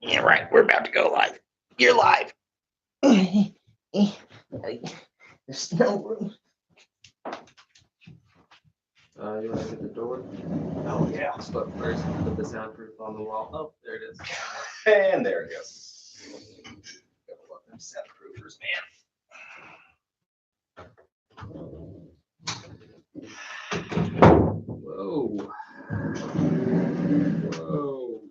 Yeah, right. We're about to go live. You're live. There's no room. You want to get the door? Oh, yeah. But first, put the soundproof on the wall. Oh, there it is. And there it goes. Gotta love them soundproofers, Whoa. Whoa.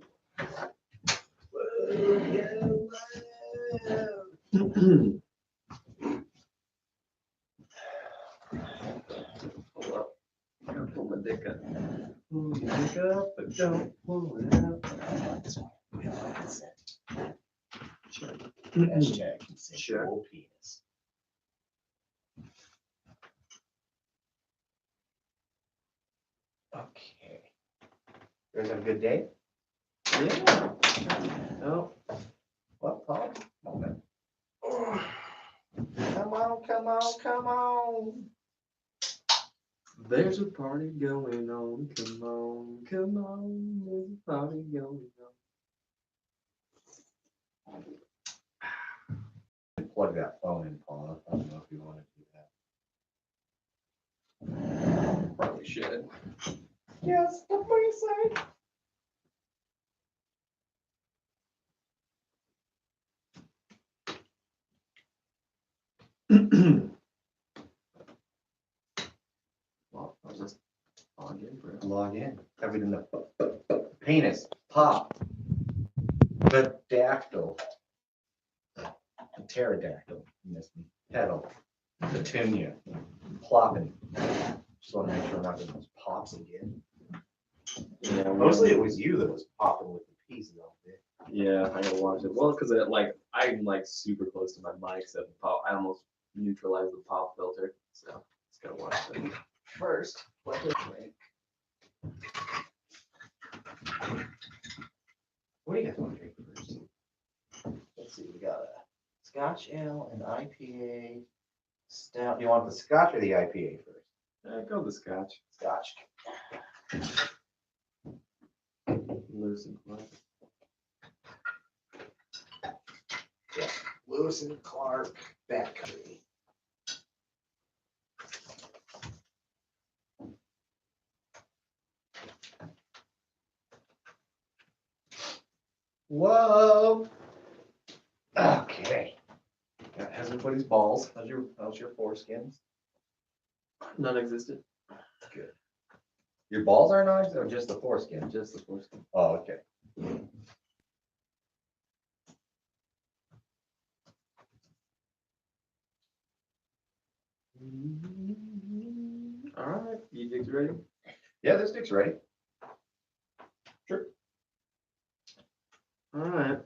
Hold up. I'm gonna pull my dick up. Pull your dick up, but don't pull it out. Hashtag Sure. consensual penis. Okay. You guys have a good day? Yeah. Oh, Well, Paul, moment. Come on, come on, come on. there's a party going on. Come on, come on. There's a party going on. Plug that phone in, Paula. I don't know if you want to do that. Probably should. Yes, what do you say? Well, I'll just log in, bro. Log in. Everything the penis, pop, the dactyl, the pterodactyl, you missed me. Pedal, petunia, plopping. Just want to make sure I'm not getting those pops again. Yeah, Mostly it was you that was popping with the peas though. Yeah, I gotta watch it. Well, because I'm like super close to my mic, so the pop, I almost neutralize the pop filter. So just gotta watch it. First, let us drink. What do you guys want to drink first? Let's see, we got a Scotch Ale, an IPA, stout. Do you want the Scotch or the IPA first? Go with the Scotch. Scotch. Lewis and Clark. Yeah, Lewis and Clark, Backcountry. Whoa. Okay. That has everybody's balls. How's your foreskins? Non-existent. Good. Your balls are nice or just the foreskin? Just the foreskin. Oh, okay. All right, you digs ready? Yeah, this stick's ready. Sure. All right.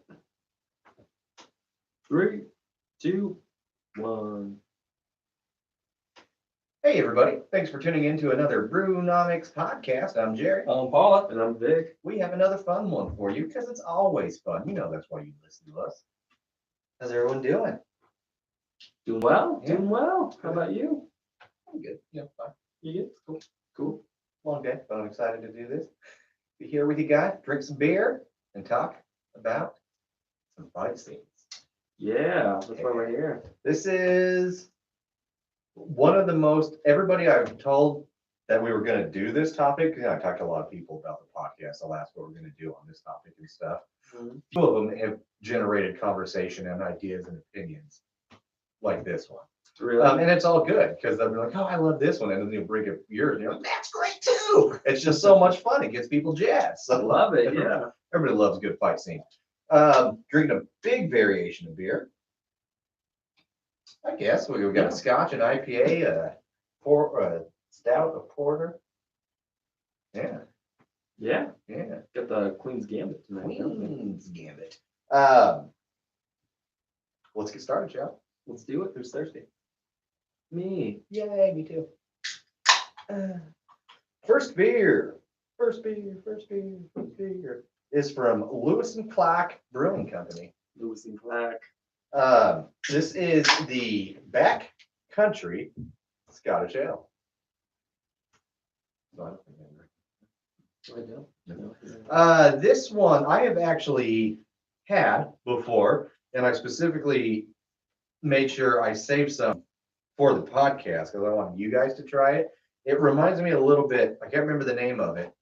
3, 2, 1. Hey, everybody. Thanks for tuning in to another Brewnomics podcast. I'm Jerry. I'm Paula. And I'm Vic. We have another fun one for you because it's always fun. You know that's why you listen to us. How's everyone doing? Doing well. Yeah. Doing well. How about you? I'm good. Yeah, fine. You good? Cool. Cool. Long day, but I'm excited to do this. Be here with you guys, drink some beer, and talk about some fight scenes. Yeah, that's why we're here. This is one of the most, everybody I've told that we were going to do this topic, you know, I talked to a lot of people about the podcast. I'll ask what we're going to do on this topic and stuff. Mhm. Few of them have generated conversation and ideas and opinions like this one. Really? And it's all good because they'll be like, oh, I love this one. And then they'll bring up yours. And you're like, that's great too. It's just so much fun. It gets people jazzed. I So love it. Yeah. everybody loves a good fight scene. Drinking a big variation of beer. I guess we've got a Scotch, an IPA, a stout, a porter. Yeah, Yeah. yeah. Got the Queen's Gambit tonight. don't we? Queen's Gambit. Let's get started, shall Let's do it. Who's thirsty? Me. we? Yay, me too. First beer is from Lewis and Clark Brewing Company. Lewis and Clark. This is the Back Country Scottish Ale. So I don't remember. I don't. No. This one I have actually had before, and I specifically made sure I saved some for the podcast because I wanted you guys to try it. It reminds me a little bit, I can't remember the name of it,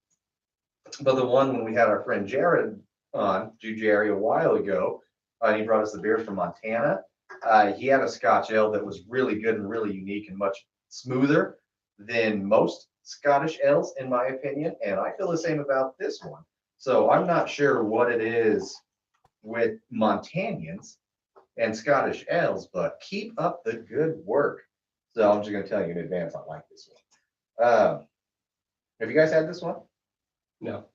but the one when we had our friend Jared on, Jerry, a while ago, he brought us the beers from Montana. He had a Scotch ale that was really good and really unique and much smoother than most Scottish ales, in my opinion. And I feel the same about this one. So I'm not sure what it is with Montanians and Scottish ales, but keep up the good work. So I'm just going to tell you in advance, I like this one. Have you guys had this one? No.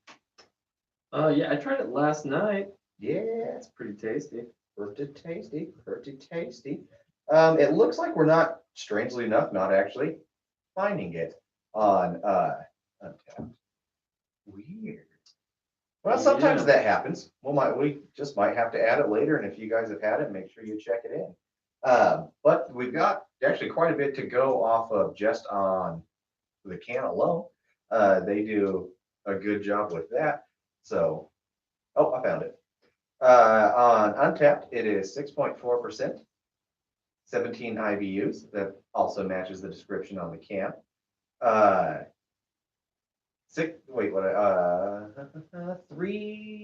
Yeah, I tried it last night. Yeah, It's pretty tasty. pretty tasty, pretty tasty. It looks like we're not, strangely enough, not actually finding it on Untappd. Weird. Well, sometimes Yeah. that happens. We just might have to add it later, and if you guys have had it, make sure you check it in. But we've got actually quite a bit to go off of just on the can alone. They do a good job with that. So, oh, I found it. On Untappd, it is 6.4%, 17 IBUs. That also matches the description on the can.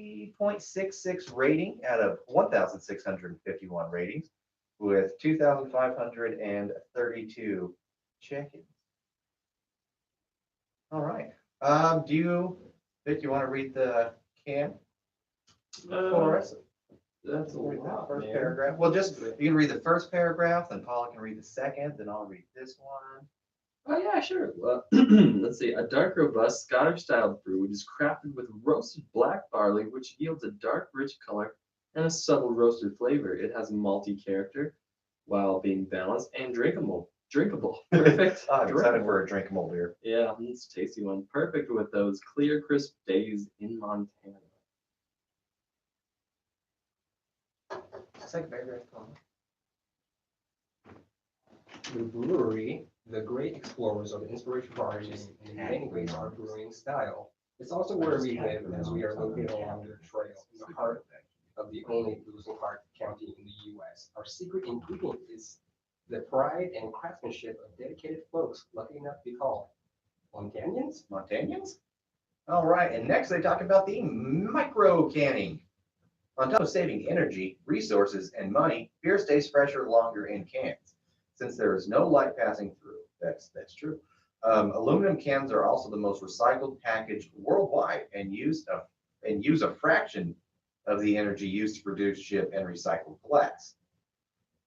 3.66 rating out of 1,651 ratings with 2,532 check-ins. All right. Do you, Vic, you want to read the can for us? That's a Read that lot, first man. paragraph. Well, just, you can read the first paragraph, then Paula can read the second, then I'll read this one. Oh yeah, sure. Well, let's see. A dark, robust Scottish-style brew, which is crafted with roasted black barley, which yields a dark, rich color and a subtle roasted flavor. It has malty character while being balanced and drinkable. Drinkable. Perfect. I'm excited drinkable. for a drinkable beer. Yeah, it's a tasty one. Perfect with those clear, crisp days in Montana. Second paragraph, Paula. The brewery, the great explorers are the inspiration for artists and in many ways our brewing style. It's also where we live as we are located along the trail in the heart of the only losing heart county in the U.S. Our secret ingredient is the pride and craftsmanship of dedicated folks lucky enough to be called Montanians. Montanians? All right, and next they talk about the micro canning. On top of saving energy, resources, and money, beer stays fresher longer in cans, since there is no light passing through. That's true. Aluminum cans are also the most recycled package worldwide and use a fraction of the energy used to produce, ship, and recycle glass.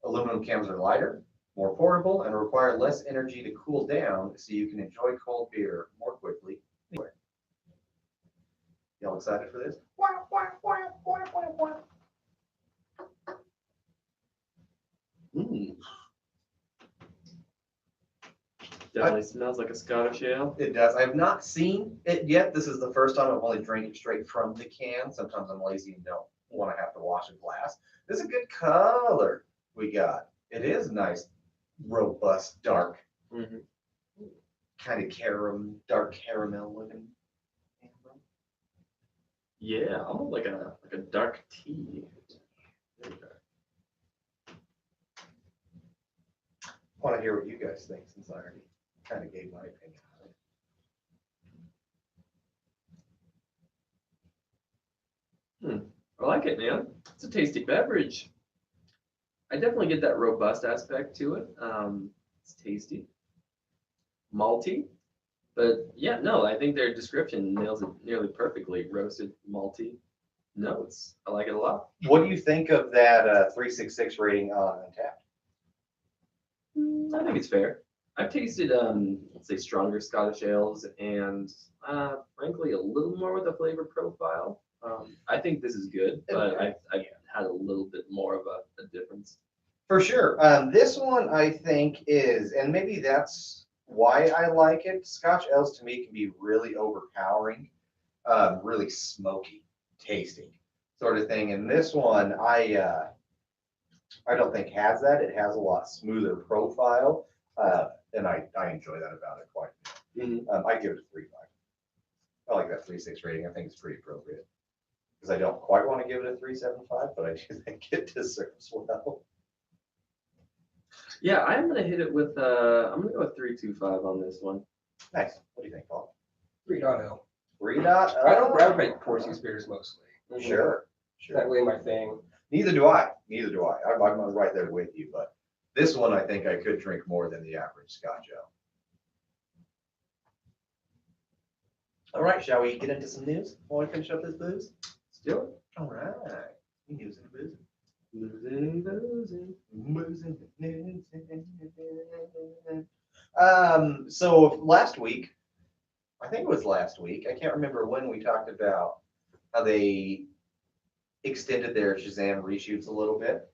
Aluminum cans are lighter, more portable, and require less energy to cool down, so you can enjoy cold beer more quickly anywhere. Y'all excited for this? Mm. Definitely smells like a Scottish ale. It does. I have not seen it yet. This is the first time I've only drank it straight from the can. Sometimes I'm lazy and don't want to have to wash a glass. This is a good color we got. It is nice, robust, dark, Mhm. kind of dark caramel looking. Yeah, almost like a dark tea. There you go. I want to hear what you guys think since I already kind of gave my opinion on it. I like it, man. It's a tasty beverage. I definitely get that robust aspect to it. It's tasty, malty, but yeah, no, I think their description nails it nearly perfectly. Roasted, malty notes. I like it a lot. What do you think of that 366 rating on Untappd? I think it's fair. I've tasted, let's say, stronger Scottish ales, and frankly, a little more with a flavor profile. I think this is good, but I had a little bit more of a difference. For sure. This one I think is, and maybe that's why I like it. Scotch ales to me can be really overpowering, really smoky tasting sort of thing. And this one I don't think has that. It has a lot smoother profile, and I enjoy that about it quite a bit. I give it a 3.5. I like that 3.6 rating. I think it's pretty appropriate. Because I don't quite want to give it a 3.75, but I do think it deserves well. Yeah, I'm gonna hit it with I'm gonna go with 3.25 on this one. Nice. What do you think, Paul? 3.0. 3.0. I don't gravitate towards these beers mostly. Sure, It's not sure. really my thing. Neither do I. Neither do I. I'm right there with you, but this one I think I could drink more than the average Scotch Ale. All right, shall we get into some news while we finish up this booze? Let's do it. All right. News and booze. Losing, losing. So last week, I think it was last week, I can't remember when we talked about how they extended their Shazam reshoots a little bit.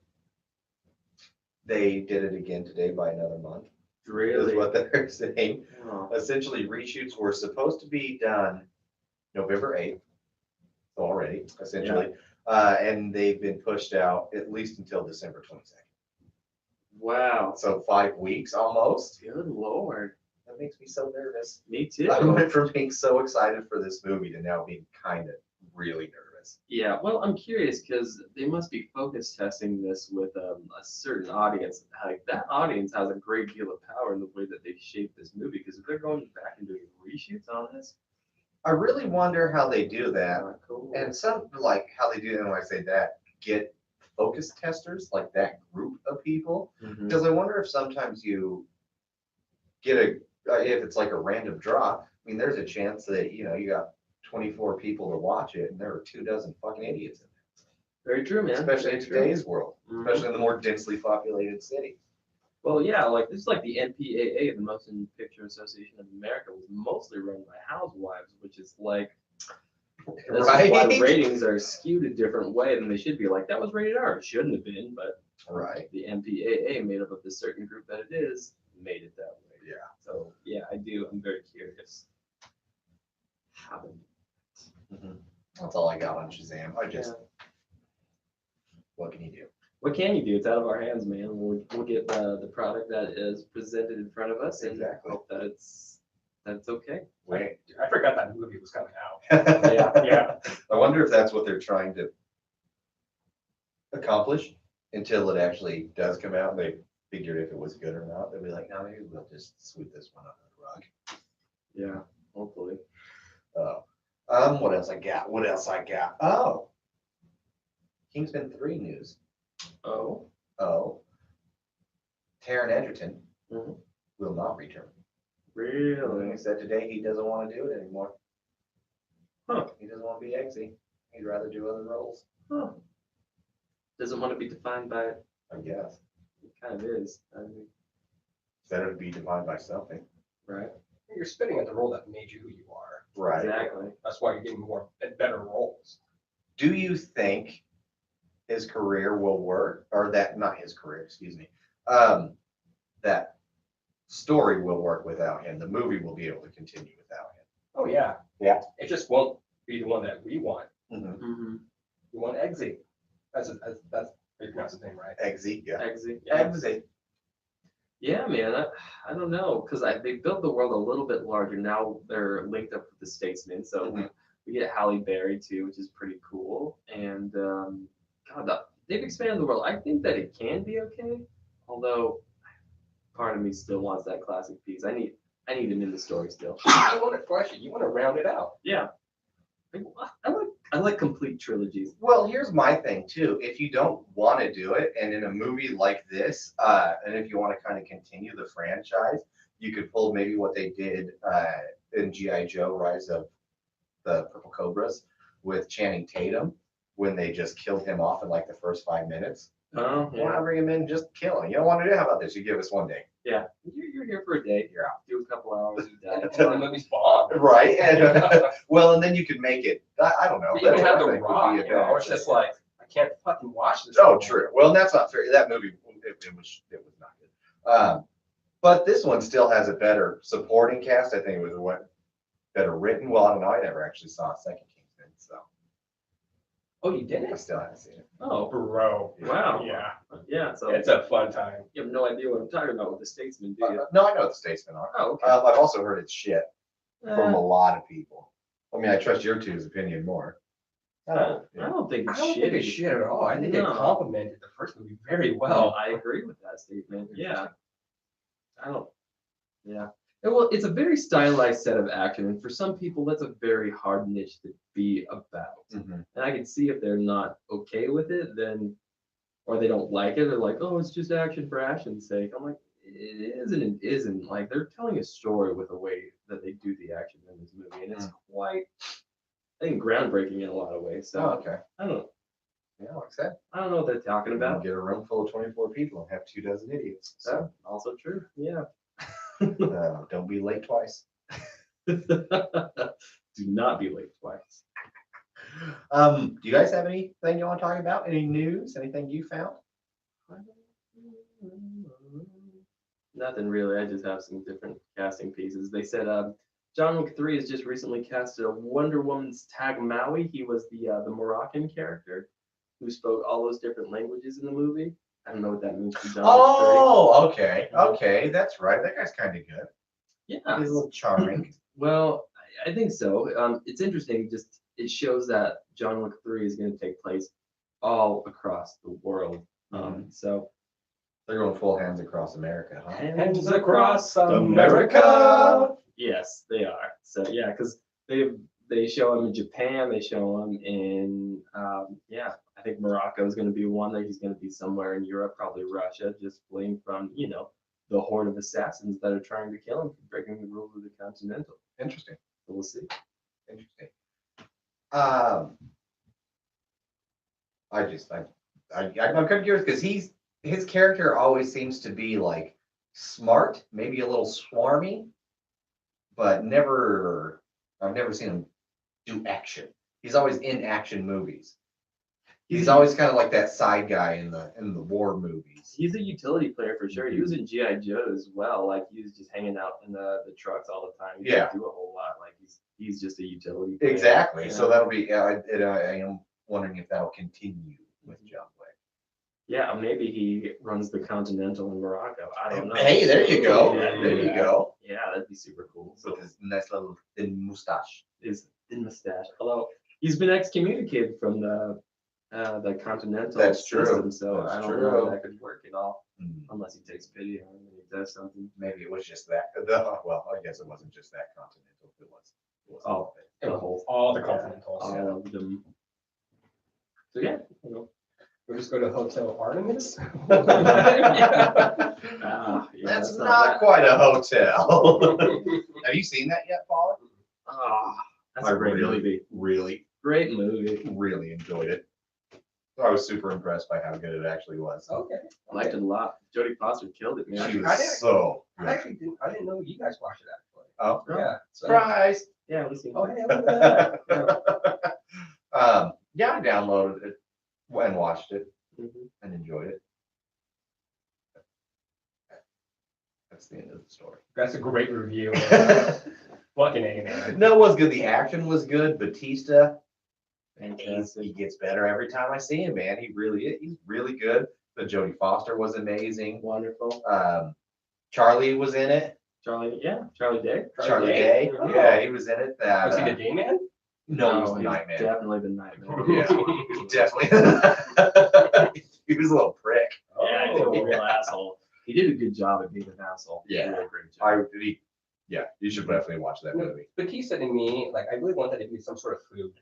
They did it again today by another month, is Really? what they're saying. Oh, Essentially, reshoots were supposed to be done November 8th, so already, essentially. And they've been pushed out at least until December 22nd. wow. So 5 weeks almost. Good Lord. That makes me so nervous. Me too. I went from being so excited for this movie to now being kind of really nervous. Yeah, well, I'm curious because they must be focus testing this with a certain audience. Like that audience has a great deal of power in the way that they shape this movie. Because if they're going back and doing reshoots on this, I really wonder how they do that. not cool. And some, like how they do it, and when I say that, get focus testers, like that group of people. Mhm. Because I wonder if sometimes you get if it's like a random draw, I mean, there's a chance that, you got 24 people to watch it and there are 24 fucking idiots in Very true, man. it, especially in Very true. today's world, Mhm. especially in the more densely populated city. Well, yeah, like this is like the MPAA, the Motion Picture Association of America, was mostly run by housewives, which is like that's why Right? ratings are skewed a different way than they should be. Like that was rated R, it shouldn't have been, but Right. the MPAA, made up of the certain group that it is, made it that way. Yeah. So yeah, I do. I'm very curious. How to That's all I got on Shazam. Yeah. What can you do? What can you do? It's out of our hands, man. We'll get the product that is presented in front of us and Exactly. hope that it's okay. Wait. I forgot that movie was coming out. Yeah. I wonder if that's what they're trying to accomplish until it actually does come out. They figured if it was good or not. They'll be like, no, maybe we'll just sweep this one under the rug. Yeah, hopefully. What else I got? Oh, Kingsman 3 news. Oh. Oh, Taron Egerton Mhm. will not return. Really? He said today he doesn't want to do it anymore. Huh. He doesn't want to be Eggsy. He'd rather do other roles, Huh. Doesn't want to be defined by it. I guess. It kind of is. I mean, Better to be defined by something. right? You're spitting at the role that made you who you are. Right. Exactly. That's why you're getting more and better roles. Do you think his career will work, or that, not his career, excuse me, that story will work without him? The movie will be able to continue without Oh yeah. Yeah. It just won't be the one that we want. him. Mm-hmm. We want Eggsy. That's how you pronounce his name, right? Eggsy, yeah. Exit. Yeah. Eggsy. Yeah, man. I don't know because they built the world a little bit larger. Now they're linked up with the Statesman, so Mhm. we get Halle Berry too, which is pretty cool. And God, they've expanded the world. I think that it can be okay, although part of me still wants that classic piece. I need him in the story still. You want to flesh it. You want to round it out. Yeah. I like complete trilogies. Well, here's my thing too. If you don't want to do it, and in a movie like this, and if you want to kind of continue the franchise, you could pull maybe what they did in G.I. Joe: Rise of the Purple Cobras with Channing Tatum, when they just killed him off in like the first 5 minutes. Oh, You want to bring him in, just kill him. You don't want to do. How about this? You give us one day. Yeah. You're here for a day. You're out. Do a couple hours, you die. Until the movie's Bond. Right. Well, and then you could make it. I don't know. You can have That the would be Rock. a You know, bad it's just thing. like I can't fucking watch this. Oh, anymore. true. Well, that's not fair. That movie, it was not good. But this one still has a better supporting cast. I think it was better written. Well, I don't know. I never actually saw a second Kingsman, so Oh, you I didn't? still haven't seen it. Oh, Bro. wow. Yeah. Yeah. So It's a fun time. you have no idea what I'm talking about with the Statesman, do you? No, I know what the Statesmen are. Oh, okay. I've also heard it's shit from Uh, a lot of people. I mean, I trust your two's opinion more. I don't think I it's don't think it's shitty. shit at all. I think it No. complemented the first movie very No, well. I agree with that statement. Yeah. I don't, yeah. Well, it's a very stylized set of action, and for some people, that's a very hard niche to be about. Mhm. And I can see if they're not okay with it, then, or they don't like it, they're like, oh, it's just action for action's sake. I'm like, it isn't, it isn't. Like, they're telling a story with the way that they do the action in this movie, and it's quite, I think, groundbreaking in a lot of ways. Oh, So, okay. I don't, Yeah, like I said. I don't know what they're talking You can about. get a room full of 24 people and have 24 idiots. So So, also true. Yeah. don't be late twice. Do not be late twice. Do you guys have anything you want to talk about? Any news? Anything you found? Nothing really. I just have some different casting pieces. They said John Wick 3 has just recently casted a Wonder Woman's Tag Maui. He was the Moroccan character who spoke all those different languages in the movie. I don't know what that means for John Wick Oh, okay. Okay, that's right. That guy's kind of good. 3. Yeah. He's a little charming. Well, I think so. It's interesting. Just it shows that John Wick 3 is going to take place all across the world. So They're going full hands across America, huh? Hands across America. Yes, they are. So yeah, because they show him in Japan. They show him in I think Morocco is going to be one. That he's going to be somewhere in Europe, probably Russia, just fleeing from the horde of assassins that are trying to kill him for breaking the rules of the Continental. Interesting. So we'll see. Interesting. I'm kind of curious because his character always seems to be like smart, maybe a little swarmy, but I've never seen him do action. He's always in action movies. He's always kind of like that side guy in the war movies. He's a utility player for sure. He was in GI Joe as well. Like he was just hanging out in the trucks all the time. He Yeah. didn't do a whole lot. Like he's just a utility player. Exactly. Yeah. So that'll be. I am wondering if that'll continue with John Wick. Yeah, maybe he runs the Continental in Morocco. I don't know. Hey, there you go. Yeah, There you go. Yeah, that'd be super cool. So With his nice little thin mustache. his thin mustache. Although he's been excommunicated from the Continental That's true. system, so That's I don't know true. how that could work at all, Hmm. unless he takes pity on him and he does something. Maybe it was just that. Well, I guess it wasn't just that Continental. It was. Oh, the whole, All the Continentals. all of them. So yeah, We'll just go to Hotel Artemis. yeah, That's it's not quite a hotel. Have you seen that yet, Paul? That's a great movie. Really Great movie. enjoyed it. I was super impressed by how good it actually was. Okay. I liked it a lot. Jodie Foster killed it, man. She I was didn't- so I good. actually didn't know you guys watched it actually. Oh, Yeah. So, surprise! Yeah, we seen oh, it. hey, look at that. Yeah, I downloaded it and watched it Mhm. and enjoyed it. That's the end of the story. That's a great review. Fucking A, man. No, it was good. The action was good. Batista, Fantastic. he gets better every time I see him, man. He's really good. But Jodie Foster was amazing. Wonderful. Charlie was in it. Charlie Day. Charlie Day? Day. Oh. Yeah, he was in it. That Was he the gay man? no, he was the he's Nightman. Definitely the Nightman. Yeah, definitely. He was a little prick. Yeah, he's a Oh. real asshole. He did a good job at being an asshole. He did Yeah. a great job. You should definitely watch that movie. Batista to me, like, I really want that to be some sort of food,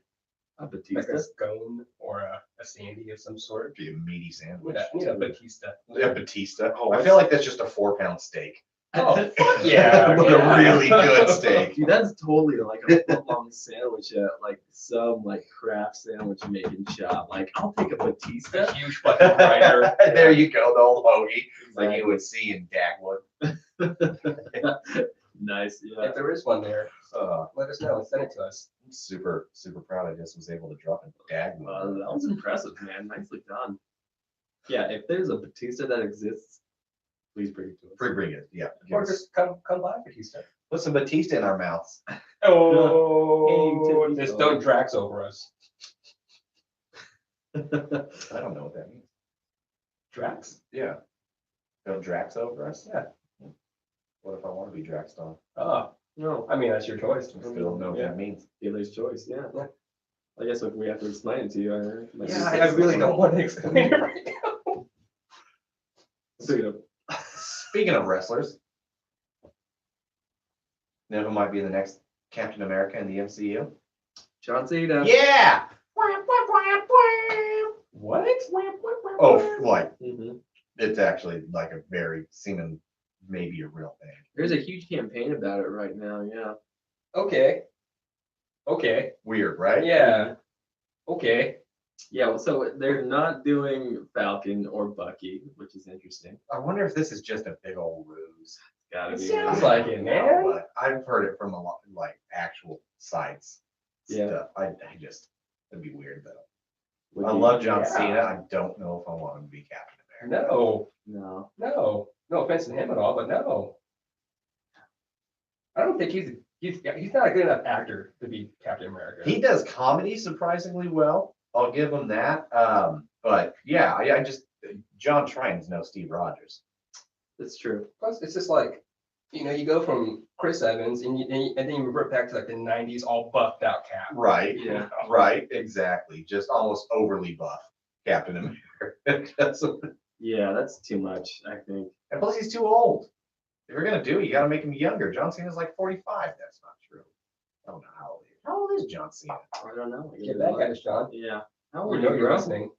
like Batista. a scone or a sandy of some sort. Be a meaty sandwich. Yeah, Batista. Yeah, Batista. Oh, I feel like that's just a 4-pound steak. Oh, fuck yeah. With a really good steak. Dude, that's totally like a foot-long sandwich at like some like craft sandwich making shop. Like, I'll take a Batista. A huge fucking grinder. There you go, the old hoagie, like you would see in Dagwood. Nice. Yeah. If there is one there, let us know and send it to us. I'm super proud I just was able to drop in Dagwood. That was impressive, man. Nicely done. Yeah, if there's a Batista that exists, please bring it to us. Bring it, yeah. Or just come by, Batista. Put some Batista in our mouths. Oh, Hey, just don't Drax over us. I don't know what that means. Drax? Yeah. Don't Drax over us? Yeah. What if I want to be Draxstar? Oh, No, I mean, that's your choice. I still don't know what Yeah. that means. dealer's choice. Yeah. I guess we have to explain it to you. Yeah, I really don't want to explain it right now. Speaking of wrestlers, you know who might be the next Captain America in the MCU? John Cena. Yeah. What? Oh, like Mhm. it's actually like a very seeming maybe a real thing. There's a huge campaign about it right now. Yeah. Okay. Okay. Weird, right? Yeah. Okay. Yeah. Well, so they're not doing Falcon or Bucky, which is interesting. I wonder if this is just a big old ruse. Gotta It be. sounds right. like it, No, man. but I've heard it from a lot like actual sites. Yeah. Stuff. I just it'd be weird though. Would I be- love John Yeah. Cena. I don't know if I want him to be Captain America. No. No. No. No offense to him at all, but no. I don't think he's not a good enough actor to be Captain America. He does comedy surprisingly well. I'll give him that. But yeah, I just John Trine's no Steve Rogers. That's true. Plus, it's just like, you go from Chris Evans and then you revert back to like the '90s all buffed out Cap. Right. Yeah. Right. Exactly. Just almost overly buff Captain America. Yeah, that's too much. I think. And plus, he's too old. If you're gonna do it, you gotta make him younger. John Cena's like 45. That's not true. I don't know how old he is. How old is John Cena? I don't know. Get back at us, John. Yeah. How We old know are you, you're bro? listening.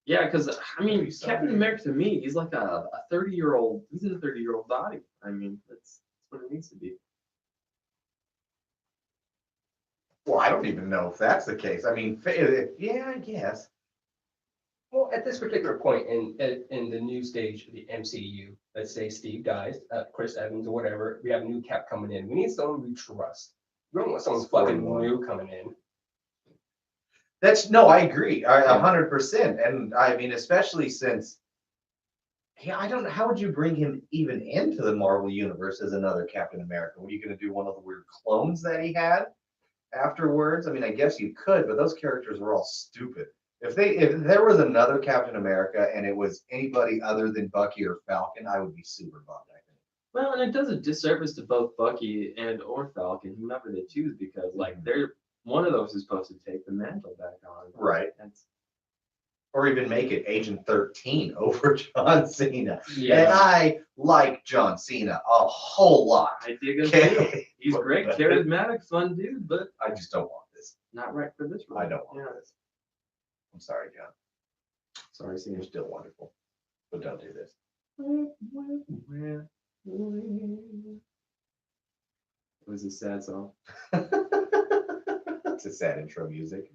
Yeah, because I mean, Maybe so. Captain America to me, he's like a 30-year-old. He's in a 30-year-old body. I mean, that's what it needs to be. Well, I don't even know if that's the case. I mean, yeah, I guess. Well, at this particular point in the new stage of the MCU, let's say Steve dies, Chris Evans or whatever, we have a new Cap coming in. We need someone we trust. We don't want someone It's fucking 41. new coming in. That's no, I agree. Yeah. 100%. And I mean, especially since, yeah, I don't know. How would you bring him even into the Marvel universe as another Captain America? Were you going to do one of the weird clones that he had afterwards? I mean, I guess you could, but those characters were all stupid. If there was another Captain America and it was anybody other than Bucky or Falcon, I would be super bummed, I think. Well, and it does a disservice to both Bucky and or Falcon, whomever they choose, because like they're one of those is supposed to take the mantle back on. Right. That's, Or even make it Agent 13 over John Cena. And yeah. I like John Cena a whole lot. I dig him too. Okay. He's great, charismatic, fun dude, but I just don't want this. not right for this one. I don't want Yeah. this. I'm sorry, John. Sorry, You're Cena. still wonderful. But don't do this. It was a sad song. It's a sad intro music.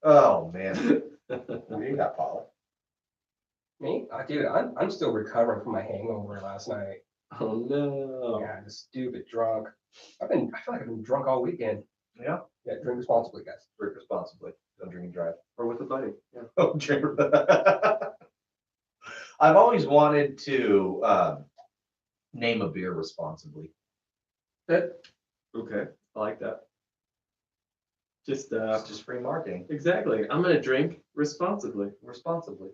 Oh man. What do you got, Paula? Me? Dude, I'm still recovering from my hangover last night. Oh no. Yeah, just stupid drunk. I feel like I've been drunk all weekend. Yeah. Yeah, drink responsibly, guys. Drink responsibly. Don't drink and drive. Or with a buddy. Yeah. Oh, drink. I've always wanted to name a beer responsibly. Okay. I like that. Just It's just free marketing. exactly. I'm gonna drink responsibly. Responsibly.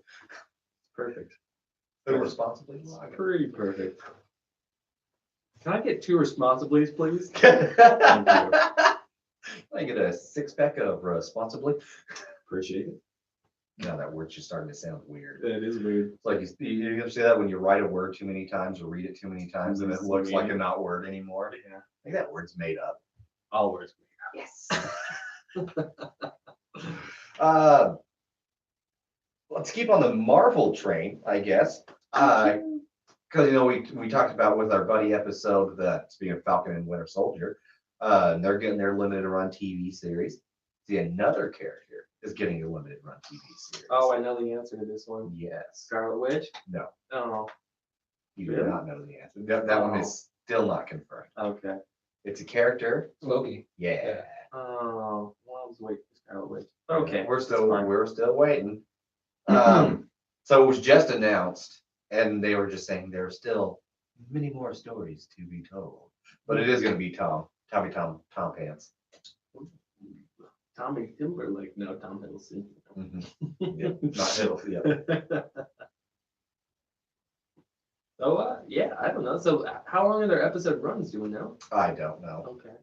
Perfect. Irresponsibly. It's pretty perfect. Can I get 2 responsiblies, please? I get a 6-pack of responsibly. Appreciate it. No, that word's just starting to sound weird. That is weird. It's like you ever see that when you write a word too many times or read it too many times and it looks like a not word anymore. Yeah. I think that word's made up. All words. Yes. Let's keep on the Marvel train, I guess. Because we talked about with our buddy episode that speaking of Falcon and Winter Soldier, they're getting their limited run TV series. See, another character is getting a limited run TV series. Oh, I know the answer to this one. Yes. Scarlet Witch? No, Oh, you do Really? not know the answer. That one is still not confirmed. okay. It's a character. Loki. Yeah. Oh, well, I was waiting for Scarlet Witch. Okay. We're that's still fine. waiting. So it was just announced, and they were just saying there are still many more stories to be told. But it is going to be Tom Pants. Tommy Timberlake. No, Tom Hiddleston. Mhm. Yeah, not Hiddleston. Yeah. So, yeah, I don't know. So, how long are their episode runs? Do we know? I don't know. Okay.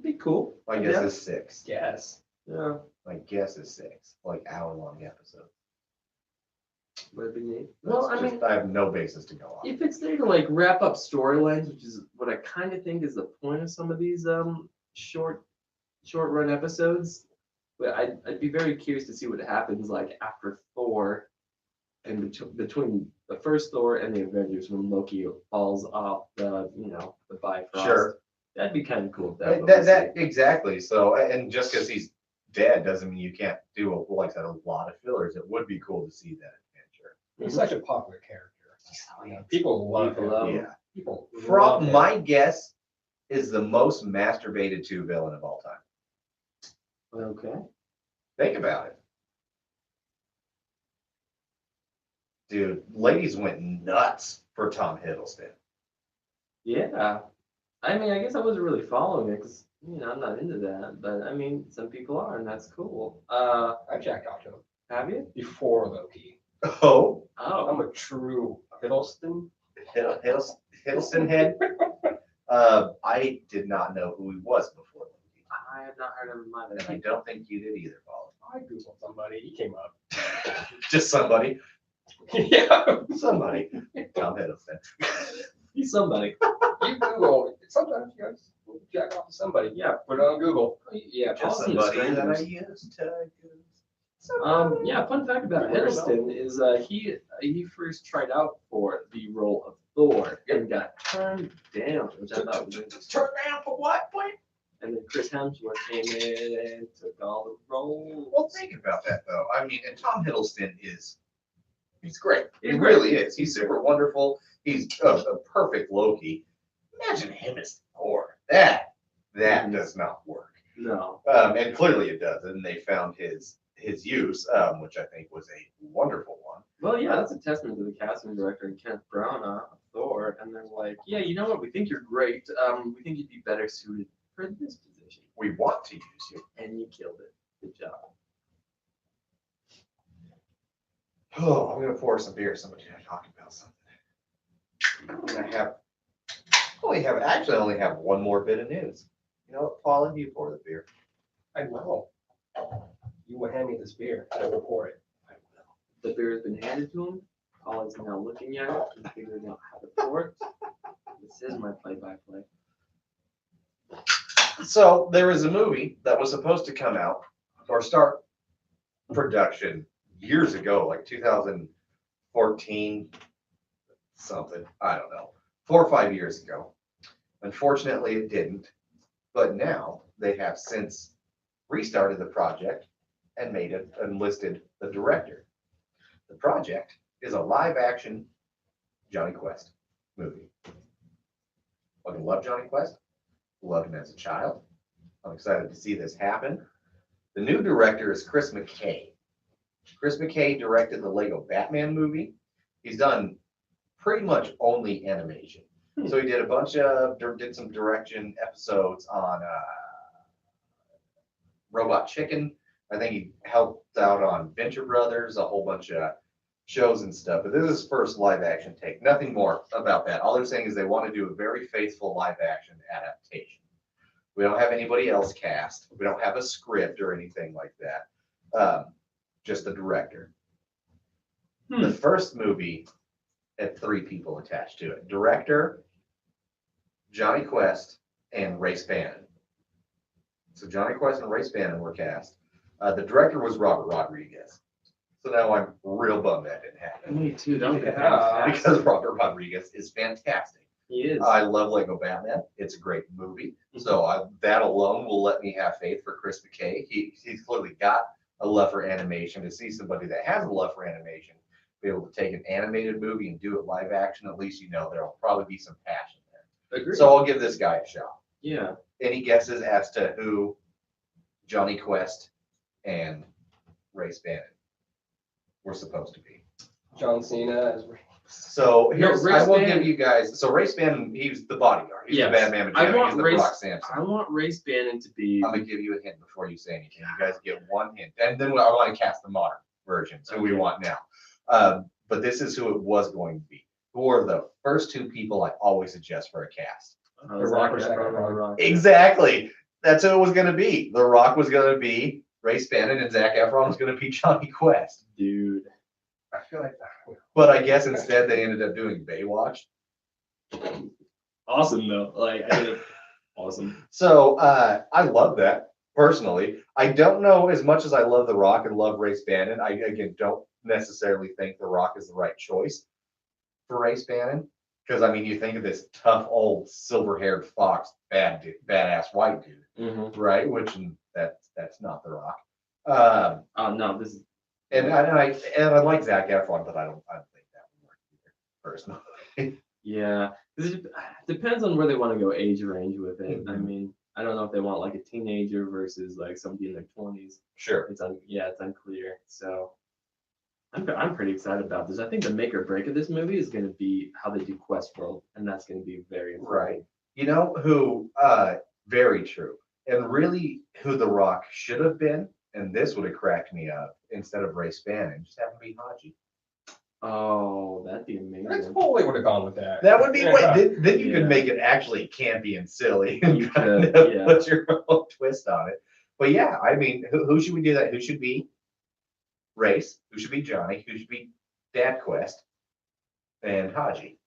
Be cool. My guess Yeah. is 6. Yes. Yeah. My guess is 6, like hour-long episode. Would be neat. Well, I mean, I have no basis to go on. if it's there to like wrap up storylines, which is what I kind of think is the point of some of these short run episodes, but I'd be very curious to see what happens like after Thor and between the first Thor and the Avengers when Loki falls off the the Bifrost. Sure. That'd be kind of cool. If that, That exactly. So, and just because he's dead doesn't mean you can't do like I said, a lot of fillers. It would be cool to see that adventure. He's such a popular character. You know, people love People him. love him. Yeah. People love From him. my guess, is the most masturbated to villain of all time. Okay. Think about it. Dude, ladies went nuts for Tom Hiddleston. Yeah. I mean, I guess I wasn't really following it because I'm not into that, but I mean, some people are, and that's cool. I jacked off to him Have you? before Loki. Oh, I'm Oh. a true Hiddleston. Hiddleston head. I did not know who he was before Loki. I have not heard of him And I either. don't think you did either, Paul. I googled somebody. He came up. Just somebody. Yeah. Somebody. Tom Hiddleston. He's somebody. You Google. Sometimes you guys jack off to somebody. Yeah. Put it on Google. Yeah. Just Paul's in somebody that I strangers. used to. Yeah, fun fact about Hiddleston is he first tried out for the role of Thor and got turned down, which I thought was interesting. Turn down for what, boy? And then Chris Hemsworth came in and took all the roles. Well, think about that though. I mean, and Tom Hiddleston he's great. He He's really is. He's super wonderful. He's a perfect Loki. Imagine him as Thor. That Mhm. does not work. No. And clearly it does. And they found his use, which I think was a wonderful one. Well, yeah, that's a testament to the casting director and Kenneth Branagh of Thor, and they're like, yeah, you know what? We think you're great. We think you'd be better suited for this position, We want to use you. and you killed it. Good job. Oh, I'm gonna pour some beer. Somebody talking about something. I only have one more bit of news. You know what, Paul, and you pour the beer. I will. You will hand me this beer. I will pour it. The beer has been handed to him. Paul is now looking at it and figuring out how to pour it. This is my play-by-play. So there was a movie that was supposed to come out or start production years ago, like 2014, something. I don't know, 4 or 5 years ago. Unfortunately, it didn't. But now they have since restarted the project and made it and listed the director. The project is a live-action Johnny Quest movie. I love Johnny Quest. Loved him as a child. I'm excited to see this happen. The new director is Chris McKay. Chris McKay directed the Lego Batman movie. He's done pretty much only animation. So he did a bunch of, did some direction episodes on Robot Chicken. I think he helped out on Venture Brothers, a whole bunch of shows and stuff. But this is his first live action take. Nothing more about that. All they're saying is they want to do a very faithful live action adaptation. We don't have anybody else cast. We don't have a script or anything like that. Just the director. The first movie had 3 people attached to it. Director, Johnny Quest, and Ray Spannon. So Johnny Quest and Ray Spannon were cast. The director was Robert Rodriguez. So now I'm real bummed that didn't happen. Me too. That would be Yeah. fantastic. Because Robert Rodriguez is fantastic. He is. I love Lego Batman. It's a great movie. So that alone will let me have faith for Chris McKay. He's clearly got a love for animation. To see somebody that has a love for animation be able to take an animated movie and do it live action, at least there'll probably be some passion there. Agreed. So I'll give this guy a shot. Yeah. Any guesses as to who Johnny Quest and Ray Spannon were supposed to be? John Cena as So No, here's, Ray I will Spannon- give you guys. So Ray Spannon, he's the bodyguard. He's Yes. the Batman I Magenta. want He's the Ray- Brock Sampson. I want Ray Spannon to be. I'm gonna give you a hint before you say anything. You guys get one hint, and then I want to cast the modern version. So we Okay. want now. But this is who it was going to be. Who are the first 2 people I always suggest for a cast? The Rock or Zac Zac Efron, Efron. The Rock, yeah. Exactly. That's who it was going to be. The Rock was going to be Ray Spannon, and Zac Efron was going to be Johnny Quest. Dude. I feel like But I guess instead they ended up doing Baywatch. Awesome though. Like I did awesome. So I love that personally. I don't know as much as I love The Rock and love Ray Spannon. I again don't necessarily think The Rock is the right choice for Ray Spannon because I mean you think of this tough old silver-haired fox, badass white dude, Mm-hmm. right? Which that's not The Rock. Oh no, this is And I like Zac Efron, but I don't think that would work either personally. yeah. It depends on where they want to go age range with it. I Mhm. mean, I don't know if they want like a teenager versus like somebody in their 20s. Sure. It's unclear. So I'm pretty excited about this. I think the make or break of this movie is going to be how they do Questworld, and that's going to be very important. Right. You know who? Very true. And really, who The Rock should have been, and this would have cracked me up instead of Ray Spannon, just have him be Haji. Oh, that'd be I amazing. totally would have gone with that. That would be Yeah. great. Then you Yeah. could make it actually campy and silly and You kind could, of yeah. put your own twist on it. But yeah, I mean, who should we do that? Who should be Race? Who should be Johnny? Who should be Dad Quest? And Haji.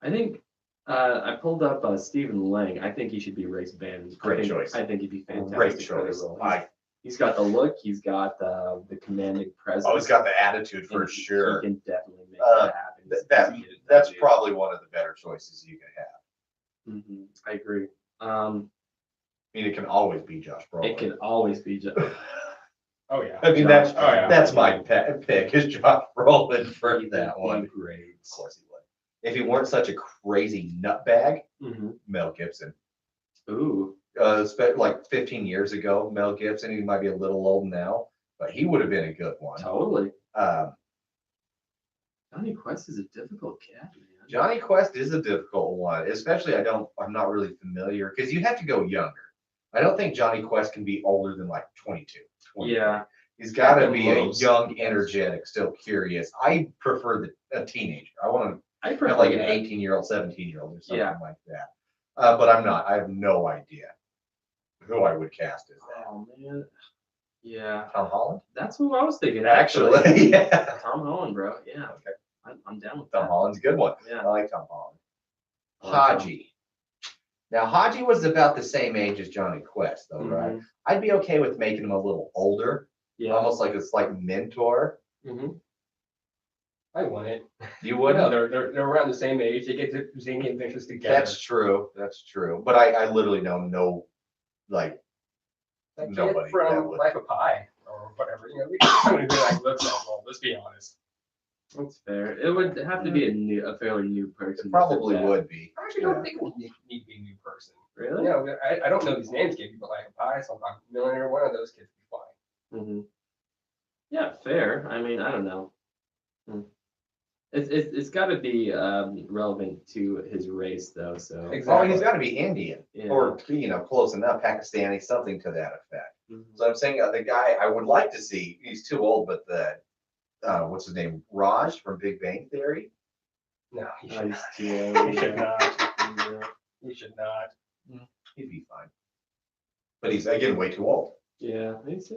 I think I pulled up Stephen Lang. I think he should be Race Band. Great choice. I think he'd be fantastic Great for the choice. role. I, He's got the look. He's got the commanding presence. oh, he's got the attitude for and sure. He can definitely make Uh, that happen. That's probably one of the better choices you could have. I agree. I mean, it can always be Josh Brolin. It can always be just. Oh yeah. I mean, Josh that's Oh, yeah. that's my pick is Josh Brolin for that one. Great. Of course he would. If he weren't such a crazy nutbag, Mm-hmm. Mel Gibson. Ooh. Like 15 years ago, Mel Gibson. He might be a little old now, but he would have been a good one. Totally. Um, Johnny Quest is a difficult cat, man. Johnny Quest is a difficult one, especially I'm not really familiar because you have to go younger. I don't think Johnny Quest can be older than like 22. 23. Yeah. He's got to At be a most. young, energetic, still curious. I prefer a teenager. I want I to prefer have like an that. 18-year-old, 17-year-old or something Yeah. like that. But I'm not. I have no idea who I would cast as that. Oh man. Yeah. Tom Holland? That's who I was thinking. Actually, yeah. Tom Holland, bro. Yeah. Okay. I'm down with Tom that. Holland's a good one. Yeah. I like Tom Holland. I like Tom. Haji. Now, Haji was about the same age as Johnny Quest, though, right? Mhm. I'd be okay with making him a little older, Yeah. almost like a slight mentor. Mm-hmm. I want it. You Well, no, wouldn't? they're around the same age. They get to zany adventures together. That's true. That's true. But I literally know no, like, That kid nobody that from would. Life of Pi or whatever. You know, we somebody who like looks that role. Let's be honest. That's fair. It would have to be a fairly new person. It to probably fit that. would be. I actually don't think it would need to be a new person. Really? You know, I don't know these names, Gabe, but Life of Pi, so I'm Millionaire, one of those kids would be fine. Mm-hmm. Yeah, fair. I mean, I don't know. It's got to be relevant to his race though. So Oh, he's got to be Indian yeah. or, close enough, Pakistani, something to that effect. Mhm. So I'm saying the guy I would like to see, he's too old, but what's his name? Raj from Big Bang Theory? No, he should Ice not. Cube, He should not. yeah. He should not. He'd be fine. But he's, again, way too old. Yeah, he's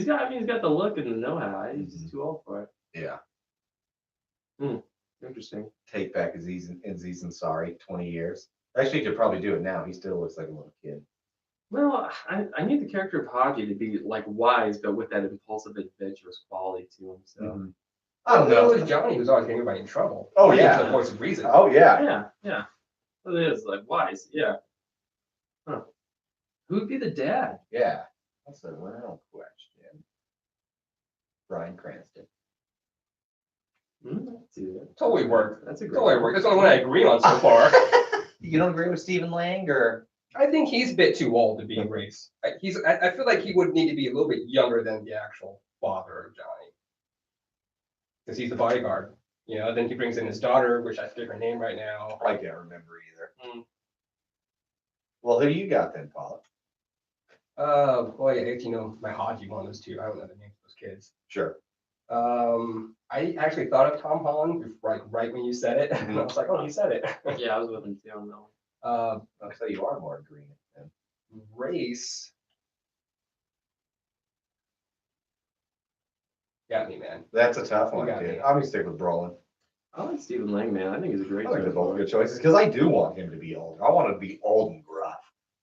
got. I mean, he's got the look and the know-how. He's just too old for it. Yeah. Interesting. Take back Aziz Ansari, 20 years. Actually, he could probably do it now. He still looks like a little kid. Well, I need the character of Haji to be like wise, but with that impulsive, adventurous quality to him. So I don't Well, know. it was Johnny who was always getting everybody in trouble. Oh, He gets yeah. the voice of reason. Oh, yeah. yeah. Well, it is like wise. Yeah. Huh. Who would be the dad? Yeah. That's a real question. Bryan Cranston. I can see that. Totally worked. That's a great. Totally worked. That's the only one I agree on so far. You don't agree with Stephen Lang or? I think he's a bit too old to be Race. I feel like he would need to be a little bit younger than the actual father of Johnny. Because he's the bodyguard. You know, then he brings in his daughter, which I forget her name right now. I can't remember either. Mm. Well, who do you got then, Paula? Well, yeah, you know, my Haji, one of those two. I don't know the names of those kids. Sure. I actually thought of Tom Holland right when you said it. I was like, oh, he said it. Yeah, I was with him too on that one. I'll tell you are more green. than- Race. Got me, man. That's a tough one, You got dude. me. I'm gonna stick with Brolin. I like Stephen Lang, man. I think he's a great I think they're choice both for good it. choices because I do want him to be old. I want him to be old and gruff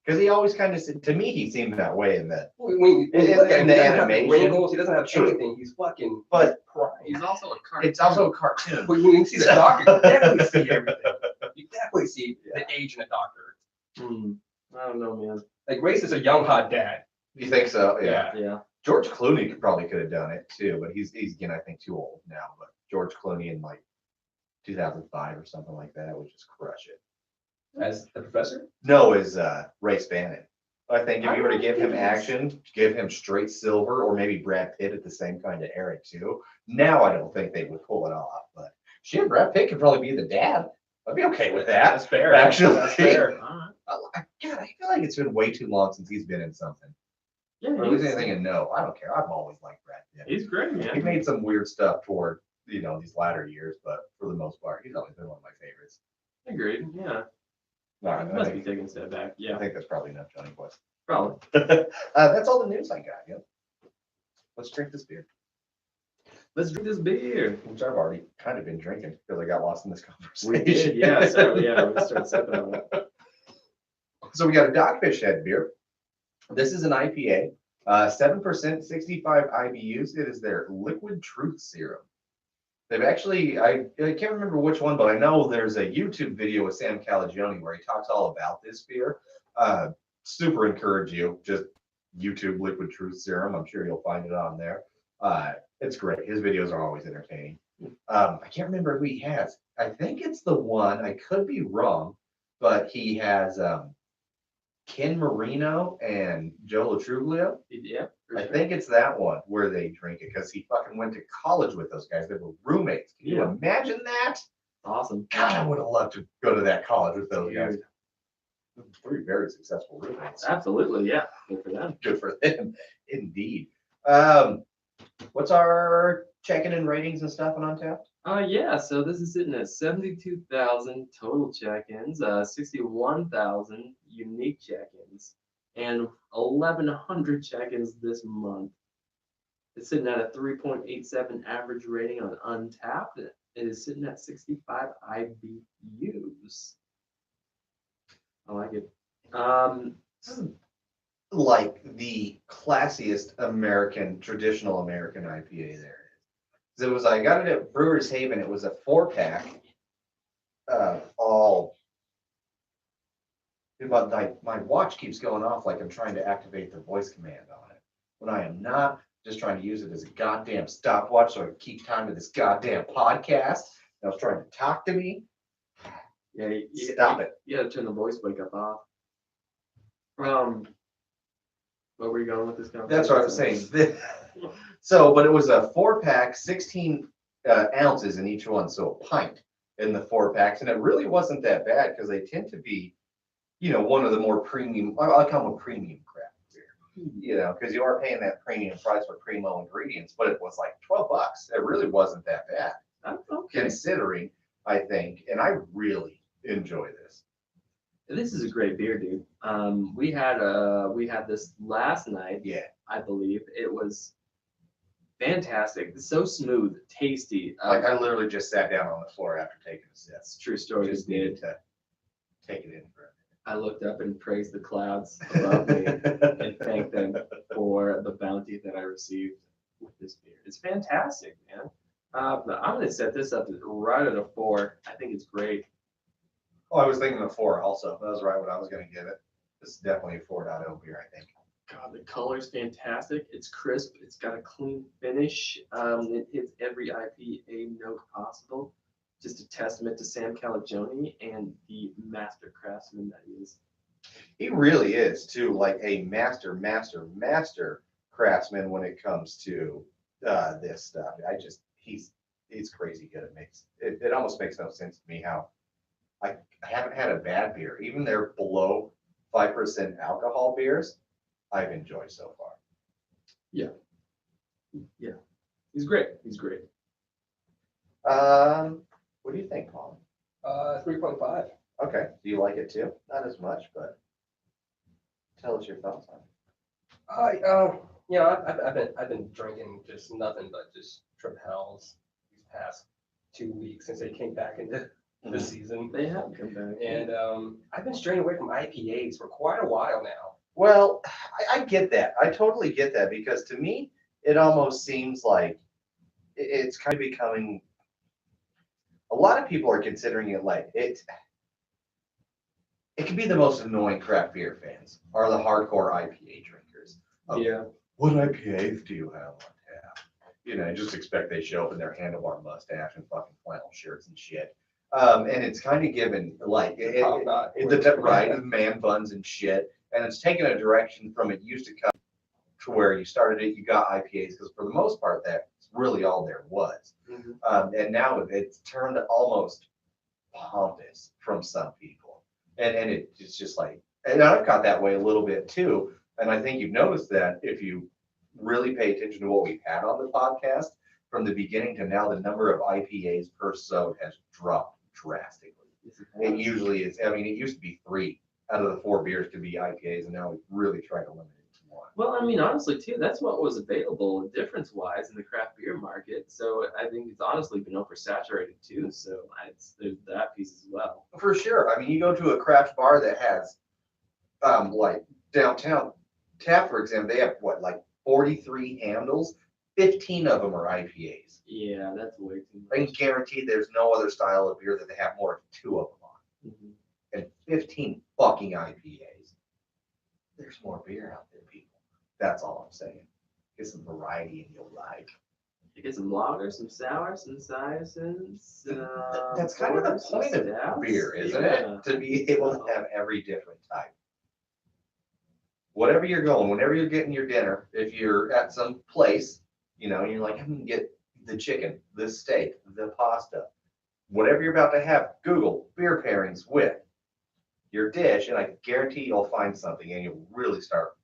because he always kind of, to me, he seemed that way in that. When you In- look at in him, the he doesn't have animation. wrinkles, he doesn't have True. anything. He's fucking But prime. He's also a cartoon. it's also a cartoon. When you see the doctor, you definitely see everything. You definitely see the age in a doctor. I don't know, man. Like Race is a young hot dad. You think so? Yeah. Yeah. George Clooney could have done it too, but he's again I think too old now. But George Clooney in like 2005 or something like that would just crush it. As the professor? No, is Race Bannon. I think if I you were to don't give him think he's- action, give him straight silver, or maybe Brad Pitt at the same kind of era too. Now I don't think they would pull it off, but shit, Brad Pitt could probably be the dad. I'd be okay with that. That's fair. Actually. That's fair. All right. God, I feel like it's been way too long since he's been in something. Yeah, Or at least he's, anything in No. I don't care. I've always liked Brad Pitt. he's great, He man. made some weird stuff toward, these latter years, but for the most part, he's always been one of my favorites. Agreed. Yeah. All right, He I must be think, taking a step back. I Yeah, think that's probably enough, Johnny Boys. probably. That's all the news I got. Yep. Let's drink this beer, Let's drink this beer. which I've already kind of been drinking because I got lost in this conversation. We did, yeah. So yeah, we started sipping on it. So we got a Dogfish Head beer. This is an IPA, 7%, 65 IBUs. It is their Liquid Truth Serum. They've actually, I can't remember which one, but I know there's a YouTube video with Sam Calagione where he talks all about this beer. Super encourage you, just YouTube Liquid Truth Serum. I'm sure you'll find it on there. It's great. His videos are always entertaining. I can't remember who he has. I think it's the one, I could be wrong, but he has Ken Marino and Joe Latruglio. Yeah, for I sure. think it's that one where they drink it because he fucking went to college with those guys. They were roommates. Can you Yeah. imagine that? Awesome. God, I would have loved to go to that college with those guys. Dude. Three very successful roommates. Absolutely, yeah. Good for them. Good for them, indeed. What's our check-in and ratings and stuff on Untapped? Yeah, so this is sitting at 72,000 total check-ins, 61,000 unique check-ins, and 1,100 check-ins this month. It's sitting at a 3.87 average rating on Untapped. It is sitting at 65 IBUs. I like it. Like the classiest American, traditional American IPA there is. 'Cause it was, I got it at Brewers Haven. It was a 4-pack. All. Dude, my watch keeps going off like I'm trying to activate the voice command on it. When I am not, just trying to use it as a goddamn stopwatch so I can keep time to this goddamn podcast. And I was trying to talk to me. Yeah, Stop it. You gotta turn the voice wake up off. Where were you going with this conversation? That's what I was saying. So, but it was a 4-pack, 16 ounces in each one, so a pint in the 4-packs, and it really wasn't that bad because they tend to be, one of the more premium. I call them a premium craft beer, because you are paying that premium price for primo ingredients, but it was like $12. It really wasn't that bad That's okay. considering, I think, and I really enjoy this. This is a great beer, dude. We had this last night, Yeah, I believe. It was fantastic. It's so smooth, tasty. like I literally just sat down on the floor after taking a sip. It's a true story. Just Just did. needed to take it in for I looked up and praised the clouds above me and thanked them for the bounty that I received with this beer. It's fantastic, man. But I'm gonna set this up right at a 4. I think it's great. Oh, I was thinking of 4 also. That was right what I was going to give it. This is definitely a 4.0 beer, I think. God, the color's fantastic. It's crisp. It's got a clean finish. It hits every IPA note possible. Just a testament to Sam Calagione and the master craftsman that he is. He really is, too, like a master craftsman when it comes to this stuff. He's crazy good at it almost makes no sense to me how I haven't had a bad beer. Even their below 5% alcohol beers, I've enjoyed so far. Yeah, He's great. He's great. What do you think, Paul? 3.5. Okay, do you like it too? Not as much, but tell us your thoughts on it. I've been drinking just nothing but just Trip Hells these past 2 weeks since they came back into the season. They have come back. And I've been straying away from IPAs for quite a while now. Well, I get that. I totally get that because to me, it almost seems like it's kind of becoming. A lot of people are considering it like it. It can be the most annoying craft beer fans are the hardcore IPA drinkers. Yeah. What IPAs do you have on tap? You know, just expect they show up in their handlebar mustache and fucking flannel shirts and shit. And it's kind of given like right, man buns and shit, and it's taken a direction from it used to come to where you started it, you got IPAs because for the most part that's really all there was. And now it's turned almost pompous from some people, and it's just like, and I've got that way a little bit too. And I think you've noticed that if you really pay attention to what we've had on the podcast from the beginning to now, the number of IPAs per episode has dropped drastically. It usually is. I mean, it used to be 3 out of the 4 beers could be IPAs, and now we've really tried to limit it to 1. Well, I mean, honestly, too, that's what was available difference-wise in the craft beer market. So I think it's honestly been oversaturated too. So there's that piece as well. For sure. I mean, you go to a craft bar that has, like downtown tap, for example, they have what, like 43 handles. 15 of them are IPAs. Yeah, that's way too I much. can guarantee there's no other style of beer that they have more than 2 of them on. Mhm. And 15 fucking IPAs. There's more beer out there, people. That's all I'm saying. Get some variety in your life. You get some lagers, some sours, some Sisons. That's kind of the porters, some point of stouts. beer, isn't Yeah. it? To be able to have every different type. Whatever you're going, whenever you're getting your dinner, if you're at some place, you know, you're like, I'm gonna get the chicken, the steak, the pasta, whatever you're about to have, Google beer pairings with your dish, and I guarantee you'll find something, and you'll really start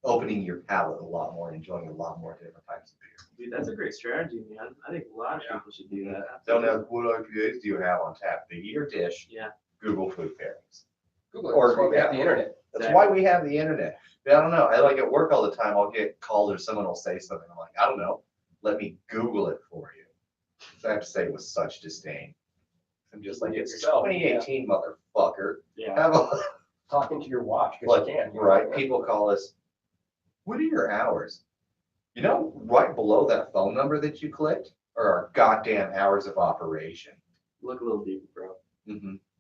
opening your palate a lot more, enjoying a lot more different types of beer. Dude, that's a great strategy, man. I think a lot of people should do that. Don't know what IPAs do you have on tap? Figure your dish. Yeah. Google food pairings. Google it. Or- That's why we have the internet. That's why we have the internet. But I don't know. I like at work all the time. I'll get called or someone will say something. I'm like, I don't know. Let me Google it for you. So I have to say it with such disdain. I'm just like, Do it it's yourself, 2018, motherfucker. Yeah. Have a Talking to your watch because like, you can. right? People call us. What are your hours? You know, right below that phone number that you clicked are our goddamn hours of operation. Look a little deeper, bro.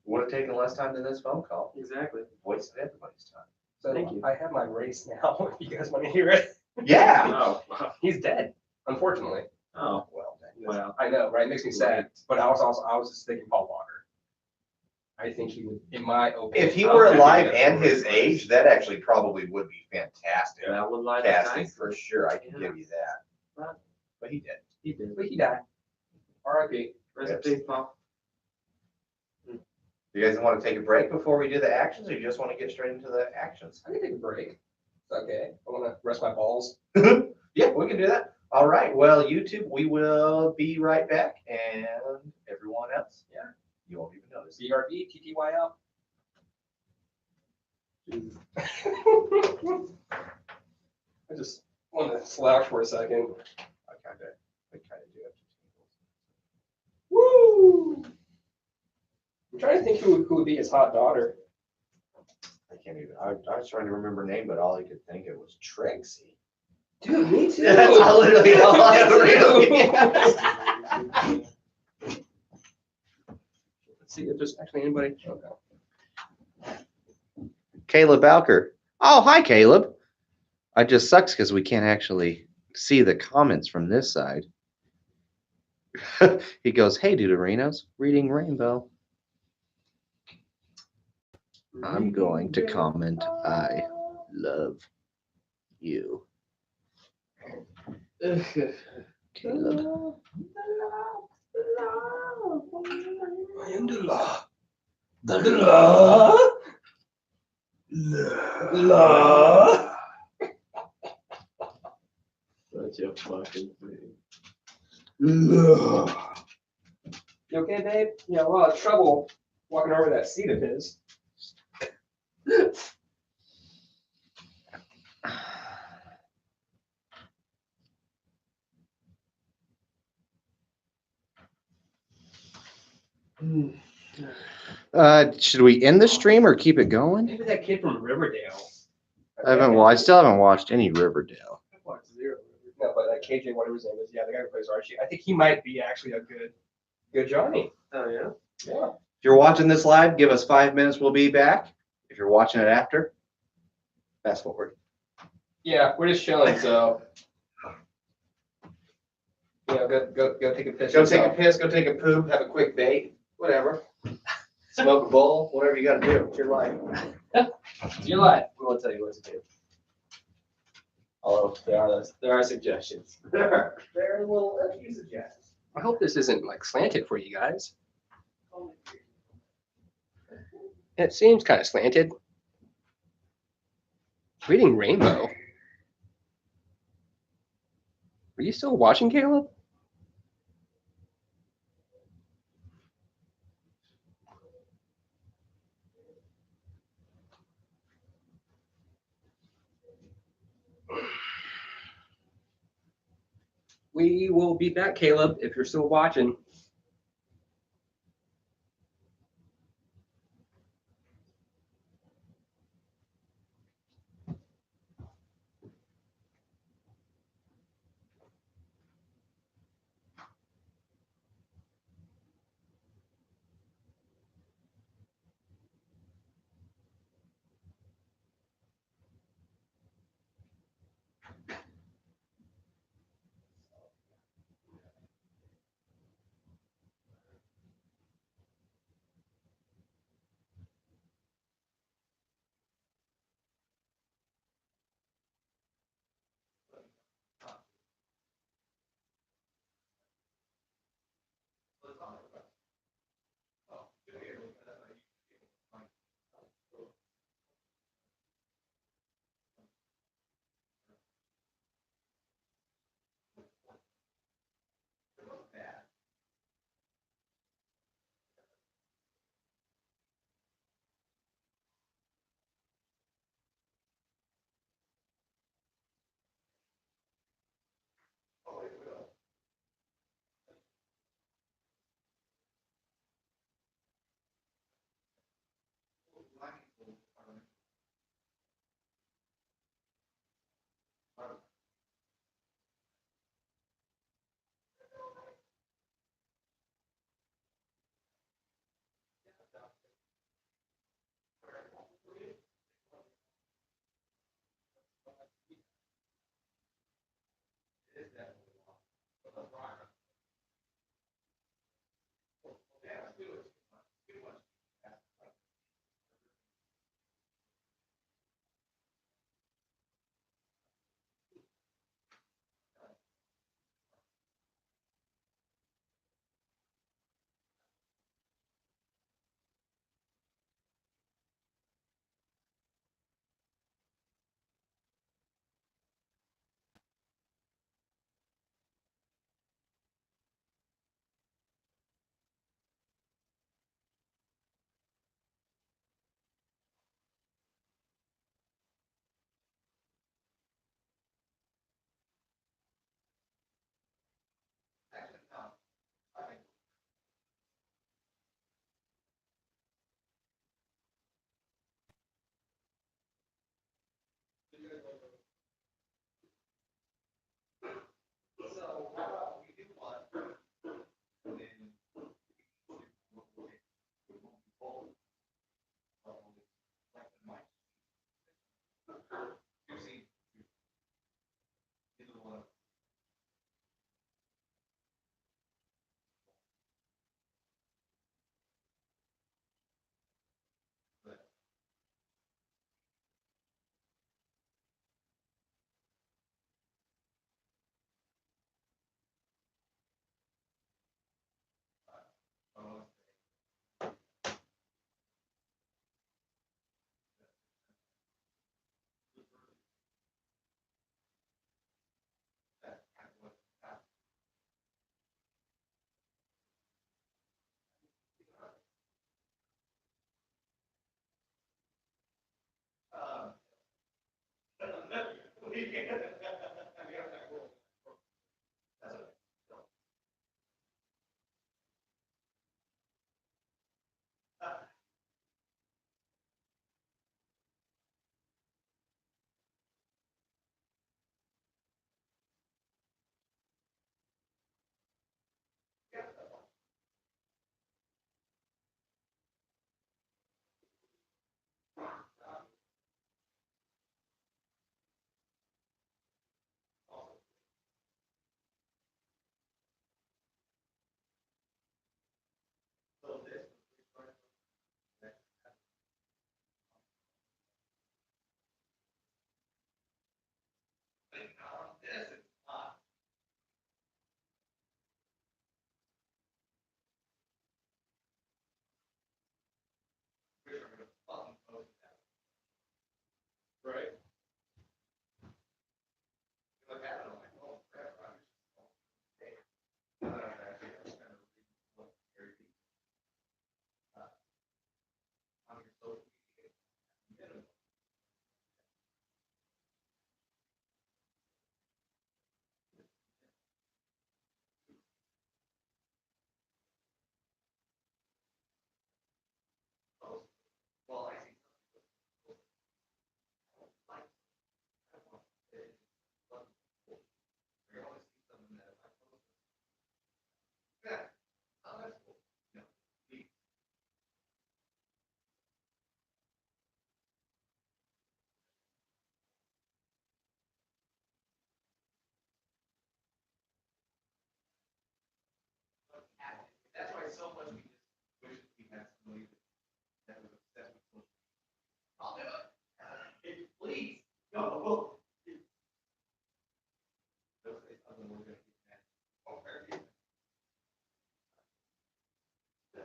Would have taken less time than this phone call. Exactly. Wasted everybody's time. So Thank you. I have my race now. If you guys want to hear it, Yeah. Oh. he's dead, unfortunately. Oh. Well, then. Wow. I know, right? It makes me sad. But I was just thinking Paul Walker. I think he would, in my opinion. If he were alive Okay. and his age, that actually probably would be fantastic. That would line up Casting nicely. for sure. I can Yeah. give you that. But But he did. he did. But he died. R.I.P. Rest in Yes. peace, Paul. You guys want to take a break before we do the actions, or you just want to get straight into the actions? I can take a break. It's okay. I want to rest my balls. Yeah, we can do that. All right. Well, YouTube, we will be right back, and everyone else, yeah, you won't even notice. BRB, TTYL. I just want to slouch for a second. I kind of do it. Woo! I'm trying to think who would be his hot daughter. I can't even. I was trying to remember her name, but all I could think of was Trixie. Dude, me too. That's literally all I Me too. Let's see if there's actually anybody. Okay. Caleb Bowker. Oh, hi, Caleb. It just sucks because we can't actually see the comments from this side. He goes, hey, Deuterinos, reading Rainbow. I'm going to comment, I love you. Caleb. I am the law. The law. Law. Such a fucking thing. You okay, babe? You have a lot of trouble walking over that seat of his. Should we end the stream or keep it going? Maybe that kid from Riverdale. I still haven't watched any Riverdale. I've watched zero. No, but like KJ, whatever his name is, yeah, the guy who plays Archie. I think he might be actually a good Johnny. Oh, yeah? Yeah. If you're watching this live, give us 5 minutes, we'll be back. If you're watching it after, fast forward. Yeah, we're just chilling, so. Yeah, go take a piss. Go take a yourself. piss, go take a poop, have a quick date, whatever. Smoke a bowl, whatever you gotta do, it's your life. It's your life. We won't tell you what to do. Although there are suggestions. There will a few suggestions. I hope this isn't like slanted for you guys. It seems kind of slanted. Reading Rainbow. Are you still watching, Caleb? We will be back, Caleb, if you're still watching. so much we just wish we had somebody that was obsessed with social media. I'll do it. Please, go. They'll say something we're gonna get mad. Oh, very good. Yeah.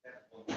That's one thing.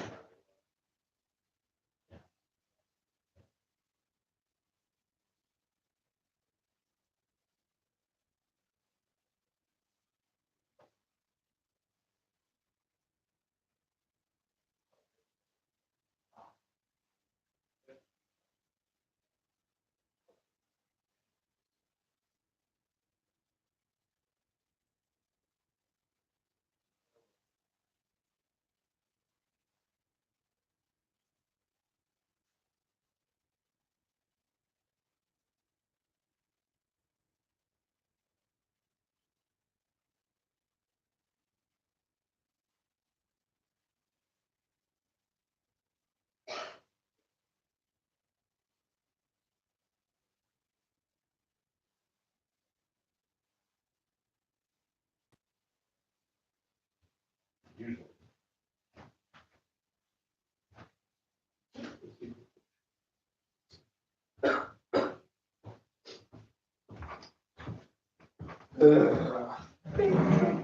Usually.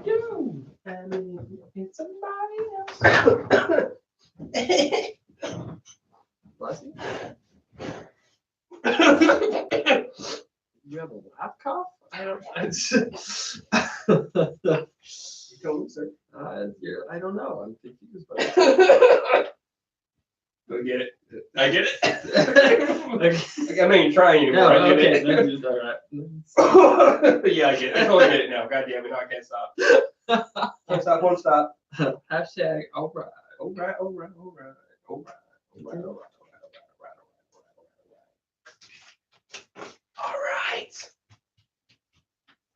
You. I mean, it's somebody else. Bless you. You have a laugh cough? I don't. You told me, sir. I don't know. I'm confused by it. Go get it. I get it. Okay. I'm not even trying anymore. No, I okay, get that's it. just all right. Yeah, I get it. I totally get it now. God damn it. No, I can't stop. Can't stop, won't stop. Hashtag all right, all right, all right, all right, all right, all right, all right,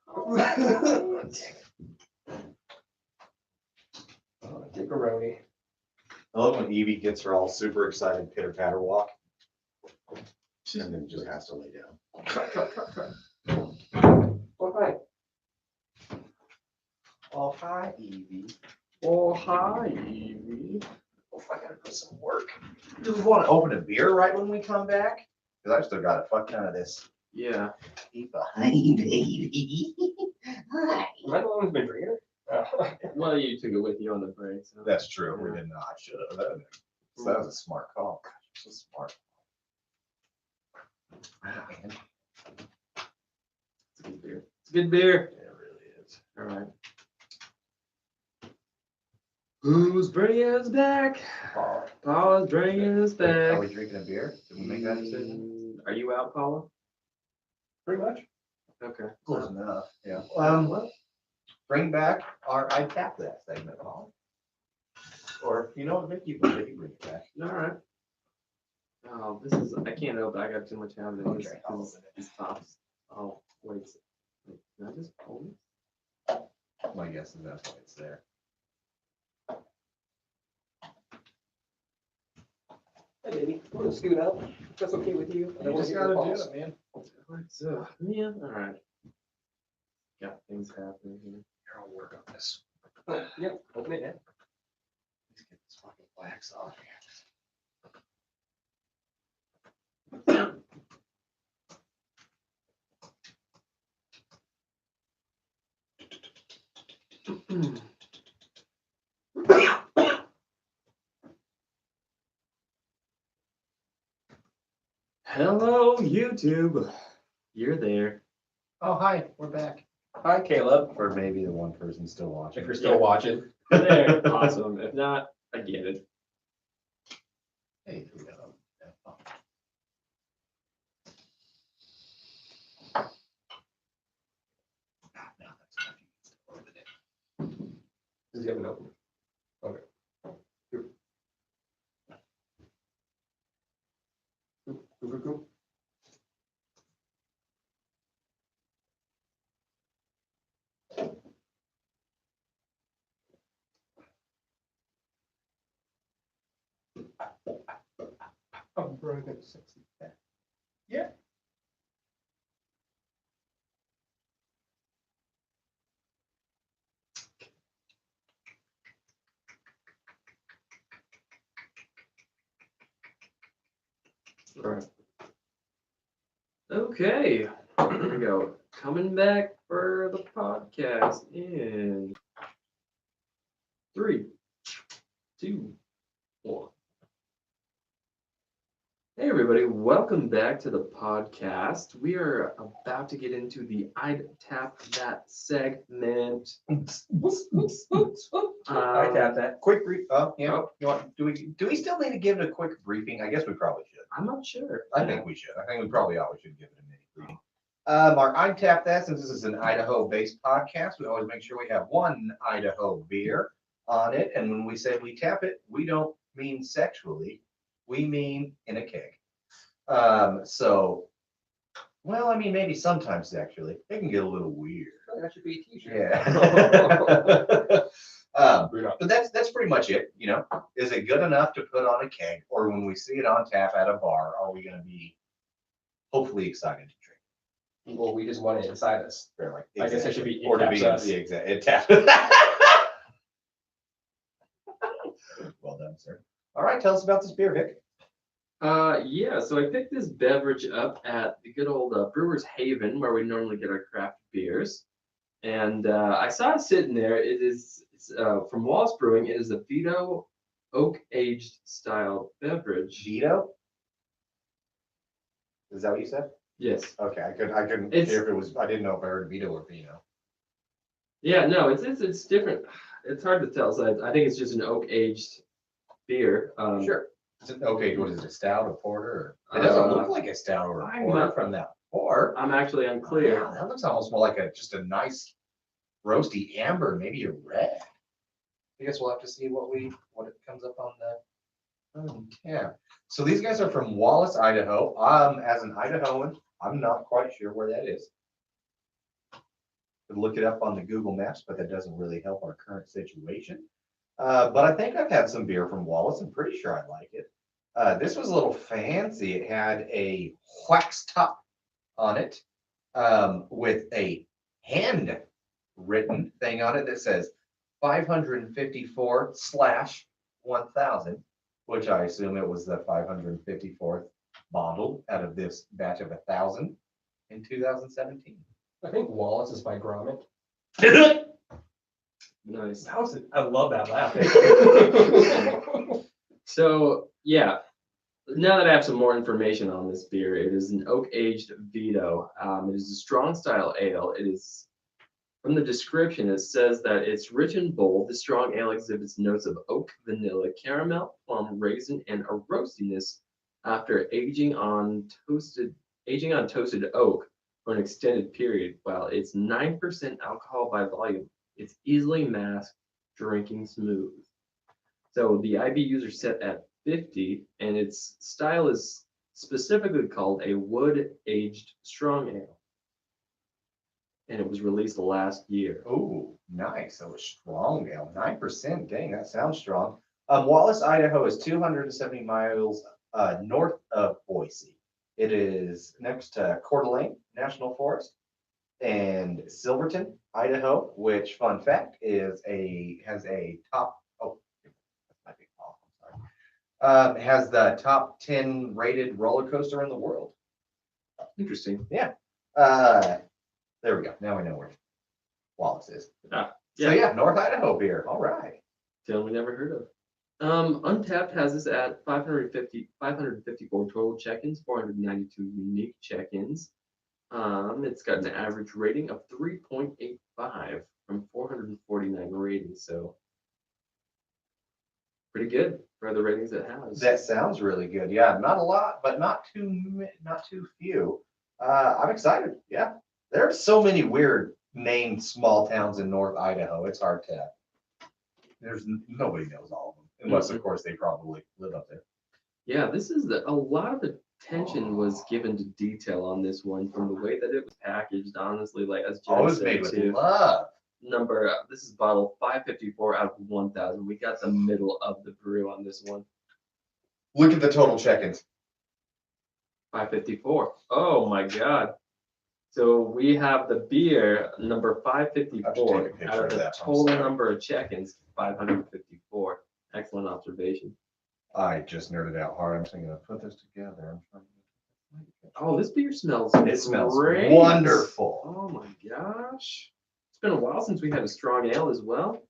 all right, all right. Oh, Dickaroni. I love when Evie gets her all super excited pitter patter walk. And then just has to lay down. Cut, cut, cut, cut. Oh, hi. Oh, hi, Evie. Oh, hi, Evie. Oh, I gotta do some work. Do we want to open a beer right when we come back? Because I've still got a fuck ton of this. Yeah. Hi, baby. Hi. Am I the one who's been drinking it? Oh. Well, you took it with you on the break, so. That's true. We did not. I should have. So that was a smart call. So smart. Wow, man. It's a good beer. It's a good beer. It really is. All right. Who's bringing us back? Paula's bringing us Wait, back. are we drinking a beer? Did we make that decision? Are you out, Paula? Pretty much. Okay. Close enough. Yeah. Bring back our I tap that segment, Paul. Or you know what, Vic, you can bring it back. All right. Oh, this is, I can't open, I got too much happening. Okay, I'll This open it. these tops. Oh, wait. Can I just pull this? My guess is that's why it's there. Hey, baby. We're gonna scoot up. If that's okay with you. I don't want to get your balls. man. Man, all right. Got things happening here. Here, I'll work on this. Yep, open it, man. Let's get this fucking wax off here. Hello, YouTube. You're there. Oh, hi, we're back. Hi, Caleb. For maybe the one person still watching. If you're still watching. You're there. Awesome. If not, I get it. Hey, we got them. Does he have an open? Okay. Cool. Cool. I'm very good, sexy. Yeah. Alright. Okay, here we go. Coming back for the podcast in 3, 2, 1. Hey everybody, welcome back to the podcast. We are about to get into the I'd Tap That segment. I tap that. Quick brief. Oh, yeah. Oh. You want, do we still need to give it a quick briefing? I guess we probably should. I'm not sure. I think we should. I think we probably always should give it a mini briefing. Our I Tap That, since this is an Idaho-based podcast, we always make sure we have one Idaho beer on it. And when we say we tap it, we don't mean sexually. We mean in a keg. Well, I mean, maybe sometimes actually. It can get a little weird. That should be a t-shirt. Yeah. We're not- But that's pretty much it, you know. Is it good enough to put on a keg, or when we see it on tap at a bar, are we going to be hopefully excited to drink? Well, we just want it inside us. Fairly. I guess it should be, it Or to taps be us. the exact. It taps. Well done, sir. All right, tell us about this beer, Vic. Yeah, so I picked this beverage up at the good old Brewers Haven, where we normally get our craft beers. And I saw it sitting there. It's from Wallace Brewing. It is a Vito oak aged style beverage. Vito. Is that what you said? Yes. Okay, I couldn't It's- hear if it was. I didn't know if I heard Vito or Vino. Yeah, no, it's different. It's hard to tell. So I think it's just an oak aged beer. Sure. Is it, okay, what is it? A stout, a porter? Or, it doesn't look like a stout or a I'm porter not- from that pour. I'm actually unclear. Yeah, that looks almost more like just a nice roasty amber, maybe a red. I guess we'll have to see what it comes up on the tap. So these guys are from Wallace, Idaho. As an Idahoan, I'm not quite sure where that is. Could look it up on the Google Maps, but that doesn't really help our current situation. But I think I've had some beer from Wallace. I'm pretty sure I like it. This was a little fancy. It had a wax top on it with a handwritten thing on it that says 554/1000, which I assume it was the 554th bottle out of this batch of 1,000 in 2017. I think Wallace is by Gromit. Nice. I love that laugh. So yeah, now that I have some more information on this beer, it is an oak aged Vito. It is a strong style ale. It is from the description. It says that it's rich and bold. The strong ale exhibits notes of oak, vanilla, caramel, plum, raisin, and a roastiness after aging on toasted oak for an extended period. While it's 9% alcohol by volume, it's easily masked, drinking smooth. So the IBUs are set at 50, and its style is specifically called a wood-aged strong ale. And it was released last year. Oh, nice. So a strong ale, 9%. Dang, that sounds strong. Wallace, Idaho is 270 miles north of Boise. It is next to Coeur d'Alene National Forest and Silverton, Idaho, which, fun fact, has a top. Oh, that might be off. I'm sorry. Has the top 10 rated roller coaster in the world. Interesting. There we go. Now we know where Wallace is. Ah, So yeah. yeah, North Idaho beer. All right. Till we never heard of. Untapped has this at 554 total check-ins, 492 unique check-ins. It's got an average rating of 3.85 from 449 ratings, so pretty good for the ratings it has. That sounds really good. Yeah, not a lot, but not too few. I'm excited. Yeah, there's so many weird named small towns in North Idaho. It's hard to. Nobody knows all of them, unless of course they probably live up there. Yeah, this is a lot of attention was given to detail on this one from the way that it was packaged. Honestly, like as Jen Always said made with too. love. This is bottle 554 out of 1,000. We got the middle of the brew on this one. Look at the total check-ins. 554. Oh my God. So we have the beer number I have to take a 554 picture out of of the that, I'm total sorry. number of check-ins, 554. Excellent observation. I just nerded out hard. I'm thinking, put this together. I'm trying to Oh, this beer smells It smells great. wonderful. Oh my gosh. It's been a while since we had a strong ale as well.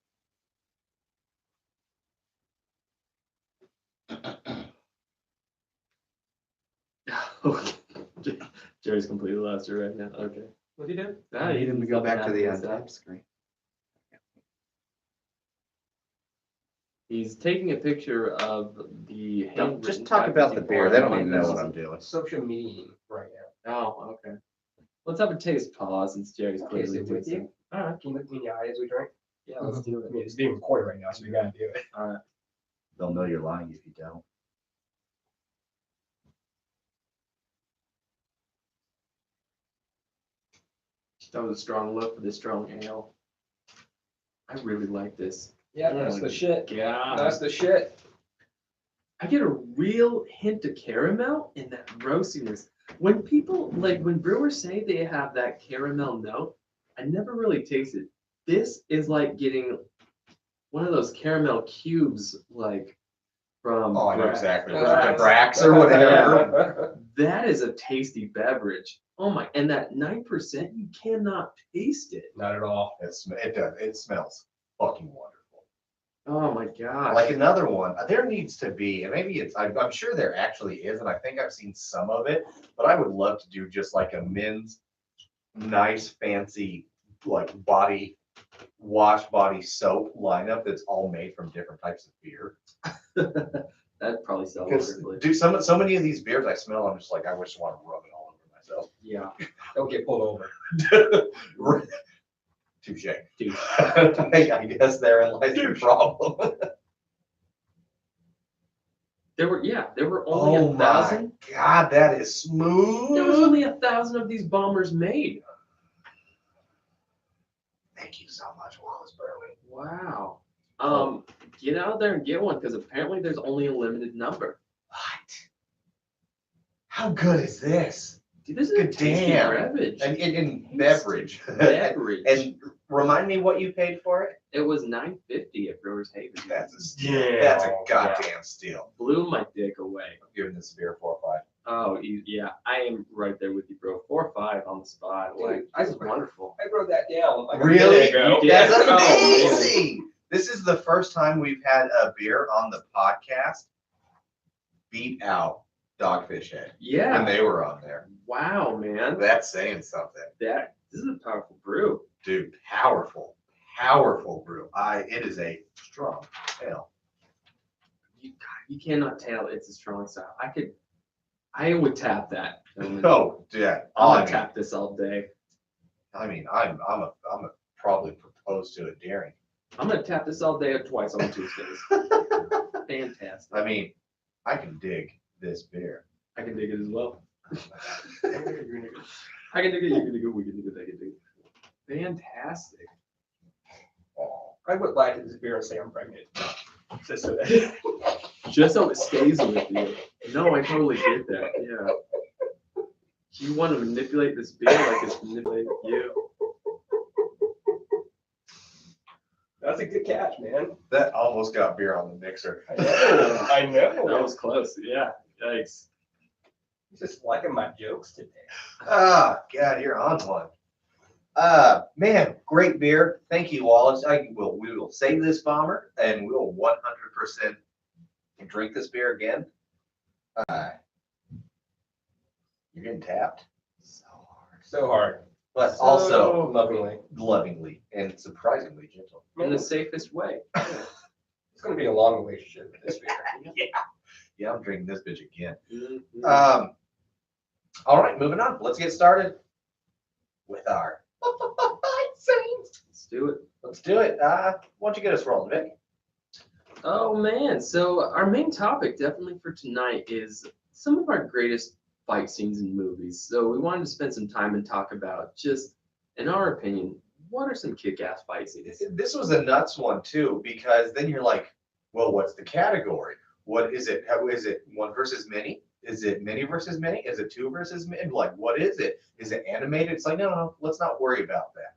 Jerry's completely lost it right now. Okay. What's he doing? Ah, I need him to go back to the untapped untapped screen. He's taking a picture of the Don't handwritten just talk about the faculty beer. They don't form. even know what I'm doing. Social media right now. Oh, okay. Let's have a taste pause since Jerry's Okay, clearly is it with tasting. you? All right. Can you look me in the eye as we drink? Yeah, let's do I it. mean, it's being recorded right now, so we gotta do it. All right. They'll know you're lying if you don't. That was a strong look for this strong ale. I really like this. Yeah, Oh that's my the shit. God. That's the shit. I get a real hint of caramel in that roastiness. When people, like when brewers say they have that caramel note, I never really taste it. This is like getting one of those caramel cubes, like from. Oh, I know Bra- exactly. Brax. Brax or whatever. That is a tasty beverage. Oh my, and that 9%, you cannot taste it. Not at all. It does. It smells fucking wonderful. Oh my gosh. Like another one, there needs to be, and maybe I'm sure there actually is, and I think I've seen some of it, but I would love to do just like a men's nice, fancy, like body soap lineup that's all made from different types of beer. That'd probably sell Because wonderfully. so many of these beers I smell, I'm just like, I wish I want to rub it all over myself. Yeah. Don't get pulled over. Touche. Dude. I guess therein lies the problem. There were only Oh 1,000. my God, that is smooth. There was only 1,000 of these bombers made. Thank you so much, Wallace Brewing. Wow. Get out there and get one because apparently there's only a limited number. What? How good is this? Dude, this is a Good tasty damn. beverage. And in beverage. Beverage. And remind me what you paid for it? It was $9.50 at Brewers Haven. That's a steal. That's a goddamn steal. Blew my dick away. I'm giving this beer 4 or 5. Oh, yeah. I am right there with you, bro. 4 or 5 on the spot. Dude, Like, this is wonderful. I wrote that down. Like a Really? minute ago. You did? That's Oh, amazing. This is the first time we've had a beer on the podcast beat out Dogfish Head when Yeah. they were on there. Wow, man. That's saying something. This is a powerful brew. Dude, powerful brew. It is a strong ale. You cannot tell it's a strong style. I would tap that. Oh, yeah. I'll I mean, tap this all day. I'm a probably propose to it daring. I'm gonna tap this all day or twice on Tuesdays. Fantastic. I mean, I can dig this beer. I can dig it as well. I can dig it, you can dig it, we can dig it, they can dig it. Fantastic. Oh, I would lie to this beer and say I'm pregnant. Just so that. Just so it stays with you. No, I totally get that. Yeah. You want to manipulate this beer like it's manipulating you. That's a good catch, man. that almost got beer on the mixer. I know. I know. That was close. Yeah. Yikes. Just liking my jokes today. Ah, God, you're on one. Man, great beer. Thank you, Wallace. We will save this bomber and we'll 100% drink this beer again. You're getting tapped so hard, So hard. but So also lovingly. lovingly and surprisingly gentle. In the safest way. It's going to be a long relationship with this beer. Yeah, I'm drinking this bitch again. Mhm. All right, moving on. Let's get started with our Let's do it. Let's do it. Why don't you get us rolling, Vic? Oh man, so our main topic definitely for tonight is some of our greatest fight scenes in movies. So we wanted to spend some time and talk about just, in our opinion, what are some kick-ass fight scenes? This was a nuts one too, because then you're like, well, what's the category? What is it? How is it one versus many? Is it many versus many? Is it two versus many? Like, what is it? Is it animated? It's like, no, let's not worry about that.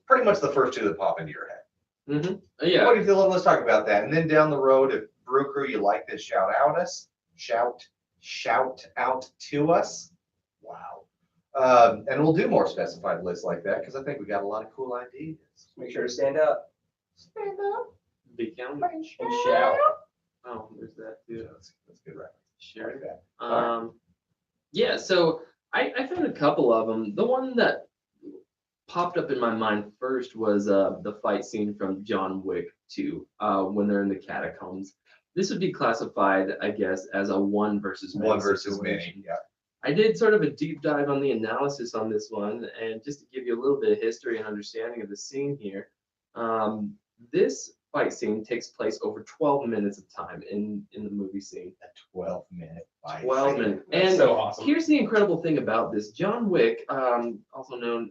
Pretty much the first two that pop into your head. Yeah. What do you feel? Let's talk about that. And then down the road, if Brew Crew, you like this, shout shout out to us. Wow. And we'll do more specified lists like that because I think we got a lot of cool ideas. Make sure to stand up Stand up Big County. and shout. Oh, there's that Yeah, too. that's good reference. Sure. Like that. Yeah, so I found a couple of them. The one that popped up in my mind first was the fight scene from John Wick 2, when they're in the catacombs. This would be classified, I guess, as a one versus many One versus many. situation. Yeah. I did sort of a deep dive on the analysis on this one, and just to give you a little bit of history and understanding of the scene here, this fight scene takes place over 12 minutes of time in the movie scene. A 12-minute fight. 12 minutes. That's And so awesome. here's the incredible thing about this. John Wick, also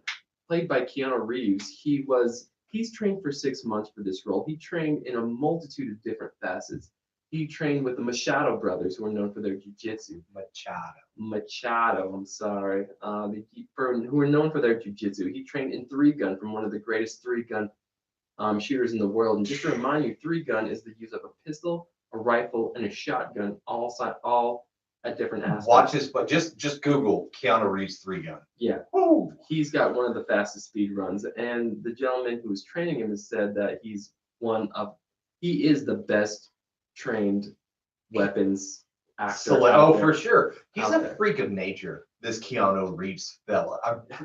played by Keanu Reeves, he's trained for 6 months for this role. He trained in a multitude of different facets. He trained with the Machado brothers, who are known for their jiu-jitsu. Machado, I'm sorry. Who are known for their jiu-jitsu. He trained in three-gun from one of the greatest three-gun shooters in the world. And just to remind you, three-gun is the use of a pistol, a rifle, and a shotgun, all at different aspects. Watch this, but just Google Keanu Reeves 3-gun. Yeah. Woo! He's got one of the fastest speed runs, and the gentleman who was training him has said that he is the best trained weapons actor. out there. For sure. He's Out a there. freak of nature, this Keanu Reeves fella.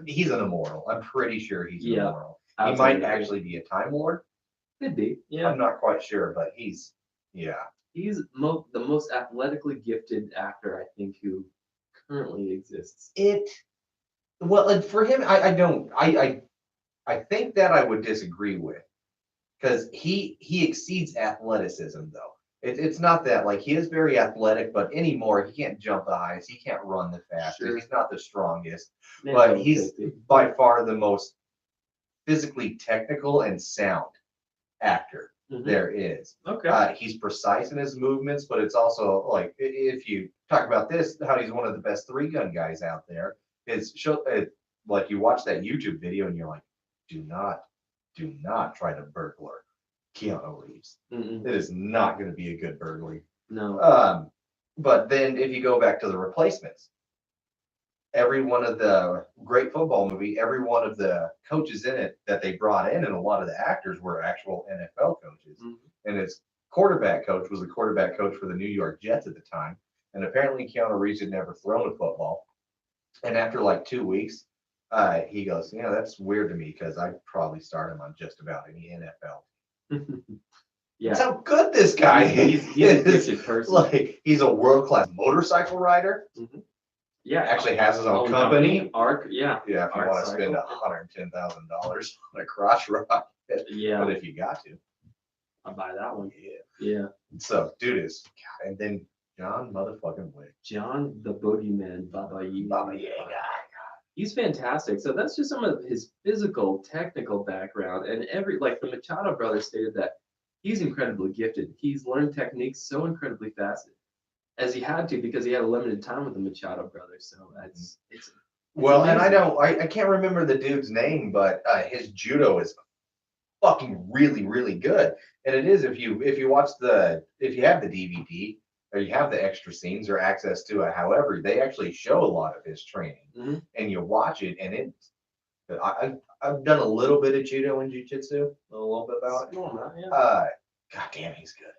He's an immortal. I'm pretty sure he's an Yeah, immortal. He might Absolutely. actually be a Time Lord. Could be. Yeah. I'm not quite sure, but he's, yeah. He's the most athletically gifted actor I think who currently exists. Well, and for him, I think that I would disagree with, because he exceeds athleticism though. It's not that, like, he is very athletic, but anymore he can't jump the highest, he can't run the fastest, Sure. he's not the strongest, Man, but don't he's take it. by far the most physically technical and sound actor Mhm. there is. Okay. He's precise in his movements, but it's also like, if you talk about this, how he's one of the best 3-gun guys out there, like you watch that YouTube video and you're like, do not try to burglar Keanu Reeves. Mm-mm. It is not going to be a good burglary. No. But then if you go back to the Replacements, every one of the great football movie, every one of the coaches in it that they brought in, and a lot of the actors were actual NFL coaches. Mhm. And his quarterback coach was the quarterback coach for the New York Jets at the time. And apparently Keanu Reeves had never thrown a football. And after like 2 weeks, he goes, that's weird to me because I'd probably start him on just about any NFL. Yeah. That's how good this guy is. He's a gifted person. Like, he's a world-class motorcycle rider. Yeah. Actually has his own company. Arc. Yeah. Yeah, if you Arc want to spend Cycle. $110,000 on a crotch rock, Yeah. but if you got to, I'll buy that one. yeah. Yeah. So, dude is, God, and then John motherfucking Wick. John the Boogeyman Baba Yaga. Baba Yaga. He's fantastic. So that's just some of his physical, technical background. And like the Machado brothers stated that he's incredibly gifted. He's learned techniques so incredibly fast as he had to because he had a limited time with the Machado brothers. So it's Well, and amazing. I can't remember the dude's name, but his judo is fucking really, really good. And it is, if you have the DVD or you have the extra scenes or access to it, however, they actually show a lot of his training. Mhm. And you watch it, and I've done a little bit of judo and jujitsu, a little bit about it. Yeah. God damn, he's good.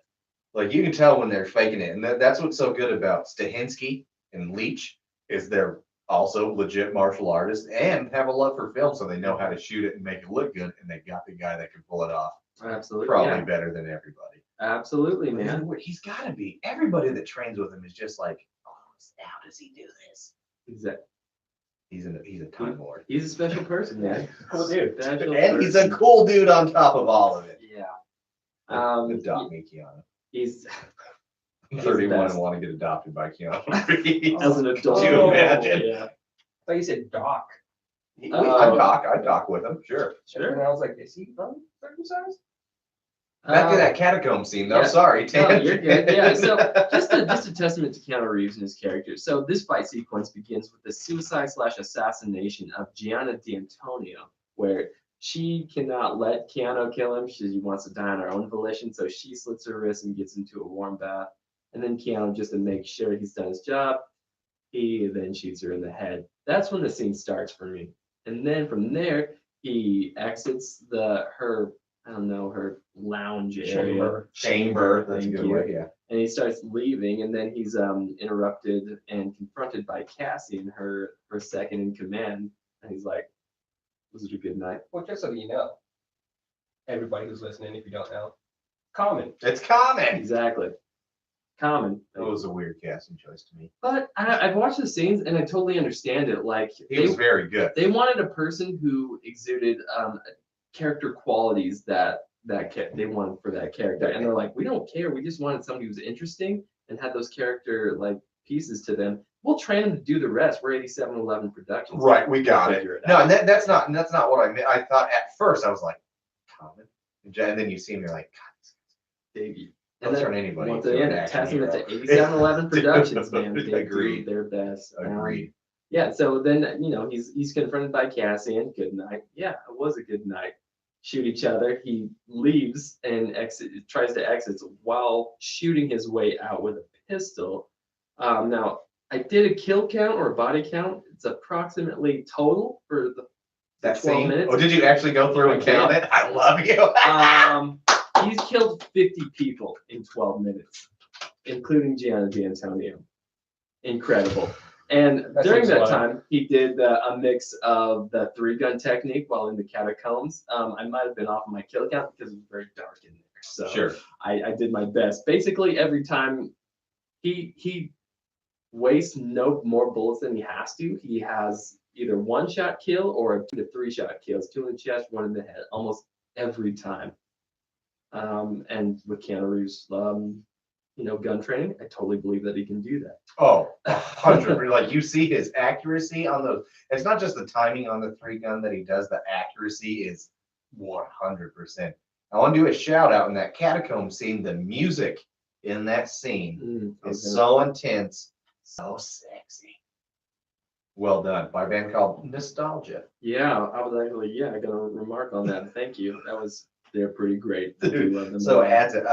Like, you can tell when they're faking it, and that's what's so good about Stahinsky and Leach is they're also legit martial artists and have a love for film, so they know how to shoot it and make it look good, and they got the guy that can pull it off Absolutely. probably Yeah. better than everybody. Absolutely, man. He's got to be. Everybody that trains with him is just like, oh, how does he do this? Exactly. He's a time lord. He's a special person, man. Cool dude. Special And he's a person. cool dude on top of all of it. Yeah. Adopt me, Keanu. He's I'm He's 31 the best. and want to get adopted by Keanu Reeves. as an adult. Could you imagine? Yeah. I thought you said Doc. I Oh. talk with him, sure. Sure. And I was like, is he uncircumcised? Back to that catacomb scene, though. yeah. Sorry, No, Tan. you're good. Yeah. So just a testament to Keanu Reeves and his character. So this fight sequence begins with the suicide/assassination of Gianna D'Antonio, where she cannot let Keanu kill him. She wants to die on her own volition, so she slits her wrist and gets into a warm bath. And then Keanu, just to make sure he's done his job, he then shoots her in the head. That's when the scene starts for me. And then from there, he exits her lounge area. Chamber. That's a Thank good you. way. Yeah. And he starts leaving, and then he's interrupted and confronted by Cassian, her second in command. And he's like, "Was it a good night?" Well, just so you know, everybody who's listening, if you don't know, Common. It's common. Exactly. Common. That was a weird casting choice to me. But I've watched the scenes and I totally understand it. Like He was very good. they wanted a person who exuded character qualities that they wanted for that character, and they're like, we don't care. We just wanted somebody who was interesting and had those character like pieces to them. We'll train them to do the rest. We're 8711 Productions. Right, we got it. Figure it No, out. and that's not what I meant. I thought at first I was like, common. And then you see him, you're like, God, Baby. don't turn anybody Once into again, an a action testament to hero. 8711 Productions, man. They Agreed. do their best. Agreed. Yeah, so then he's confronted by Cassian. Good night. Yeah, it was a good night. Shoot each other. He leaves and tries to exit while shooting his way out with a pistol. Now I did a kill count or a body count. It's approximately total for the That 12 scene? minutes. Oh, did you actually go through and count it? I love you. He's killed 50 people in 12 minutes, including Gianna D'Antonio. Incredible. And That during seems that low. time, he did a mix of the 3-gun technique while in the catacombs. I might have been off of my kill count because it was very dark in there. So Sure. I did my best. Basically, every time he wastes no more bullets than he has to. He has either 1-shot kill or 2 to 3-shot kills, 2 in the chest, 1 in the head, almost every time. And with Keanu Reeves, gun training, I totally believe that he can do that. Oh, 100. Like you see his accuracy on those. It's not just the timing on the 3-gun that he does. The accuracy is 100%. I want to do a shout out in that catacomb scene. The music in that scene is so intense, so sexy. Well done by a band called Nostalgia. Yeah, I was actually, I got a remark on that. Thank you. They're pretty great. I do love them. So it adds it.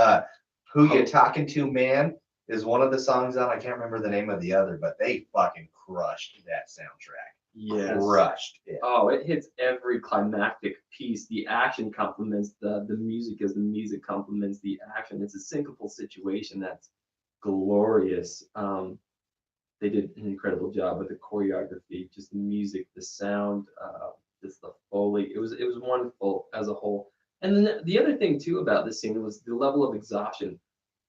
Who You Talking To Man is one of the songs on. I can't remember the name of the other, but they fucking crushed that soundtrack. Yes. Crushed it. Oh, it hits every climactic piece. The action complements the music as the music complements the action. It's a syncopal situation that's glorious. They did an incredible job with the choreography, just the music, the sound, just the Foley. It was wonderful as a whole. And then the other thing too about this scene was the level of exhaustion.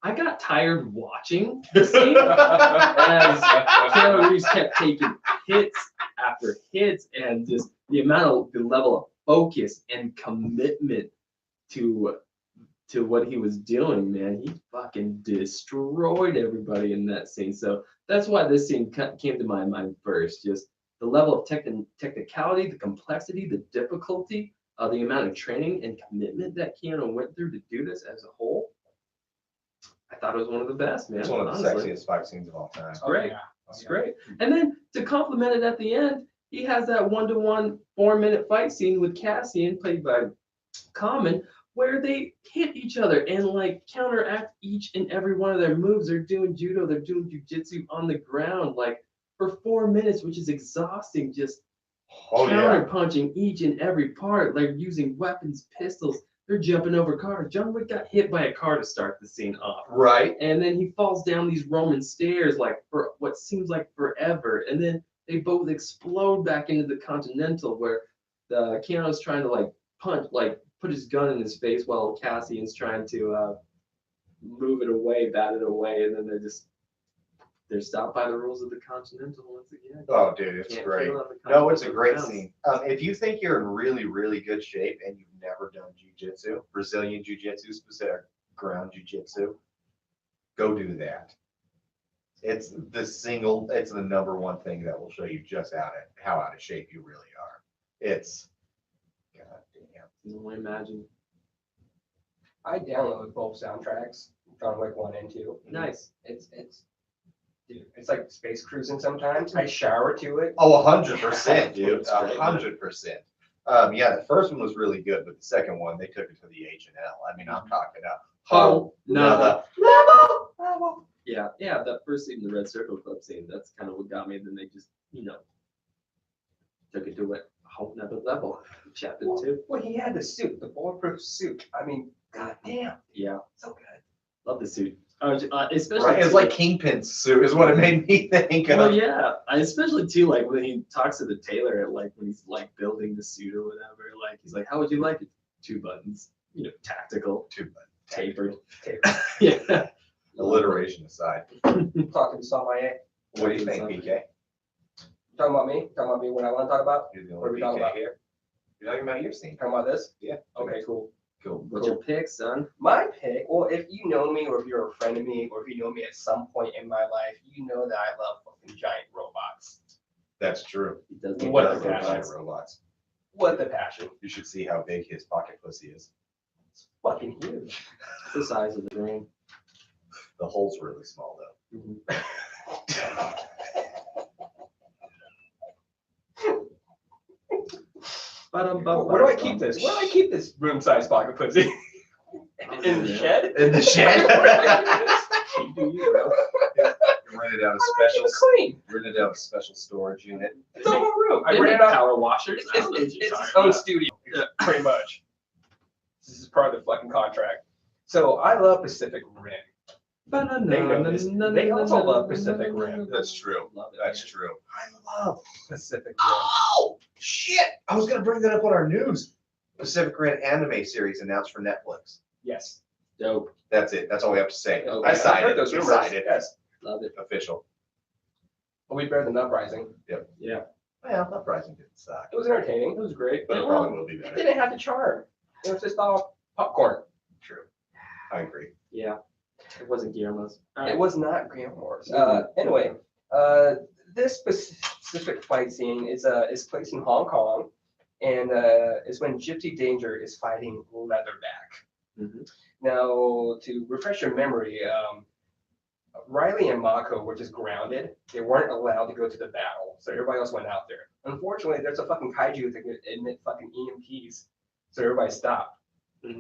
I got tired watching the scene as Keanu Reeves kept taking hits after hits, and just the level of focus and commitment to what he was doing, man. He fucking destroyed everybody in that scene. So that's why this scene came to my mind first. Just the level of technicality, the complexity, the difficulty, the amount of training and commitment that Keanu went through to do this as a whole. I thought it was one of the best, man. It's one of the honestly. sexiest fight scenes of all time. It's great. Oh, It's great. And then to complement it at the end, he has that 1-to-1 4-minute fight scene with Cassian, played by Common, where they hit each other and like counteract each and every one of their moves. They're doing judo, they're doing jujitsu on the ground, like for 4 minutes, which is exhausting. Just counter punching each and every part, like using weapons, pistols. They're jumping over cars. John Wick got hit by a car to start the scene off. Right. And then he falls down these Roman stairs like for what seems like forever. And then they both explode back into the Continental, where the Keanu's trying to like punch, like put his gun in his face while Cassian's trying to move it away, bat it away. And then they're stopped by the rules of the Continental once again. Oh, dude, it's Can't great. kill on the No, it's a Continental great grounds. scene. If you think you're in really, really good shape and you've never done jujitsu, Brazilian jiu-jitsu, specific ground jiu-jitsu, go do that. It's the number one thing that will show you just how out of shape you really are. It's, goddamn. You can only imagine. I downloaded both soundtracks, John Wick 1 and 2. Nice. Dude, it's like space cruising sometimes. I shower to it. Oh, 100%, dude. It's great. 100%. Yeah, the first one was really good, but the second one, they took it to the H&L. I mean, I'm talking about Oh, no. level. Yeah, yeah, that first scene, the Red Circle Club scene, that's kind of what got me. Then they just, took it to a whole nother level. Chapter 2. Well, he had the suit, the bulletproof suit. I mean, goddamn, Yeah, so good. love the suit. Especially Right, it's too- like Kingpin's suit is what it made me think Well, of. yeah, especially too, like when he talks to the tailor, at like when he's like building the suit or whatever. Like he's like, "How would you like it?" 2 buttons, tactical, tapered. Yeah. Alliteration aside. Talking to somebody. What do you think, PK? Talking about me? Talking about me? What I want to talk about? You're the What are only we talking PK about? here. You're talking about your scene. Talking about this? Yeah. Okay, cool. Cool. What's your pick, son? My pick, well, if you know me or if you're a friend of me or if you know me at some point in my life, you know that I love fucking giant robots. That's true. He does He What does the love cat giant is. robots. What the passion. You should see how big his pocket pussy is. It's fucking huge. It's the size of the brain. The hole's really small though. Where do I keep this? Where do I keep this room-sized pocket pussy? In the shed? In the shed. You do you, bro. Rented out a I like special, it clean. rented out a special storage unit. It's a whole room. I They rented make out. power washers. It's, I don't know what it's, you're it's talking its own about. studio, Yeah. pretty much. This is part of the fucking contract. So I love Pacific Rim. They know this. They also love Pacific Rim. That's true. Love it, That's man. true. I love. Pacific Rim. Oh shit! I was gonna bring that up on our news. Pacific Rim anime series announced for Netflix. Yes. Dope. That's it. That's all we have to say. Okay. I I've signed heard it. those rumors. Decided. Yes. Love it. Official. But we better than Uprising. Yeah. Well, Uprising didn't suck, It was entertaining. It was great. but it It probably will be better. didn't have the charm. It was just all popcorn. True. I agree. Yeah. It wasn't Guillermo's. All right. It was not Graham Morris. Mhm. Anyway, this specific fight scene is placed in Hong Kong, and is when Gypsy Danger is fighting Leatherback. Mhm. Now, to refresh your memory, Riley and Mako were just grounded. They weren't allowed to go to the battle, so everybody else went out there. Unfortunately, there's a fucking kaiju that could emit fucking EMPs, so everybody stopped.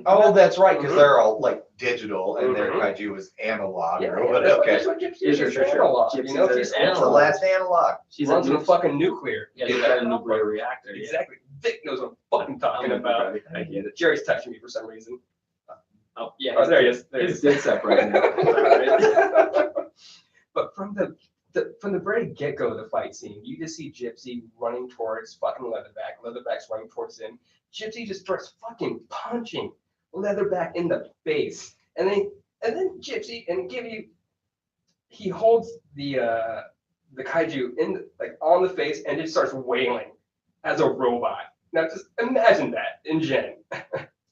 Oh, that's right, because Mhm. they're all like digital, and their Mhm. kaiju is analog. Yeah, But that's okay. what Gypsy Yeah, is. sure, She's sure, sure. analog, Gypsy's you know, an she's analog. It's the last analog. She's runs a on a fucking nuclear. Yeah, Get she's that got a nuclear. nuclear reactor. Yeah. Exactly. Vic knows what I'm fucking talking about. I get it. Jerry's touching me for some reason. Oh, yeah. Oh, there he is. There he His is. dick's up right now. Alright. But from the very get-go of the fight scene, you just see Gypsy running towards fucking Leatherback. Leatherback's running towards him. Gypsy just starts fucking punching Leatherback in the face. And then Gypsy he holds the kaiju in like on the face and just starts wailing as a robot. Now just imagine that in Gen.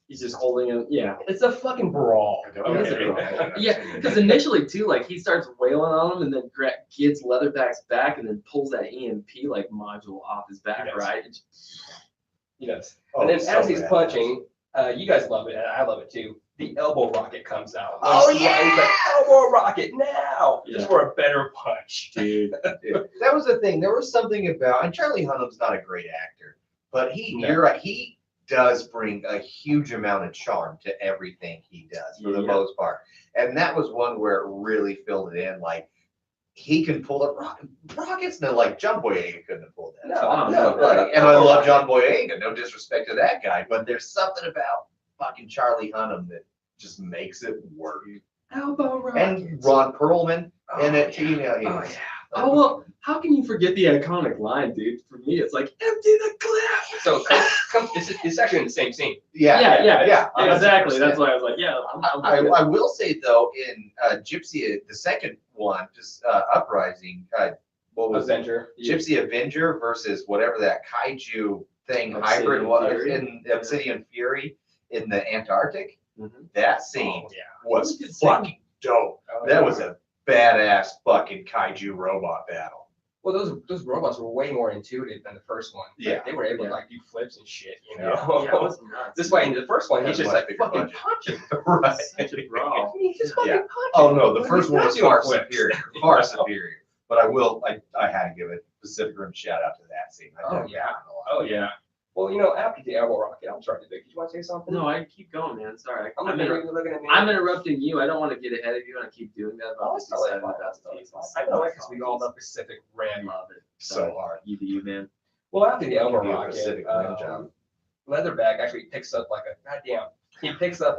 He's just holding him. Yeah. It's a fucking brawl. I don't It is a Okay. brawl. Yeah, because initially too, like he starts wailing on him, and then gets Leatherback's back, and then pulls that EMP like module off his back, Yes. right? Yes. Oh, And then so as he's bad. punching, you guys love it, and I love it too. The elbow rocket comes out. Oh, He's like, elbow rocket now, just Yeah. for a better punch. Dude. That was the thing. There was something about, and Charlie Hunnam's not a great actor, but No. you're right. He does bring a huge amount of charm to everything he does for the Yeah. most part. And that was one where it really filled it in. Like he can pull up rockets, no, like John Boyega couldn't have pulled that. No, Oh, no, Right. And I love John Boyega. No disrespect to that guy, but there's something about fucking Charlie Hunnam that just makes it work. Elbow rocket. And Ron Perlman in it, yeah. you know. Oh, yeah. Oh well, how can you forget the iconic line, dude? For me, it's like empty the clip. So it's actually in the same scene. Yeah, yeah, yeah, exactly. 100%. That's why I was like, yeah. I will say though, in Gypsy, the second one, just Uprising, what was it? Avenger. Gypsy Avenger versus whatever that kaiju thing Obsidian hybrid was Fury. in Obsidian Fury in the Antarctic. Mhm. That scene Oh, yeah. was Good scene. fucking dope. Oh, That yeah. was a badass fucking kaiju robot battle. Well, those robots were way more intuitive than the first one. Like, Yeah. they were able Yeah. to like do flips and shit, you know. Yeah, it was nuts. This way in the first one, he's Has just much like bigger fucking budget. punching. Right. Such a brawl. I mean, he's just fucking Yeah. punching. Oh no, the Like, first he's one not was doing far flips. superior, far superior. But I had to give a Pacific Rim shout out to that scene. I Oh, dug yeah. that one a lot. Oh yeah. Well, after the elbow rocket, I'm sorry, Vic, did you want to say something? No, I keep going, man. Sorry. I'm looking at me. I'm interrupting you. I don't want to get ahead of you, and I keep doing that. But Oh, I'm it's just totally excited fine. about the piece. I know it because we all love Pacific Rim love it so hard. You do you, man. Well, after the elbow Give you a rocket, Pacific Rim job. Leatherback actually picks up he picks up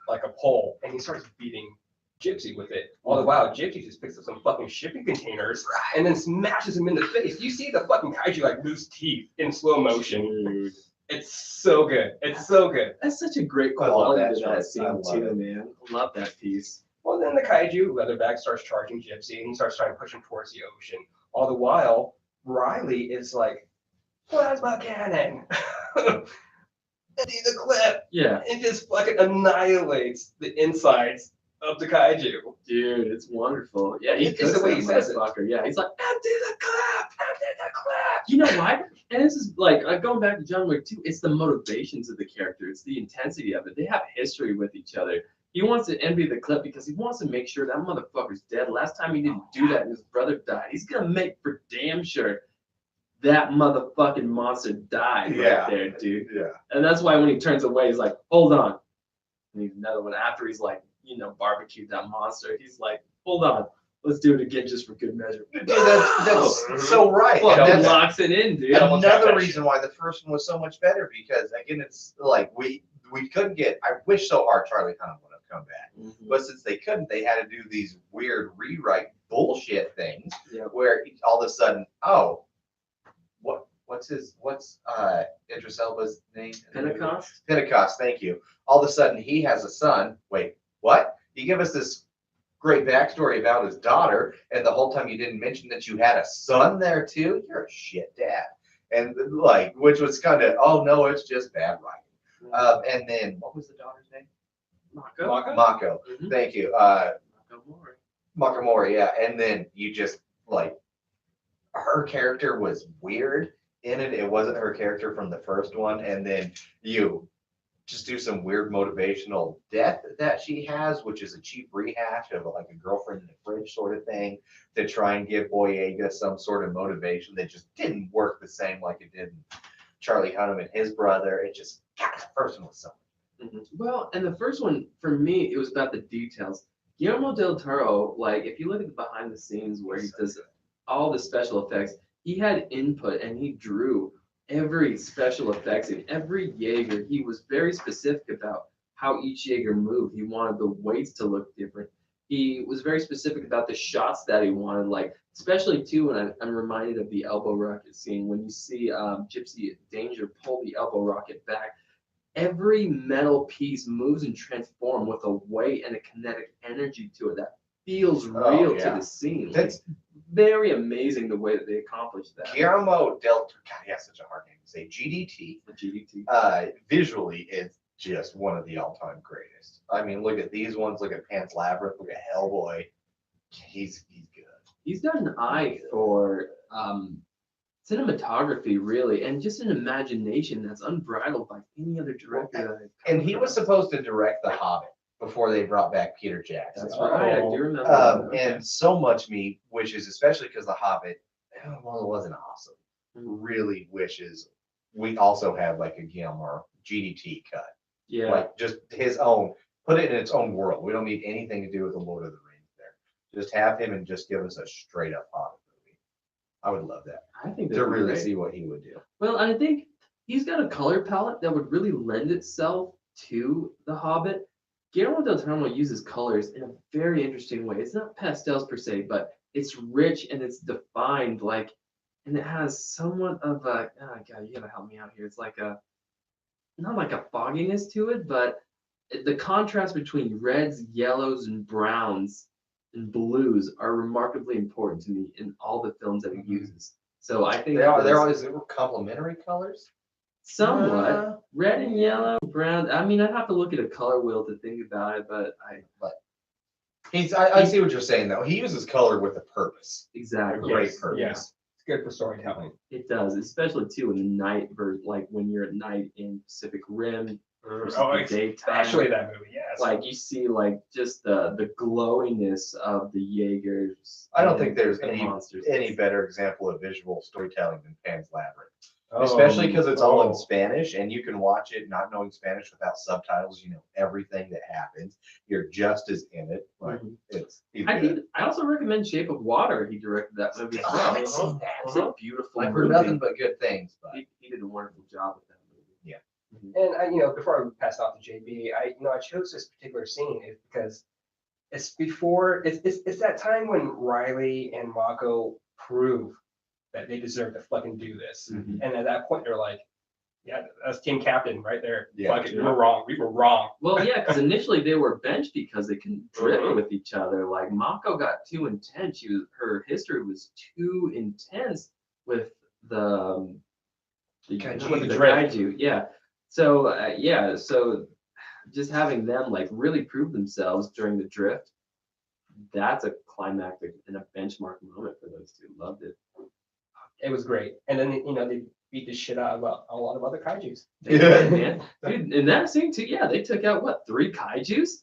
like a pole and he starts beating Gypsy with it. All the while, Gypsy just picks up some fucking shipping containers and then smashes him in the face. You see the fucking kaiju like lose teeth in slow motion. Dude, It's so good. It's so good. that's such a great I love quality that to shot. that scene I love too, it. man. I love that piece. Well, then the kaiju, Leatherback, starts charging Gypsy and he starts trying to push him towards the ocean. All the while, Riley is like, plasma cannon. I need the clip. Yeah, It just fucking annihilates the insides of the kaiju. dude, it's wonderful. Yeah, he It's the cooks way that he says it. motherfucker. Yeah, he's like, Empty the clip! Empty the clip! you know why? And this is like going back to John Wick 2, it's the motivations of the character, it's the intensity of it. They have history with each other. He wants to envy the clip because he wants to make sure that motherfucker's dead. Last time he didn't do that and his brother died. He's gonna make for damn sure that motherfucking monster died Yeah. right there, dude. Yeah. And that's why when he turns away, he's like, hold on. And he's another one after he's like, barbecued that monster. He's like, hold on, let's do it again just for good measure. Dude, that's so right. Fucking And that's locks it in, dude. almost got another that reason why the first one was so much better because again, it's like we couldn't get. I wish so hard Charlie Hunnam would have come back, Mhm. but since they couldn't, they had to do these weird rewrite bullshit things Yep. where all of a sudden, oh, what's Idris Elba's name? Pentecost? Pentecost, thank you. All of a sudden, he has a son. Wait, what? You give us this great backstory about his daughter, and the whole time you didn't mention that you had a son there too. You're a shit dad, and like, which was kind of, oh no, it's just bad writing. And then what was the daughter's name? Mako? Mako? Mako. Mhm. Thank you. Mako Mori. Makamori, yeah. And then you just like, her character was weird in it. It wasn't her character from the first one, and then you just do some weird motivational death that she has, which is a cheap rehash of like a girlfriend in the fridge sort of thing to try and give Boyega some sort of motivation that just didn't work the same like it did in Charlie Hunnam and his brother. It just, God, the first one was so. Well, and the first one, for me, it was about the details. Guillermo del Toro, like, if you look at the behind the scenes where he does all the special effects, he had input and he drew every special effects in every Jaeger. He was very specific about how each Jaeger moved. He wanted the weights to look different. He was very specific about the shots that he wanted, like, especially too, when I'm reminded of the elbow rocket scene, when you see Gypsy Danger pull the elbow rocket back. Every metal piece moves and transforms with a weight and a kinetic energy to it that feels Oh, real yeah. to the scene. Like, That's very amazing the way that they accomplished that. Guillermo del Toro. God, he has such a hard name to say. GDT. The GDT. Visually, it's just one of the all-time greatest. I mean, look at these ones. Look at Pan's Labyrinth. Look at Hellboy. He's good. He's got an eye for cinematography, really, and just an imagination that's unbridled by any other director. that I've come And he was across. supposed to direct The Hobbit before they brought back Peter Jackson. That's right. I do remember. that. Okay. And so much me wishes, especially because The Hobbit, well, it wasn't awesome. Really wishes we also have like a Guillermo GDT cut, Yeah. like just his own. Put it in its own world. We don't need anything to do with the Lord of the Rings there. Just have him and just give us a straight up Hobbit movie. I would love that I think to that'd be really great. see what he would do. Well, and I think he's got a color palette that would really lend itself to The Hobbit. Guillermo del Toro uses colors in a very interesting way. It's not pastels per se, but it's rich and it's defined, like, and it has somewhat of a, oh God, you gotta help me out here. It's like a, not like a fogginess to it, but the contrast between reds, yellows, and browns and blues are remarkably important to me in all the films that he Mhm. uses. So I think They're those- always complementary colors. somewhat red and yellow, brown. I mean, I'd have to look at a color wheel to think about it, but I see what you're saying though. He uses color with a purpose. exactly. Great Yes, purpose. yeah. It's good for storytelling. It does, especially too in the night, like when you're at night in Pacific Rim versus Oh, the daytime. especially that movie, yes. Like you see, like just the glowiness of the Jaegers. I don't and think there's the monsters. any better example of visual storytelling than Pan's Labyrinth. Especially because it's all in Spanish and you can watch it not knowing Spanish without subtitles. You know everything that happens. You're just as in it. Like he's good. I also recommend Shape of Water. He directed that movie as I well. haven't seen that. It's a beautiful I've movie. heard nothing but good things. But He did a wonderful job with that movie. Yeah. And before I pass off to JB, I chose this particular scene because it's before it's that time when Riley and Mako prove that they deserve to fucking do this. Mhm. And at that point, they're like, "Yeah, that's team captain right there. Yeah. Fuck it, we were wrong. We were wrong." Well, yeah, because initially they were benched because they couldn't drift with each other. Like Mako got too intense. Her history was too intense with the Kaiju. with the kaiju. Yeah. So just having them like really prove themselves during the drift, that's a climactic and a benchmark moment for those two. Loved it. It was great. And then they beat the shit out of a lot of other kaijus. They did, man. Dude, in that scene too, yeah, they took out what, 3 kaijus?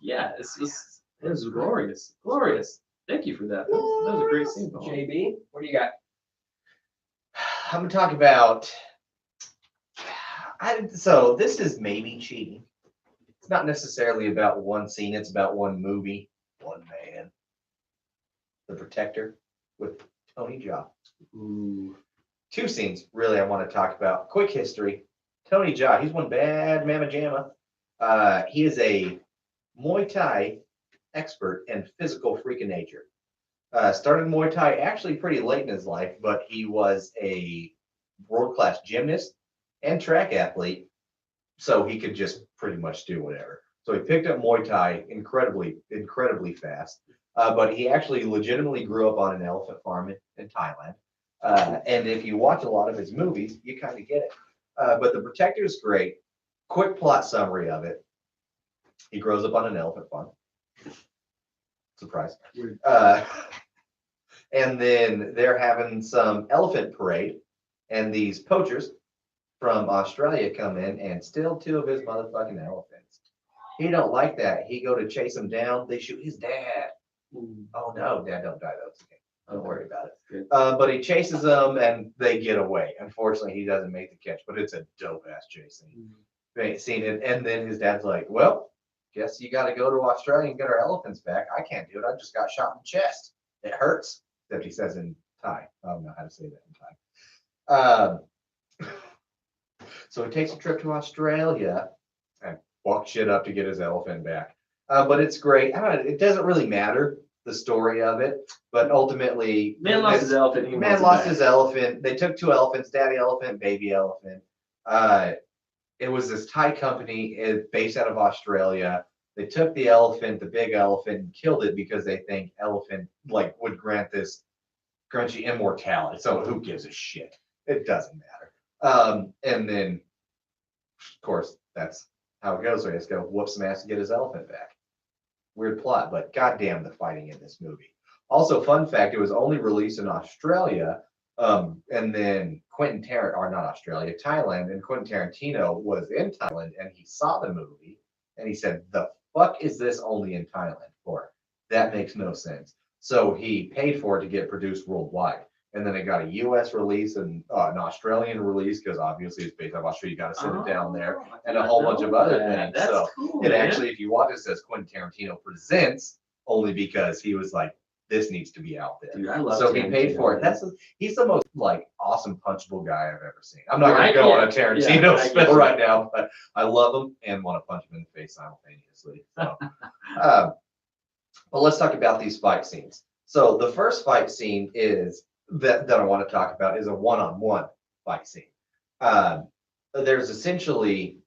Yeah, it was glorious, glorious. Thank you for that. That was a great scene, Paul. JB, what do you got? I'm gonna talk about. So this is maybe cheating. It's not necessarily about one scene. It's about one movie, one man. The Protector with Tony Jaa. Ooh. 2 scenes really I want to talk about. Quick history. Tony Jaa, he's one bad mamma jamma. He is a Muay Thai expert and physical freak of nature. Started Muay Thai actually pretty late in his life, but he was a world-class gymnast and track athlete, so he could just pretty much do whatever. So he picked up Muay Thai incredibly fast, but he actually legitimately grew up on an elephant farm in Thailand. And if you watch a lot of his movies, you kind of get it. But The Protector is great. Quick plot summary of it. He grows up on an elephant farm. Surprise. And then they're having some elephant parade, and these poachers from Australia come in and steal 2 of his motherfucking elephants. He don't like that. He go to chase them down. They shoot his dad. Oh no, Dad don't die though. It's okay. Don't worry about it. Good. But he chases them and they get away. Unfortunately, he doesn't make the catch, but it's a dope ass chase scene. Seen it, and then his dad's like, "Well, guess you got to go to Australia and get our elephants back. I can't do it. I just got shot in the chest. It hurts." Except he says in Thai. I don't know how to say that in Thai. So he takes a trip to Australia and walks shit up to get his elephant back. But it's great. I don't know, it doesn't really matter the story of it, but ultimately, Man lost his elephant. He man wants it lost back. his elephant. They took 2 elephants, daddy elephant, baby elephant. It was this Thai company based out of Australia. They took the elephant, the big elephant, and killed it because they think elephant would grant you immortality. So who gives a shit? It doesn't matter. And then, of course, that's how it goes. So he has to go whoop some ass to get his elephant back. Weird plot, but goddamn the fighting in this movie. Also, fun fact: it was only released in Australia. And then Thailand, and Quentin Tarantino was in Thailand and he saw the movie and he said, "The fuck is this only in Thailand for? That makes no sense." So he paid for it to get produced worldwide. And then it got a US release and an Australian release because obviously it's based off Australia. You got to send it down there and a whole bunch of other things. That's So cool. it man. actually, if you watch it, says Quentin Tarantino presents only because he was like, this needs to be out there. Dude, I love So he paid for it. Tarantino. He's the most awesome punchable guy I've ever seen. I'm not Right, gonna go on a yeah, Tarantino I get spill you. right now, but I love him and want to punch him in the face simultaneously. So, but let's talk about these fight scenes. So the first fight scene is that I want to talk about is a one-on-one fight scene. There's essentially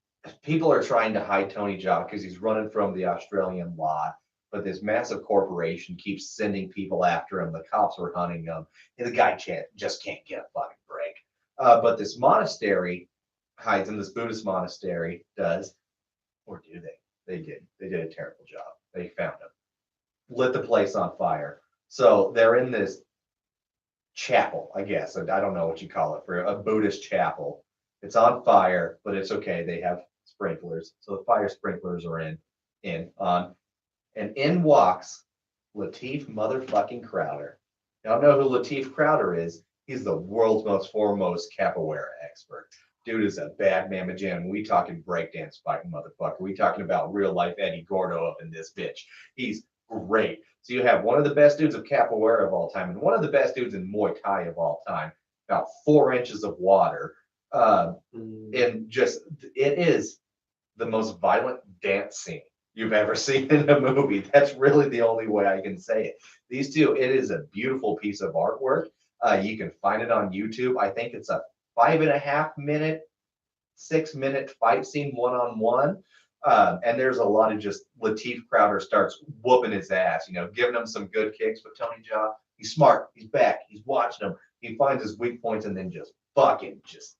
people are trying to hide Tony Jaa because he's running from the Australian law, but this massive corporation keeps sending people after him. The cops are hunting him, and the guy just can't get a fucking break. But this monastery hides him. This Buddhist monastery does, or do they? They did. They did a terrible job. They found him, lit the place on fire. So they're in this chapel, I guess. I don't know what you call it, for a Buddhist chapel. It's on fire, but it's okay. They have sprinklers, so the fire sprinklers are on. And in walks Lateef motherfucking Crowder. Y'all know who Lateef Crowder is. He's the world's most foremost capoeira expert. Dude is a bad mamma jam. We talking breakdance fighting motherfucker. We talking about real life Eddie Gordo up in this bitch. He's great. So you have one of the best dudes of capoeira of all time and one of the best dudes in Muay Thai of all time. About 4 inches of water. And just, it is the most violent dance scene you've ever seen in a movie. That's really the only way I can say it. These two, it is a beautiful piece of artwork. You can find it on YouTube. I think it's a 5.5 minute, 6 minute fight scene one-on-one. And there's a lot of just Lateef Crowder starts whooping his ass, giving him some good kicks. But Tony Jaa, he's smart. He's back. He's watching him. He finds his weak points and then just fucking just.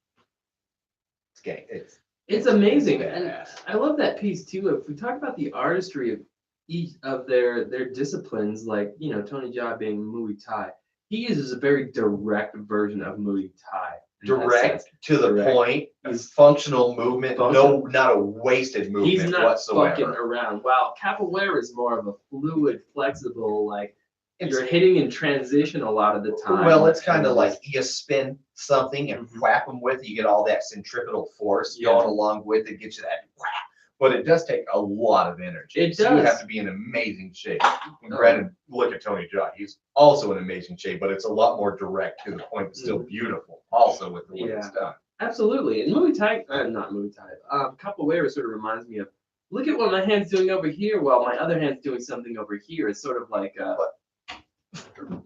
It's amazing, it's and badass. I love that piece too. If we talk about the artistry of each of their disciplines, like Tony Jaa being Muay Thai, he uses a very direct version of Muay Thai. in that Direct sense. to the Direct. point, He's- functional movement, Functional. no, not a wasted movement He's not whatsoever. fucking around. While capoeira is more of a fluid, flexible, like It's- you're hitting in transition a lot of the time. Well, it's kind of and like you spin something and Mhm. whap them with, you get all that centripetal force Yeah. going along with it, gets you that whap. But it does take a lot of energy. It So you does. have to be in amazing shape. And granted, look at Tony Jaa. He's also in amazing shape, but it's a lot more direct to the point, but still beautiful also with the way it's done. Absolutely. And Muay Thai, not Muay Thai, capoeira sort of reminds me of, look at what my hand's doing over here while my other hand's doing something over here. It's sort of like,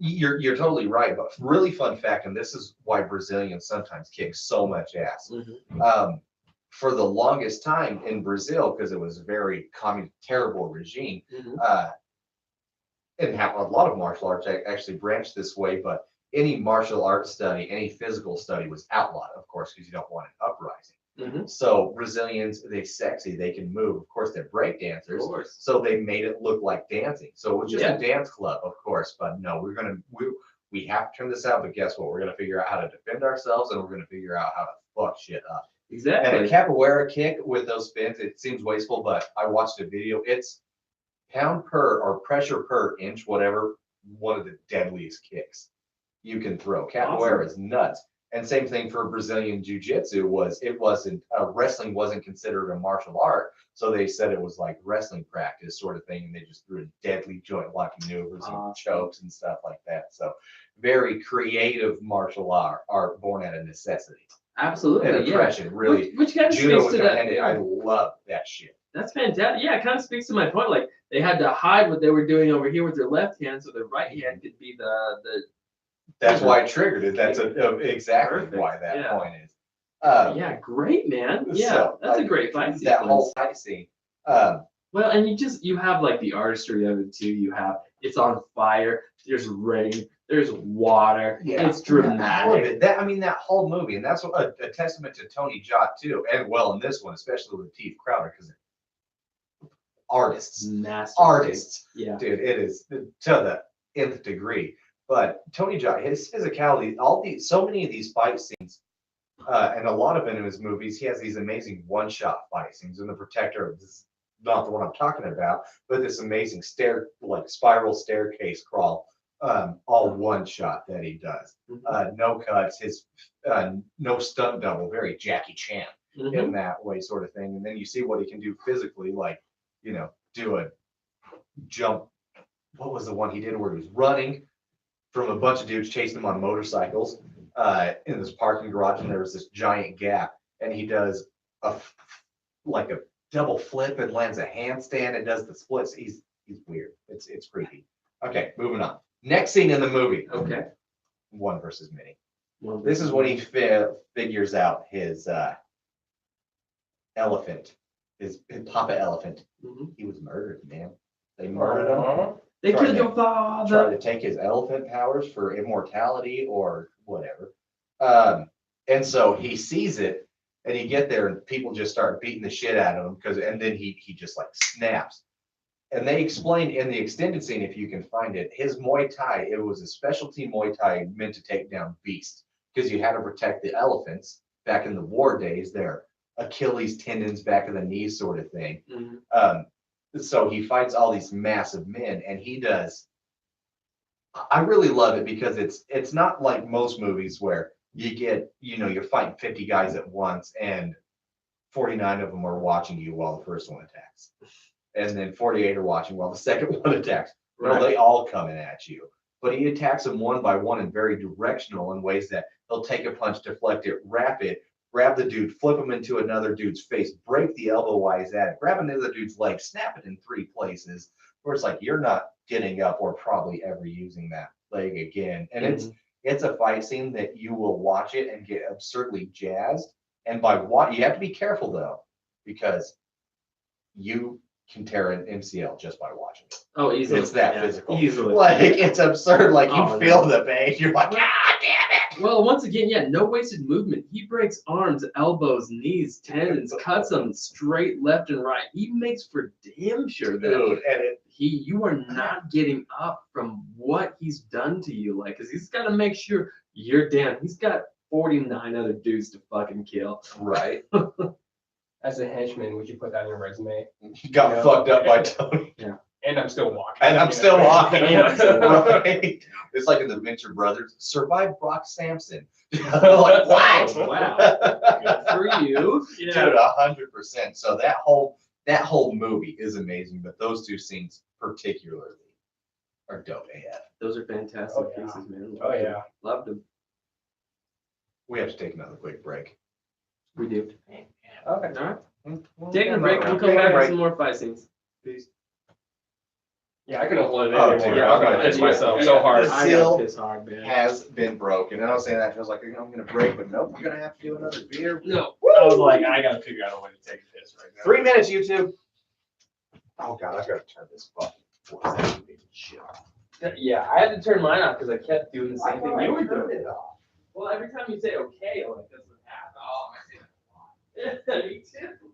You're totally right, but really fun fact, and this is why Brazilians sometimes kick so much ass. For the longest time in Brazil, because it was a very terrible regime, and how a lot of martial arts actually branched this way, but any martial arts study, any physical study was outlawed, of course, because you don't want an uprising. So Brazilians, they're sexy, they can move. Of course, they're break of dancers. course. So they made it look like dancing. So it was just Yeah. a dance club, of course. But no, we have to turn this out. But guess what? We're gonna figure out how to defend ourselves, and we're gonna figure out how to fuck shit up. And Exactly. a capoeira kick with those spins, it seems wasteful, but I watched a video. It's pound per or pressure per inch, whatever. One of the deadliest kicks you can throw. Capoeira is nuts. And same thing for Brazilian Jiu-Jitsu wrestling wasn't considered a martial art. So they said it was like wrestling practice sort of thing. And they just threw deadly joint lock maneuvers and chokes and stuff like that. So very creative martial art born out of necessity. Absolutely. And Yeah. oppression, really. Which kind of Judo speaks with to the hand, I that. love that shit. That's fantastic. Yeah, it kind of speaks to my point. Like they had to hide what they were doing over here with their left hand, so their right hand could be the That's why I triggered it. That's exactly Perfect. why that Yeah. point is. yeah, great man. Yeah, So, that's a great fight sequence. That whole fight scene. Well, and you have like the artistry of it too. You have it's on fire. There's rain. There's water. It's All of dramatic. it. That whole movie, and that's what a testament to Tony Jaa too, and well in this one, especially with Lateef Crowder, because artists, Masterpiece. Yeah. dude, it is to the nth degree. But Tony Jaa, his physicality, so many of these fight scenes, and a lot of it in his movies, he has these amazing one-shot fight scenes. And The Protector, this is not the one I'm talking about, but this amazing spiral staircase crawl, all one shot that he does. No cuts, no stunt double, very Jackie Chan in that way, sort of thing. And then you see what he can do physically, like do a jump. What was the one he did where he was running from a bunch of dudes chasing him on motorcycles in this parking garage, and there was this giant gap, and he does a double flip and lands a handstand and does the splits. He's weird. It's creepy. Okay, moving on. Next scene in the movie. Okay. One versus many. Well, This is when he figures out his elephant, his papa elephant. Mhm. He was murdered, man. They murdered him. They Trying killed to- your father. Trying to take his elephant powers for immortality or whatever. And so he sees it, and you get there, and people just start beating the shit out of him and then he just like snaps. And they explain in the extended scene, if you can find it, his Muay Thai, it was a specialty Muay Thai meant to take down beasts because you had to protect the elephants back in the war days. Their Achilles tendons, back of the knees, sort of thing. Mhm. So he fights all these massive men, and he does I really love it because it's not like most movies where you get, you're fighting 50 guys at once and 49 of them are watching you while the first one attacks. And then 48 are watching while the second one attacks. No, Right. they all coming at you. But he attacks them one by one and very directional in ways that he'll take a punch, deflect it, wrap it, grab the dude, flip him into another dude's face, break the elbow while he's at it, grab another dude's leg, snap it in 3 places, where it's like you're not getting up or probably ever using that leg again. And it's a fight scene that you will watch it and get absurdly jazzed. And by what you have to be careful though, because you can tear an MCL just by watching it. Oh, easily. It's that Yeah, physical. Easily. Like it's absurd. Like you Oh, feel no. the pain. You're like, ah, damn it. Well, once again, yeah, no wasted movement. He breaks arms, elbows, knees, tendons, cuts them straight left and right. He makes for damn sure that Dude, and you are not getting up from what he's done to you. Like, cause he's got to make sure you're down. He's got 49 other dudes to fucking kill. right. As a henchman, would you put that on your resume? Got Yeah. fucked up by Tony. And I'm still walking. And I'm still walking. And I'm still Right. It's like in the Venture Brothers, survived Brock Sampson. Like, what? Wow. Good for you. Dude, Yeah. 100%. So that whole movie is amazing, but those 2 scenes particularly are dope AF. Those are fantastic Oh, yeah. pieces, man. Oh, yeah. Loved them. We have to take another quick break. We do. Okay. All right. Taking a break. We'll come back with some more fight scenes. Peace. Yeah, I couldn't hold it Oh, anymore. dude, I'm gonna piss myself so hard. The I seal got pissed hard, man. has been broken. And I was saying that, I was like, I'm going to break, but nope, we're going to have to do another beer. No. I was like, I gotta figure out a way to take this right now. 3 minutes, YouTube. Oh, God, I've got to turn this fucking voice shit off. Yeah, I had to turn mine off because I kept doing the same thing you were turned doing. it off. Well, every time you say okay, I'm like, that's what happened. Oh, I see that. Me too.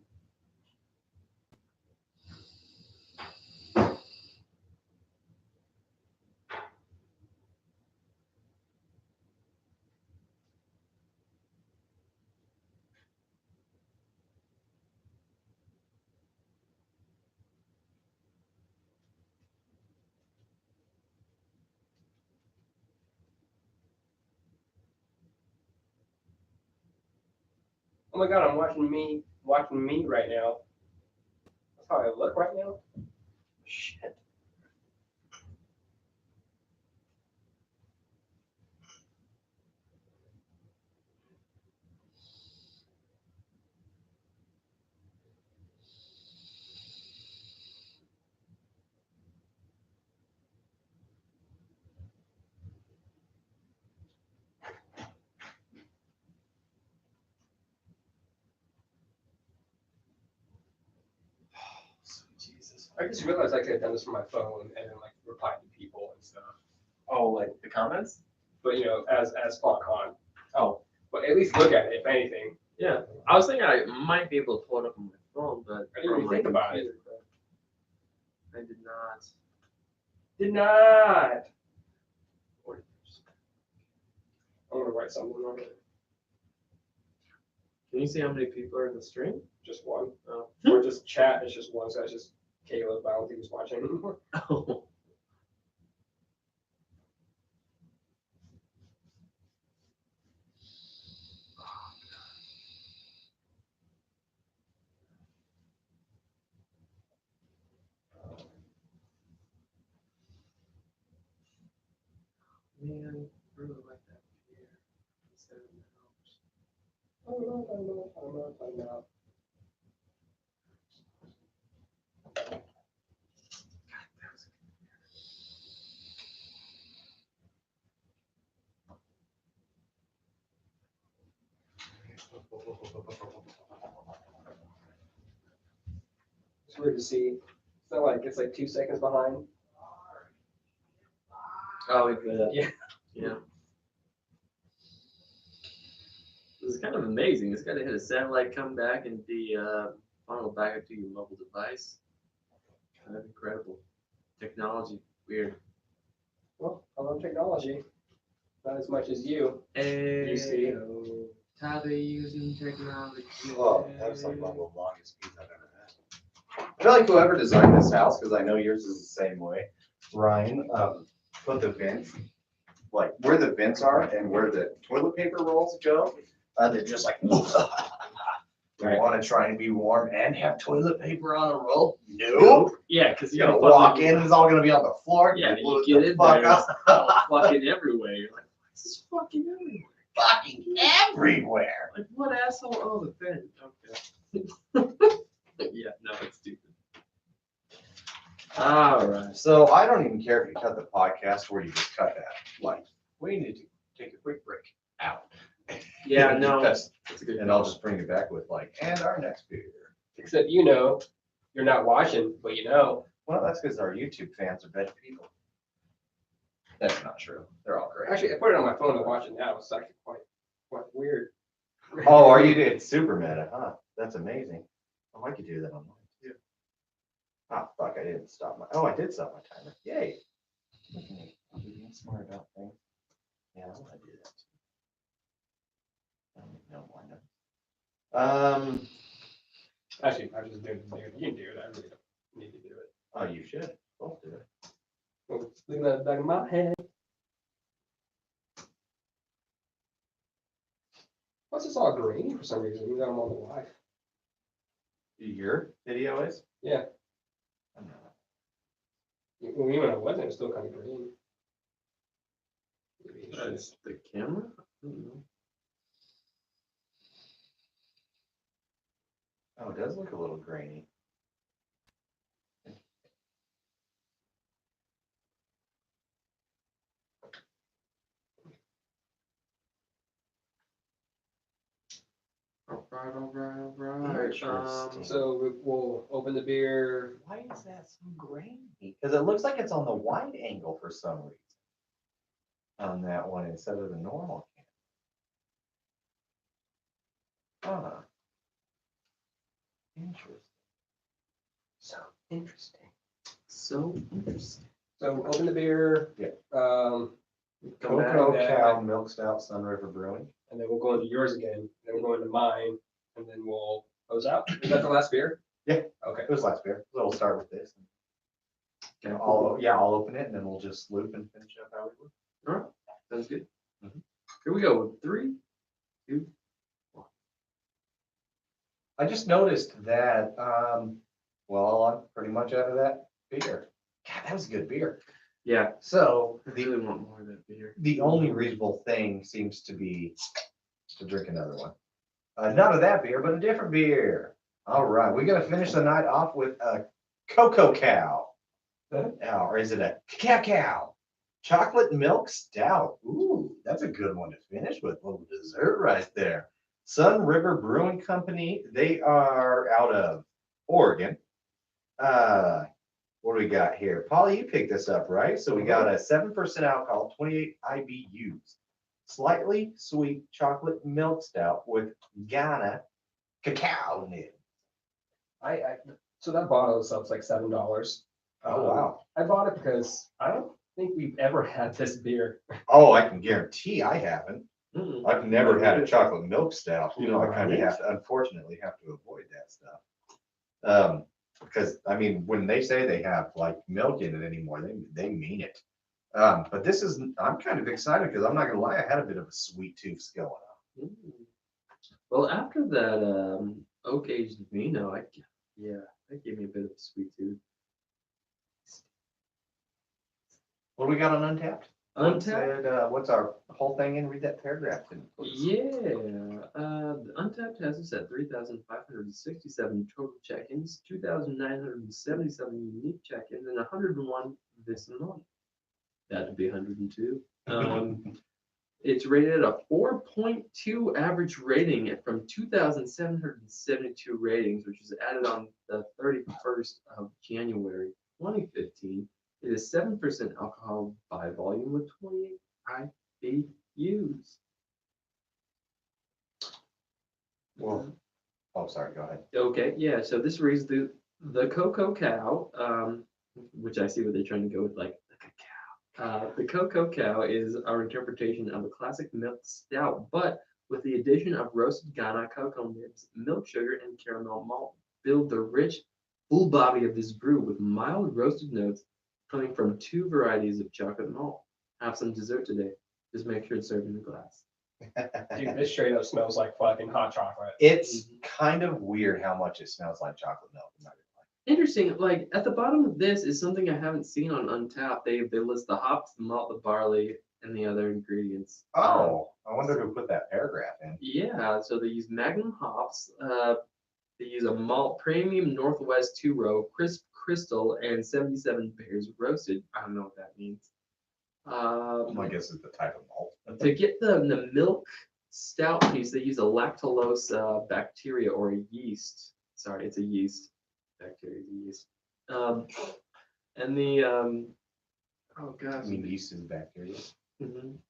Oh my god, I'm watching me right now. That's how I look right now. Shit. Jesus. I just realized I could have done this from my phone and then like replied to people and stuff. Oh, like the comments? But as Spot Con. Oh, But at least look at it, if anything. Yeah, I was thinking I might be able to pull it up on my phone, but I didn't even from my think about it. computer, but I did not. Did not. I'm gonna write something on it. Can you see how many people are in the stream? Just one. Oh. Or just chat, it's just one, so it's just Caleb, I don't think he's watching anymore. Oh. Man, I really like that here. Instead of the house. I'm not. It's weird to see. It's not like it's like 2 seconds behind. Oh, yeah. Yeah. Yeah. It's kind of amazing. It's got to hit a satellite, come back, and be funneled back up to your mobile device. Kind of incredible. Technology. Weird. Well, I love technology. Not as much as you. You see. How they using technology. Oh, that was like one of the longest speeds I've ever had. I feel like whoever designed this house, because I know yours is the same way, Ryan, But the vents, like where the vents are and where the toilet paper rolls go, they're just like, you Right. want to try and be warm and have toilet paper on a roll? No. Yeah, because You're gonna walk in, it's all gonna be on the floor. Yeah, blew you it get the in fuck there, up. it's fucking everywhere. You're like, what's this fucking everywhere? Fucking everywhere. Like, what asshole? Oh, the vent. Okay. Yeah, no, it's stupid. All right. So I don't even care if you cut the podcast or you just cut that. Like, we need to take a quick break out. Yeah, no, That's- that's a good. And I'll just bring it back with like, and our next beer. Except you know, you're not watching, but you know. Well, that's because our YouTube fans are better people. That's not true. They're all great. Actually, I put it on my phone to watch it now. It's actually quite weird. Oh, are you? It's super meta, huh? That's amazing. Oh, I could do that online too. Ah, fuck! I didn't stop my. Oh, I did stop my timer. Yay! Look at me. I'm being smart about things. Yeah, I want to do that too. I don't know why not. Actually, I just did it. You can do it. I really don't need to do it. Oh, you should. Both do it. Oh, look at that back of my head. What's this all grainy for some reason? You got them on the live. Your video is? Yeah. I don't know. When I wasn't, it was still kind of green. Maybe it's That's just- the camera. I don't know. Oh, it does look a little grainy. All right. Interesting. So we'll open the beer. Why is that so grainy? Because it looks like it's on the wide angle for some reason. On that one instead of the normal camera. Huh. Interesting. So interesting. So interesting. So we'll open the beer. Yeah. Come back. Cocoa back. Cow Milk Stout Sun River Brewing. And then we'll go into yours again. Then we'll go into mine. And then we'll close out. Is that the last beer? Yeah. Okay. It was last beer. So we'll start with this. Okay. I'll open it and then we'll just loop and finish up how we would. All right. Sounds good. Mhm. Here we go. 3, 2. I just noticed that, well, I'm pretty much out of that beer. God, that was a good beer. Yeah. So I really want more of that beer. the only reasonable thing seems to be to drink another one. Not of that beer, but a different beer. All right, we're gonna finish the night off with a Cocoa Cow. Or is it a Cacao Cow? Chocolate milk stout. Ooh, that's a good one to finish with. A little dessert right there. Sun River Brewing Company. They are out of Oregon. What do we got here? Polly, you picked this up, right? So we got a 7% alcohol, 28 IBUs. Slightly sweet chocolate milk stout with Ghana cacao in it. So that bottle itself is like $7. Oh, wow. I bought it because I don't think we've ever had this beer. Oh, I can guarantee I haven't. Mm-mm. I've never had a chocolate milk stout. You know, I kind of Right. have to, unfortunately, have to avoid that stuff. Because I mean, when they say they have like milk in it anymore, they mean it. But this is, I'm kind of excited because I'm not gonna lie, I had a bit of a sweet tooth going on. Mm. Well, after that oak aged vino, that gave me a bit of a sweet tooth. What do we got on Untapped? Untapped? What's our whole thing in? Read that paragraph. Untapped has us at 3,567 total check-ins, 2,977 unique check-ins, and 101 this month. That would be 102. It's rated at a 4.2 average rating from 2,772 ratings, which was added on the 31st of January 2015. It is 7% alcohol by volume with 28 IBUs. Well, oh, sorry, go ahead. Okay, yeah, so this reads the Cocoa Cow, which I see what they're trying to go with, like the cacao. The Cocoa Cow is our interpretation of a classic milk stout, but with the addition of roasted Ghana cocoa nibs, milk sugar, and caramel malt, build the rich, full body of this brew with mild roasted notes, coming from 2 varieties of chocolate malt. Have some dessert today. Just make sure it's served in a glass. Dude, this straight up smells like fucking hot chocolate. It's kind of weird how much it smells like chocolate milk. I'm not Interesting. Like at the bottom of this is something I haven't seen on Untapped. They list the hops, the malt, the barley, and the other ingredients. gonna lie. Oh, I wonder who put that paragraph in. Yeah. So they use Magnum hops. They use a malt premium Northwest 2-row crisp crystal and 77 bears roasted. I don't know what that means. I guess it's the type of malt. To get the milk stout piece, they use a lactulose bacteria or a yeast. Sorry, it's a yeast. Bacteria is a yeast. And the oh I gosh. mean, yeast is bacteria.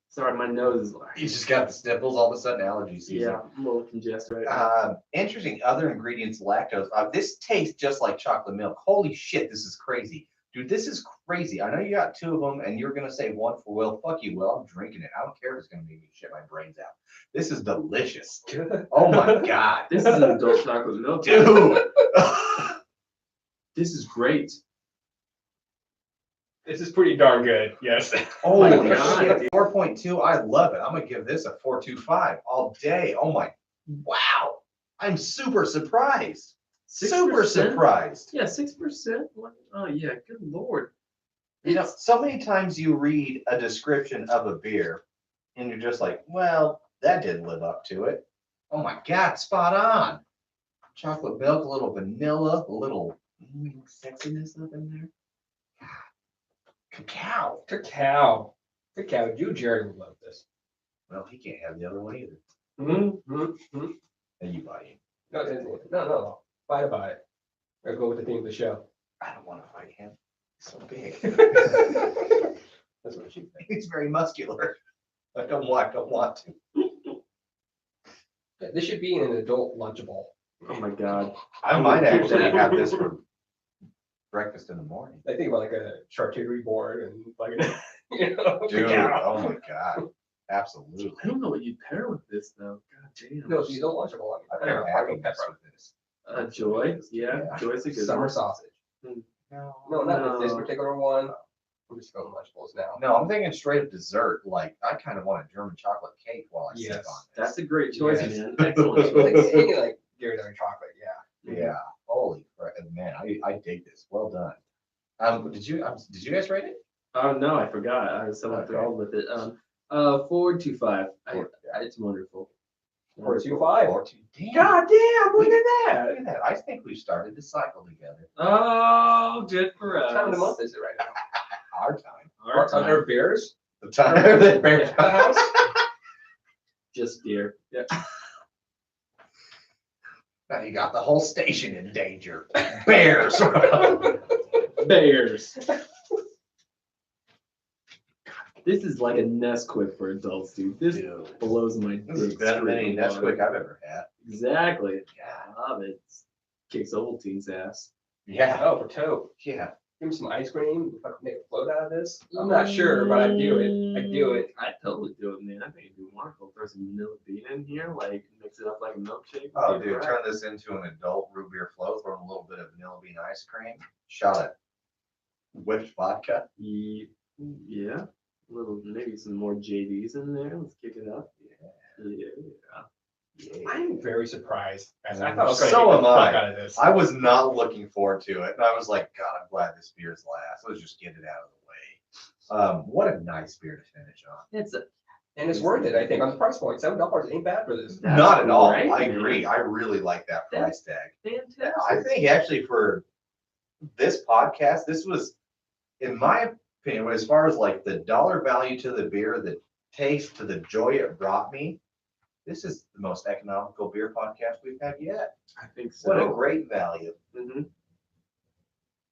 Sorry, my nose is You just got the sniffles, all of a sudden allergy season. yeah, I'm a little congested right now. Interesting. Other ingredients, lactose. This tastes just like chocolate milk. Holy shit, this is crazy. Dude, this is crazy. I know you got 2 of them and you're going to say one for Will. Fuck you, Will. I'm drinking it. I don't care if it's going to make me shit my brains out. This is delicious. Oh my God. This is an adult chocolate milk. Dude. This is great. This is pretty darn good, yes. Holy my God. shit. 4.2. I love it. I'm going to give this a 4.25 all day. Oh my. Wow. I'm super surprised. Super 6%? surprised. Yeah, 6%. Oh yeah, good lord. You know, so many times you read a description of a beer and you're just like, well, that didn't live up to it. Oh my God, spot on. Chocolate milk, a little vanilla, a little sexiness up in there. Cacao. Cacao. Cacao. You, Jared, would love this. Well, he can't have the other one either. Mm-hmm. And you buy him. No. Fight about it. Or go with the theme of the show. I don't want to fight him. He's so big. That's what you think. He's very muscular. I don't want to. This should be in an adult lunchable. Oh my god. I might actually have this for breakfast in the morning. I think about like a charcuterie board and like, Dude, cacao. oh my God. Absolutely. I don't know what you'd pair with this though. God damn. No, it's the adult lunchable. I've never had this with this. Joy. Yeah, Joy's a good Summer one. sausage. No, No, not with this No. particular one. I'm just going lunchables now. No, I'm thinking straight up dessert. Like I kind of want a German chocolate cake while I sip Yes, on this. That's a great choice, Yes. man. Excellent Like, choice. you like Gary Dairy chocolate, yeah. Yeah. Holy crap, man! I dig this. Well done. Did you guys rate it? Oh no, I forgot. I was so enthralled with it. 4.25. It's wonderful. 4.25. 4.2. Damn. God damn, look at that. Look at that. I think we started the cycle together. Oh, good for What us. time of the month is it right now? Our time. Our Are there time. beers? The time that Bear at the house? Just deer. Yeah. Now you got the whole station in danger. Bears. Bears. This is like a Nesquik for adults, dude. This Dude, blows my this is dick better than any straight in the Nesquik water. I've ever had. Exactly. Yeah. I love it. Kicks Ovaltine's ass. Yeah. Oh, for toe. Yeah. Give me some ice cream. If I could make a float out of this. I'm not sure, but I do it. I do it. I totally do it, man. I think it'd be wonderful. Throw some vanilla bean in here, like mix it up like a milkshake. Oh, Be dude, right. turn this into an adult root beer float, throw in a little bit of vanilla bean ice cream, shot of whipped vodka. Yeah. A little, maybe some more JDs in there. Let's kick it up. Yeah. Yeah. I'm very surprised. I thought I was going to So get am the I. fuck out of this. I was not looking forward to it, and I was like, God, I'm glad this beer's last. Let's just get it out of the way. What a nice beer to finish on. It's a And it's worth it, I think, on the price point. $7 ain't bad for this. That's Not at all. great, I man. agree. I really like that price tag. fantastic. I think actually for this podcast, this was, in my opinion, as far as like the dollar value to the beer, the taste, to the joy it brought me, this is the most economical beer podcast we've had yet. I think so. What a great value. Mhm.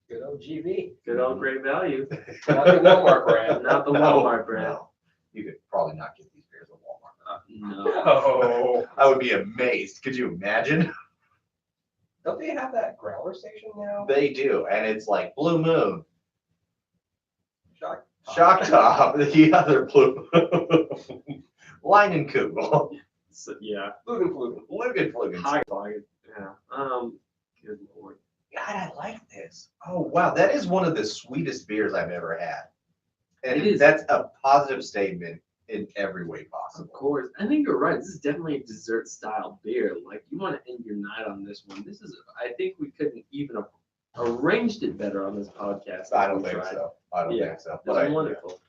Good old GV. Good old great value. Not the Walmart brand. Not the No, Walmart brand. no. You could probably not get these beers at Walmart. No. Oh. I would be amazed. Could you imagine? Don't they have that growler station now? They do. And it's like Blue Moon, Shock. Shock Top, the other Blue Moon, Leinenkugel, So, yeah. Flugen. Lugenflugen. High volume. Yeah. Good lord. God, I like this. Oh, wow. That is one of the sweetest beers I've ever had. And It is. that's a positive statement in every way Of possible. course. I think you're right. This is definitely a dessert style beer. Like you want to end your night on this one. This is I think we couldn't even have arranged it better on this podcast. I if don't we think tried. so. I don't Yeah. think so. This But is wonderful.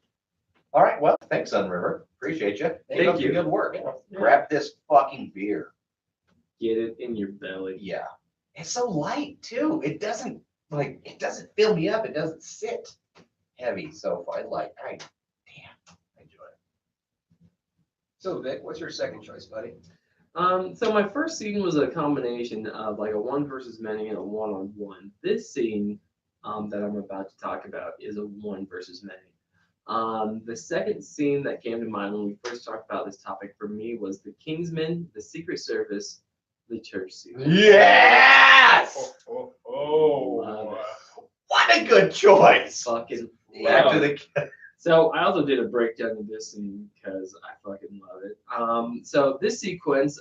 all right. Well, thanks, Sun River. Appreciate you. Keep Thank up the you. good work. Yeah. Grab this fucking beer. Get it in your belly. Yeah. It's so light too. It doesn't fill me up. It doesn't sit heavy. So I enjoy it. So Vic, what's your second choice, buddy? So my first scene was a combination of like a one versus many and a one-on-one. This scene that I'm about to talk about is a one versus many. The second scene that came to mind when we first talked about this topic for me was the Kingsman, the Secret Service, the church scene. Yes! Love What a good choice. Fucking Back love to it. the So I also did a breakdown of this scene because I fucking love it. So this sequence,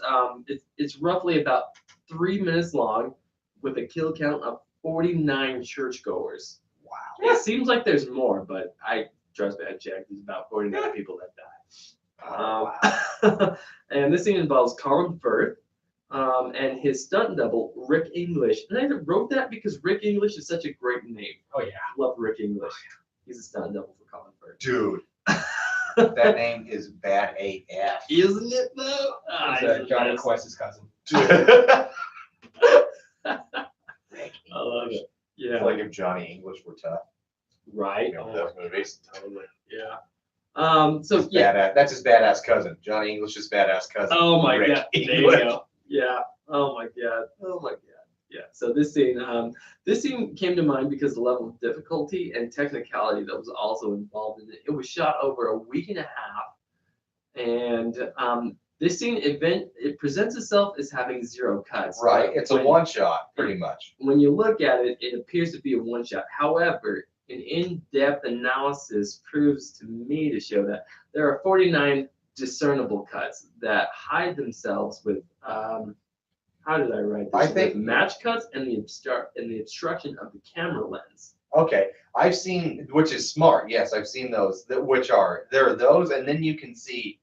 it's roughly about 3 minutes long with a kill count of 49 churchgoers. wow. It seems like there's more, but trust me, I checked. There's about 49 people that died. And this scene involves Colin Firth and his stunt double, Rick English. And I wrote that because Rick English is such a great name. Oh, yeah. Love Rick English. He's a stunt double for Colin Firth. Dude, that name is bad AF. Isn't it though? It's, He's the Johnny best. Quest's cousin. I love it. Yeah. It's like if Johnny English were tough. Right. Remember those movies? Totally. Yeah. So His yeah. badass. That's his badass cousin. Johnny English's badass cousin. Oh my Rick god. There you English. go. Yeah. Oh my god. Oh my god. Yeah. So this scene came to mind because the level of difficulty and technicality that was also involved in it. It was shot over a week and a half, and this scene it presents itself as having 0 cuts. Right. It's a When- one shot, pretty much. When you look at it, it appears to be a one shot. However, an in-depth analysis proves to me to show that there are 49 discernible cuts that hide themselves with how did I write this? I think- With match cuts and the obstruction of the camera lens. Okay. I've seen, which is smart. Yes, I've seen those. There are those, and then you can see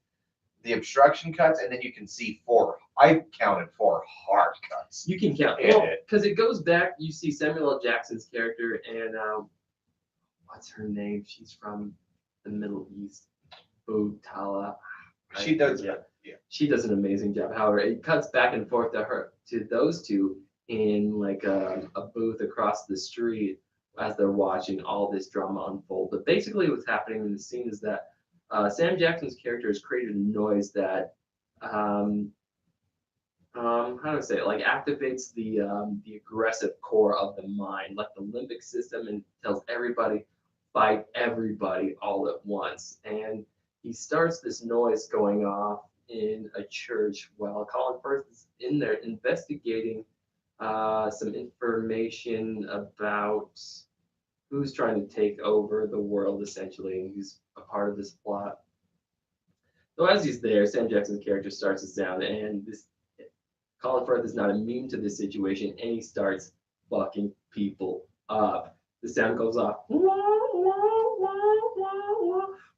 the obstruction cuts, and then you can see 4. I counted 4 hard cuts. You can count Yeah. because it goes back. You see Samuel L. Jackson's character and what's her name? She's from the Middle East. Butala. She does. Yeah. Yeah. She does an amazing job. However, it cuts back and forth to those two in like a booth across the street as they're watching all this drama unfold. But basically, what's happening in the scene is that Sam Jackson's character has created a noise that how do I say it? Like activates the aggressive core of the mind, like the limbic system, and tells everybody fight everybody all at once. And he starts this noise going off in a church while Colin Firth is in there investigating some information about who's trying to take over the world, essentially, and he's a part of this plot. So as he's there, Sam Jackson's character starts to sound, and this Colin Firth is not immune to this situation, and he starts fucking people up. The sound goes off,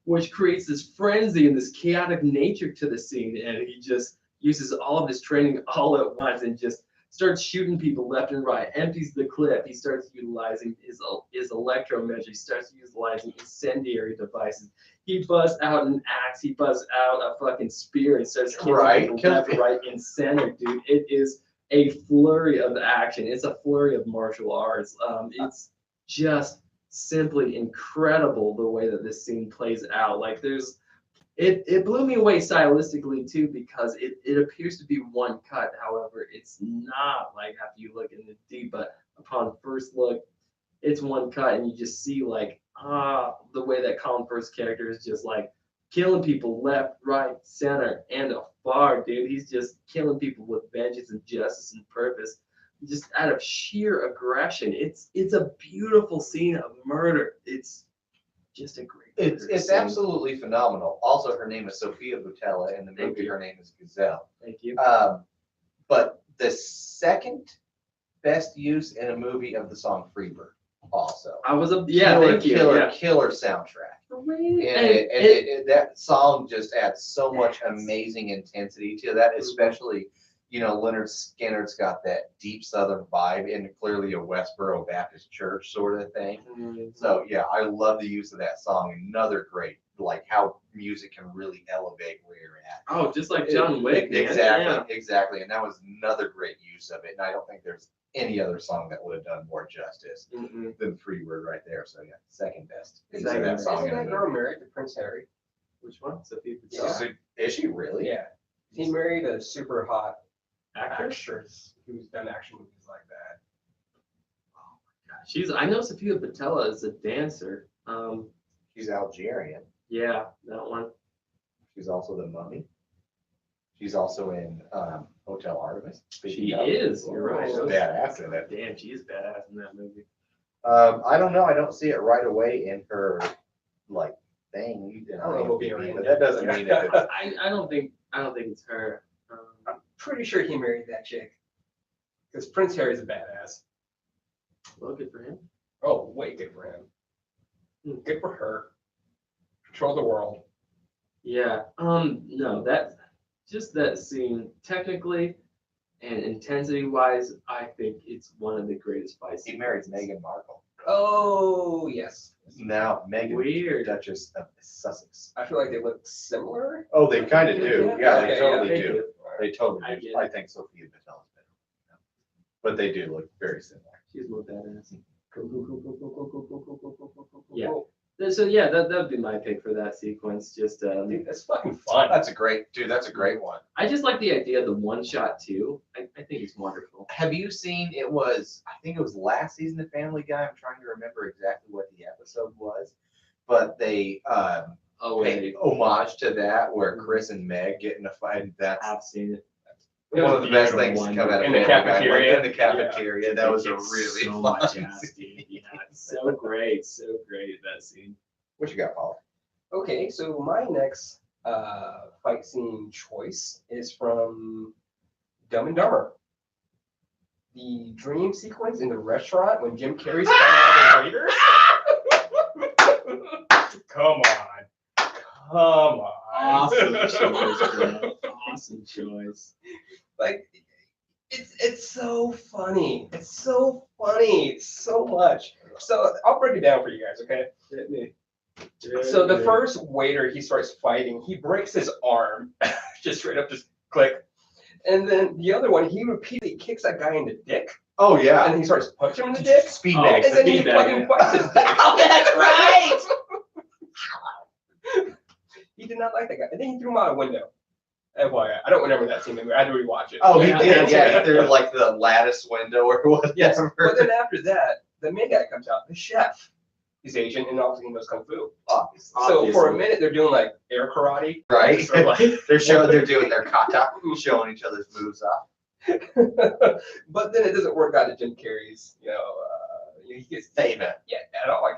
which creates this frenzy and this chaotic nature to the scene, and he just uses all of his training all at once and just starts shooting people left and right, empties the clip. He starts utilizing his electro measure. He starts utilizing incendiary devices. He busts out an axe. He busts out a fucking spear and starts killing Right, people left, right, and center, dude. It is a flurry of action. It's a flurry of martial arts. It's just simply incredible the way that this scene plays out. Like it blew me away stylistically too, because it appears to be one cut. However, it's not, like after you look in the deep, but upon first look, it's one cut, and you just see like the way that Colin Firth's character is just like killing people left, right, center, and afar, dude. He's just killing people with vengeance and justice and purpose, just out of sheer aggression. It's a beautiful scene of murder. It's just a great. It's scene. absolutely phenomenal. Also, her name is Sophia Boutella. In the Thank movie, you. her name is Gazelle. Thank you. But the second best use in a movie of the song Freebird also. I was a Killer, thank you. killer, Yeah. killer soundtrack. And That song just adds so much amazing intensity to that, especially, Leonard Skinner's got that deep Southern vibe and clearly a Westboro Baptist church sort of thing. So yeah, I love the use of that song. Another great, like how music can really elevate where you're at. Oh, just like John Wick, man. Exactly, Yeah. exactly. And that was another great use of it. And I don't think there's any other song that would have done more justice Mm-mm. than Freebird right there. So yeah, second best. use Isn't of that song in a that movie. girl married to Prince Harry? Which one? Sophie Yeah. Patel. So, is she really? Yeah. He married a super hot Actress? actress who's done action movies like that. I know Sophia Patella is a dancer. She's Algerian. Yeah, that one. She's also the Mummy. She's also in Hotel Artemis. She is. You're right. She's badass in it. Damn, she is badass in that movie. I don't know. I don't see it right away in her like thing. I don't know what we'll be IMDb, in. but that doesn't mean it. I don't think it's her. I'm pretty sure he married that chick. Because Prince Harry's a badass. Well, good for him. Oh, way good for him. Good for her. Control the world. Yeah. No, that scene, technically and intensity wise, I think it's one of the greatest fight He scenes. married Meghan Markle. Oh, yes. Now Meghan, Weird. Duchess of Sussex. I feel like they look similar. Oh, they kind of do. Yeah, they Okay, totally They do. They totally I do. get I it. think Sophia Patella is better. But they do look very similar. She's more badass. Yeah. Yeah. So yeah, that would be my pick for that sequence. Just Dude, that's fucking fun. That's a great one. I just like the idea of the one shot too. I think it's wonderful. Have you seen I think it was last season of Family Guy. I'm trying to remember exactly what the episode was. But they Oh paid wait, homage to that where Chris and Meg get in a fight. That's I've seen it. one of the best things to come out of In the Family Guy. cafeteria. Like, in the cafeteria. That was a It's really so fun much scene. ass, dude. Yeah, it's so great, that scene. What you got, Paul? Okay, so my next fight scene choice is from Dumb and Dumber. The dream sequence in the restaurant when Jim Carrey's fighting all the waiters. Come on. Come on. Awesome choice, bro. Awesome choice. Like, it's so funny. It's so funny. So much. So I'll break it down for you guys, okay? Hit me. So the first waiter he starts fighting, he breaks his arm, just straight up, just click. And then the other one, he repeatedly kicks that guy in the dick, Oh and yeah. then he starts punching him in the dick, Speed Oh, bag. and then he Speed bag, fucking yeah. fights his dick. Oh, that's right. He did not like that guy. And then he threw him out a window. FYI, I don't remember that scene. I had to rewatch it. Oh, he Yeah, did. yeah. Yeah, through like the lattice window or whatever. Yes, but then after that, the main guy comes out, the chef. He's Asian and also he knows kung fu. Obviously. So for a Obviously. minute, they're doing like air karate. Right? So, like, They're doing their kata, showing each other's moves off. but then it doesn't work out at Jim Carrey's. He gets Famous. yeah at all. Like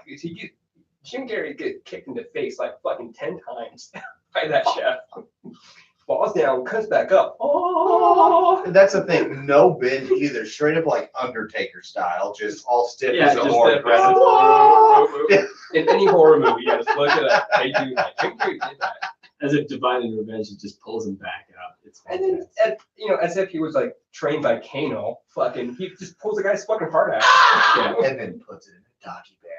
Jim Carrey gets kicked in the face like fucking 10 times by that chef. Falls down, comes back up. Oh, That's the thing. No bend either. Straight up like Undertaker style, just all stiff Yeah, as a just horn. the- in any horror movie, yes, look it up. They do that. Jim Carrey did that. As if Divine Intervention just pulls him back out. It's And then, as if he was like trained by Kano, fucking, he just pulls the guy's fucking heart out. Yeah. And then puts it in a doggy bag.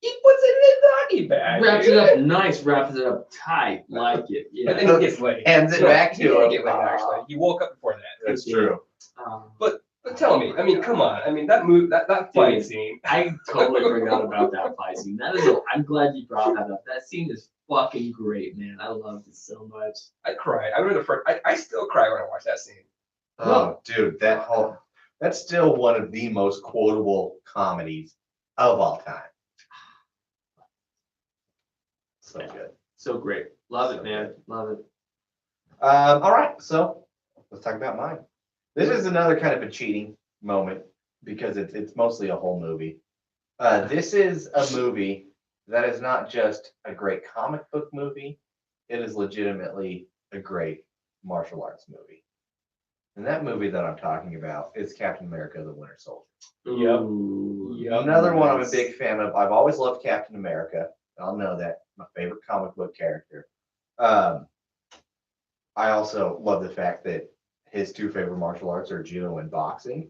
He puts it in a doggy bag. wraps dude. it up nice, wraps it up tight, like it. But Yeah. then he gets laid. Hands it No, back he to didn't him. get laid, actually. He woke up before that. That's Yeah. true. But tell me, I mean, come on. I mean, that move, that fight Dude. scene. I totally forgot about that fight scene. I'm glad you brought that up. That scene is fucking great, man. I loved it so much. I cried. I remember the first. I still cry when I watch that scene. Oh, dude, that's still one of the most quotable comedies of all time. So good. So great. Love it, man. Love it. All right, so let's talk about mine. This is another kind of a cheating moment because it's mostly a whole movie. This is a movie that is not just a great comic book movie, it is legitimately a great martial arts movie. And that movie that I'm talking about is Captain America: The Winter Soldier. Yep. Ooh, Another one I'm a nice. big fan of. I've always loved Captain America. I'll know that. My favorite comic book character. I also love the fact that his two favorite martial arts are judo and boxing,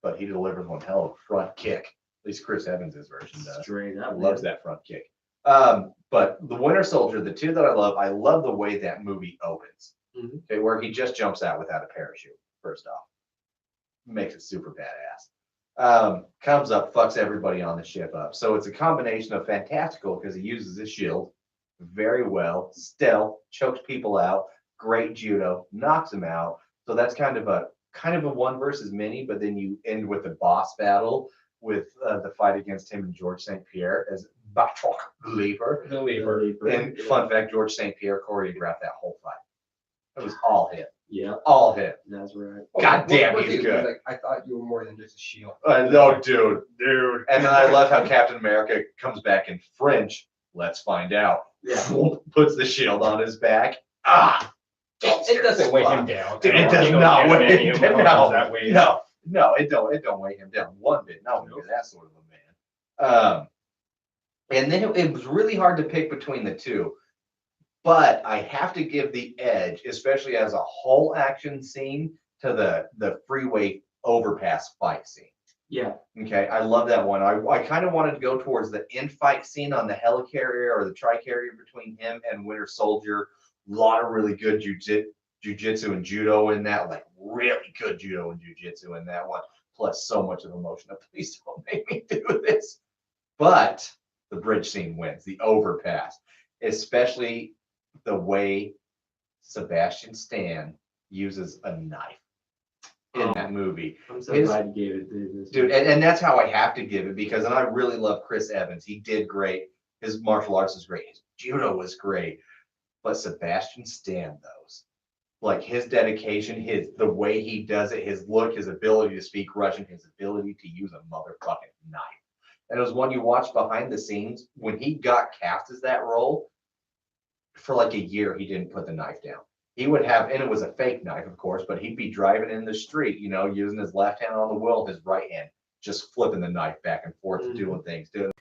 but he delivers one hell of a front kick. At least Chris Evans' version does. Straight up. Loves that front kick. But the Winter Soldier, the two that I love the way that movie opens. Mhm. Okay, where he just jumps out without a parachute, first off. Makes it super badass. Comes up, fucks everybody on the ship up. So it's a combination of fantastical because he uses his shield very well, stealth, chokes people out, great judo, knocks them out. So that's kind of a one versus many, but then you end with a boss battle with the fight against him and George St. Pierre as Batroc Leaper. The Leaper. And fun fact, George St. Pierre choreographed that whole fight. It was all him. Yeah, All him. that's right. God damn, What he's was good. Like, I thought you were more than just a shield. No, dude. And then I love how Captain America comes back in French. Let's find out. Yeah. Puts the shield on his back. Ah! It doesn't weigh him down. Dude, it does You don't not get weigh many him of them down. that way. No, it don't weigh him down one bit. No, you're that sort of a man. And then it was really hard to pick between the two. But I have to give the edge, especially as a whole action scene, to the freeway overpass fight scene. Yeah. Okay, I love that one. I kind of wanted to go towards the in-fight scene on the helicarrier or the tri-carrier between him and Winter Soldier. A lot of really good jujitsu and judo in that, like really good judo and jujitsu in that one. Plus so much of emotion. Please don't make me do this. But the bridge scene wins, the overpass, especially the way Sebastian Stan uses a knife in that movie. I'm so His- glad you gave it to this. Dude, and that's how I have to give it because, and I really love Chris Evans. He did great. His martial arts is great. His judo was great. But Sebastian Stan, like his dedication, the way he does it, his look, his ability to speak Russian, his ability to use a motherfucking knife. And it was when you watch behind the scenes, when he got cast as that role, for like a year, he didn't put the knife down. He would have, and it was a fake knife, of course, but he'd be driving in the street, using his left hand on the wheel, his right hand, just flipping the knife back and forth and doing things. Dude,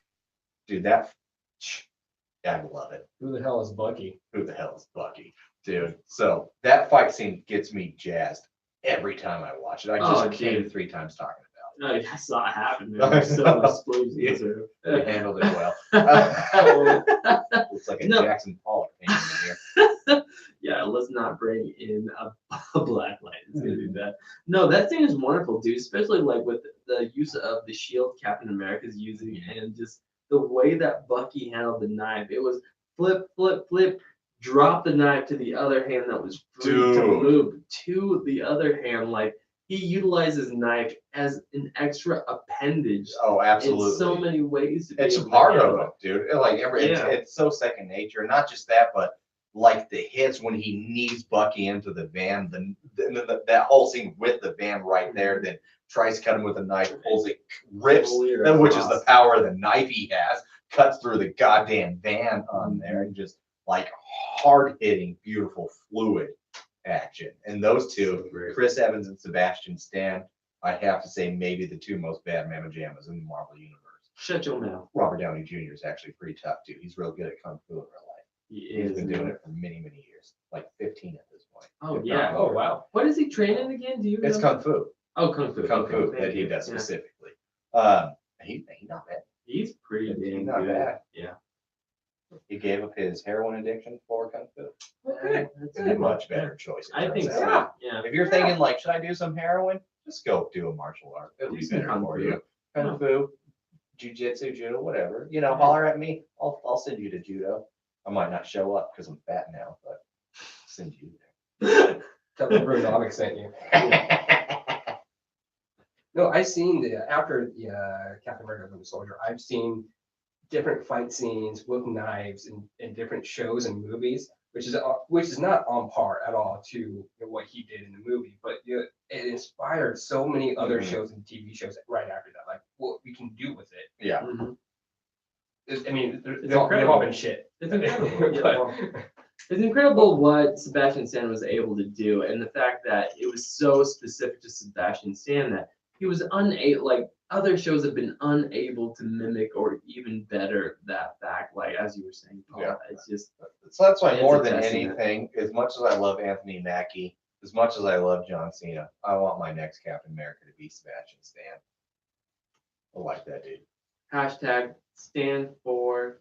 I love it. Who the hell is Bucky? Who the hell is Bucky? Dude. So that fight scene gets me jazzed every time I watch it. I just came 3 times talking about No, I saw it happen. Man. There's so much explosives. it. We handled it well. Looks like a No. Jackson Pollock painting in here. Yeah, let's not bring in a black light. It's gonna be bad. No, that thing is wonderful, dude. Especially like with the use of the shield Captain America's using, and just the way that Bucky handled the knife. It was flip, flip, flip. Drop the knife to the other hand that was free to Dude. move to the other hand. Like he utilizes knife as an extra appendage Oh, absolutely. in so many ways. To be It's able to part handle of it, dude. Like Yeah. it's so second nature. Not just that, but like the hits when he knees Bucky into the van, that whole scene with the van right there, then tries to cut him with a knife, pulls it, rips, Clear then which is the across. power of the knife he has, cuts through the goddamn van on there, and just like hard hitting, beautiful, fluid action. And those two, So great. Chris Evans and Sebastian Stan, I have to say maybe the two most bad mamma jammas in the Marvel universe. Shut your mouth. Robert Downey Jr. is actually pretty tough too. He's real good at kung fu in real life. He He's is. been doing it for many, many years, like 15 at this point. Oh, if not yeah. more. Oh, wow. What is he training again? Do you It's know? kung fu, Oh, kung fu. kung Okay, fu thank that he you. does Yeah. specifically. He not bad. He's pretty He's dang not good. bad. Yeah. He gave up his heroin addiction for kung fu. Okay. It's a much better choice. it I turns think out. so. Yeah. If you're thinking like, should I do some heroin? Just go do a martial art. It'll Do be some better kung for fu. you. Kung fu, jujitsu, judo, whatever. Holler at me. I'll send you to judo. I might not show up because I'm fat now, but I'll send you Tell the Brunomics sent you. there. No, I've seen after the Captain America: Winter Soldier, I've seen different fight scenes with knives in different shows and movies, which is not on par at all to what he did in the movie, but it inspired so many other Mhm. shows and TV shows right after that, like what we can do with it. Yeah. Mhm. I mean, It's they've all incredible. been shit. It's incredible. Yeah, But- well, It's incredible what Sebastian Stan was able to do, and the fact that it was so specific to Sebastian Stan that he was unable, like other shows have been unable to mimic or even better that fact. Like as you were saying, Paul, Yeah. it's just So that's why It's more a than testament. anything, as much as I love Anthony Mackie, as much as I love John Cena, I want my next Captain America to be Sebastian Stan. I like that dude. hashtag stand for.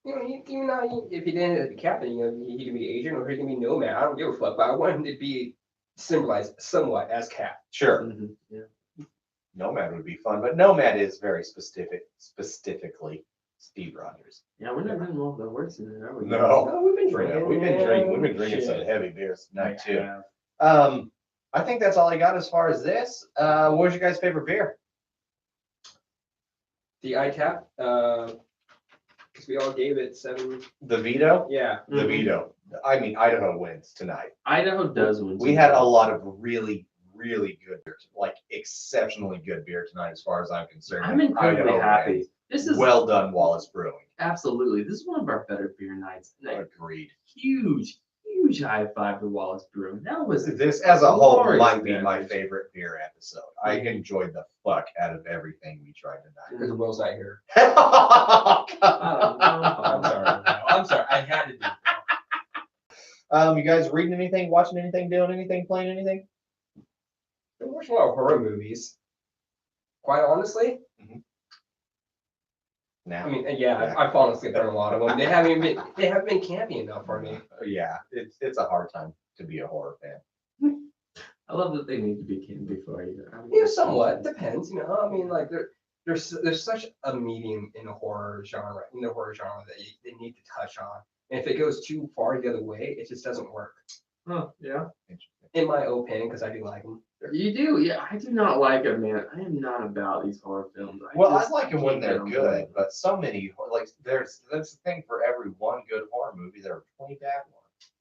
You know, even though if he didn't be captain, you know, he can be Asian or he can be nomad. I don't give a fuck, but I want him to be symbolized somewhat as Cap. Sure, Mhm, yeah. Nomad would be fun, but Nomad is very specifically Steve Rogers. Yeah, we're not doing well with the words in there, are we? No. No, we've been drinking. We've been drinking some Shit. heavy beers tonight too. Yeah. I think that's all I got as far as this. What was your guys' favorite beer? The ITAP, because we all gave it 7. The Vito. Yeah. The Mhm. Vito. I mean, Idaho wins tonight. Idaho does win. We had a lot of really, really good beer, like exceptionally good beer tonight, as far as I'm concerned. I'm incredibly Idaho happy. wins. This is Well done, Wallace Brewing. absolutely. This is one of our better beer nights. And a Agreed. huge high five to Wallace Brewing. That was This as a whole glorious might be my beverage. favorite beer episode. I enjoyed the fuck out of everything we tried Because Will's not here. tonight. I'm sorry. I'm sorry. I had to do it. You guys reading anything, watching anything, doing anything, playing anything? I watch a lot of horror movies. Quite honestly, Now, I mean, yeah, I've fallen asleep on a lot of them. They haven't been campy enough for me. yeah, it's a hard time to be a horror fan. I love that they need to be canned before you. Yeah, somewhat depends. You know, I mean, like there's such a medium in the horror genre that they need to touch on. And if it goes too far the other way, it just doesn't work. Oh, yeah. In my opinion, because I do like them. You do? Yeah, I do not like it, man. I am not about these horror films. Well, I just like them when can't get they're on good, board. but so many like that's the thing. For every one good horror movie, there are 20 bad ones,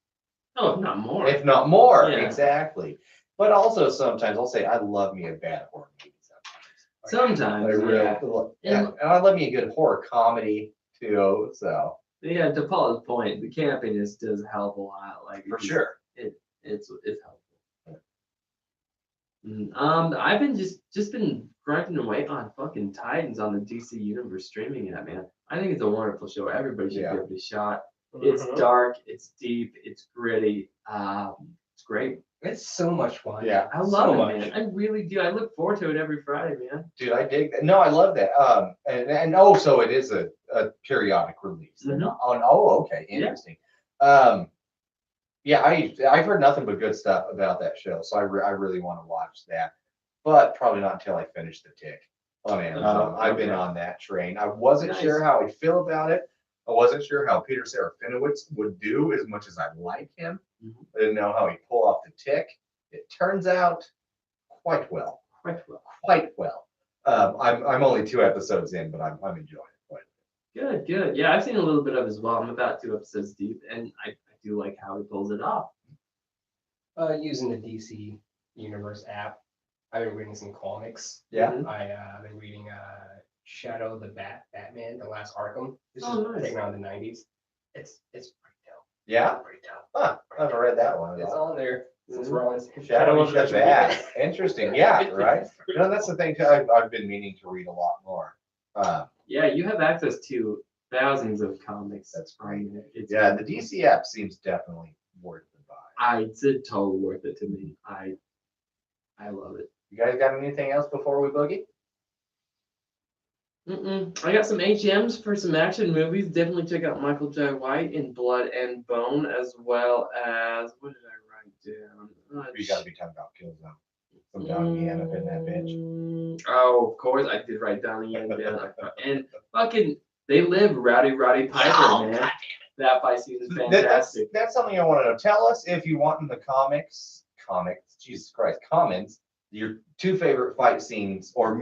Oh, if not more. if not more. Yeah. Exactly. But also sometimes I'll say I love me a bad horror movie. Sometimes. I really, Yeah. and I love me a good horror comedy too. So Yeah, to Paul's point, the campiness does help a lot. Like for it's- sure. it's helpful. I've been just been grinding away on fucking Titans on the DC Universe streaming app, man. I think it's a wonderful show. Everybody should Yeah. give it a shot. It's Mhm. dark, it's deep, it's gritty. It's great. It's so much fun. Yeah. I love So it, much. man. I really do. I look forward to it every Friday, man. Dude, I dig that. No, I love that. And also it is a periodic release. They're Mhm. not on. Oh, okay, Yeah. interesting. Yeah, I've heard nothing but good stuff about that show, so I really want to watch that, but probably not until I finish The Tick on Amazon. I've been okay. on that train. I wasn't Nice. sure how I'd feel about it. I wasn't sure how Peter Serafinowicz would do as much as I like him. Mhm. I didn't know how he'd pull off The Tick. It turns out quite well. Quite well. Quite well. I'm only 2 episodes in, but I'm enjoying it quite. Good, good. Yeah, I've seen a little bit of it as well. I'm about 2 episodes deep, and I do like how he pulls it off. Using the DC Universe app, I've been reading some comics. Yeah. Mhm. I've been reading Shadow the Batman, the last Arkham. This Oh, is nice. taken out in the 90s. It's pretty dope. Yeah. Pretty dope. Huh. I haven't read that one at It's all. on there since Mhm. we're on Shadow of the Shadow's Bat. Interesting. Yeah. Right. You know, that's the thing too. I've been meaning to read a lot more. Yeah, you have access to thousands of comics. That's on great. there. It's Yeah, the DC app seems definitely worth the buy. it's totally worth it to me. I love it. You guys got anything else before we boogie? I got some HMs for some action movies. Definitely check out Michael J. White in Blood and Bone, as well as what did I write down? You got to be talking about Killzone. Some Donnie Yen up in that bitch. Oh, of course, I did write Donnie Yen down. And fucking, they live Rowdy Piper, man. That fight scene is fantastic. That's something I want to know. Tell us if you want in the comics, Jesus Christ, comments, your 2 favorite fight scenes or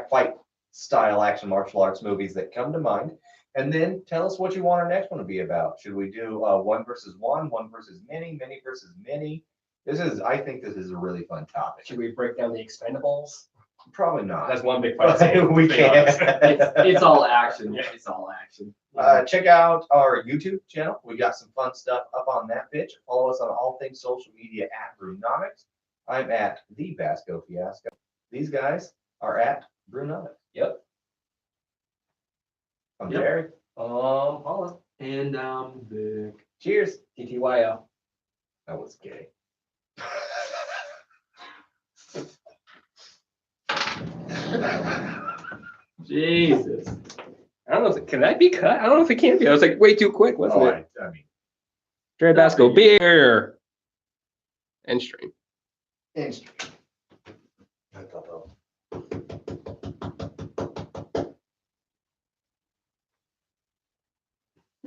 fight style action martial arts movies that come to mind. And then tell us what you want our next one to be about. Should we do 1 versus 1, 1 versus many, many versus many? I think this is a really fun topic. Should we break down the Expendables? Probably not. That's one big fight. We can't. It's all action. Yeah. It's all action. Check out our YouTube channel. We got some fun stuff up on that pitch. Follow us on all things social media at Brewnomics. I'm at the Basco Fiasco. These guys are at Brewnomics. Yep. I'm Yep. Jerry. Paula, And Vic. Cheers. TTYL. That was gay. Jesus. I don't know if can that be cut? I don't know if it can be. I was like way too quick, wasn't Oh, it? I mean, Jerry Basco beer. End stream. industry.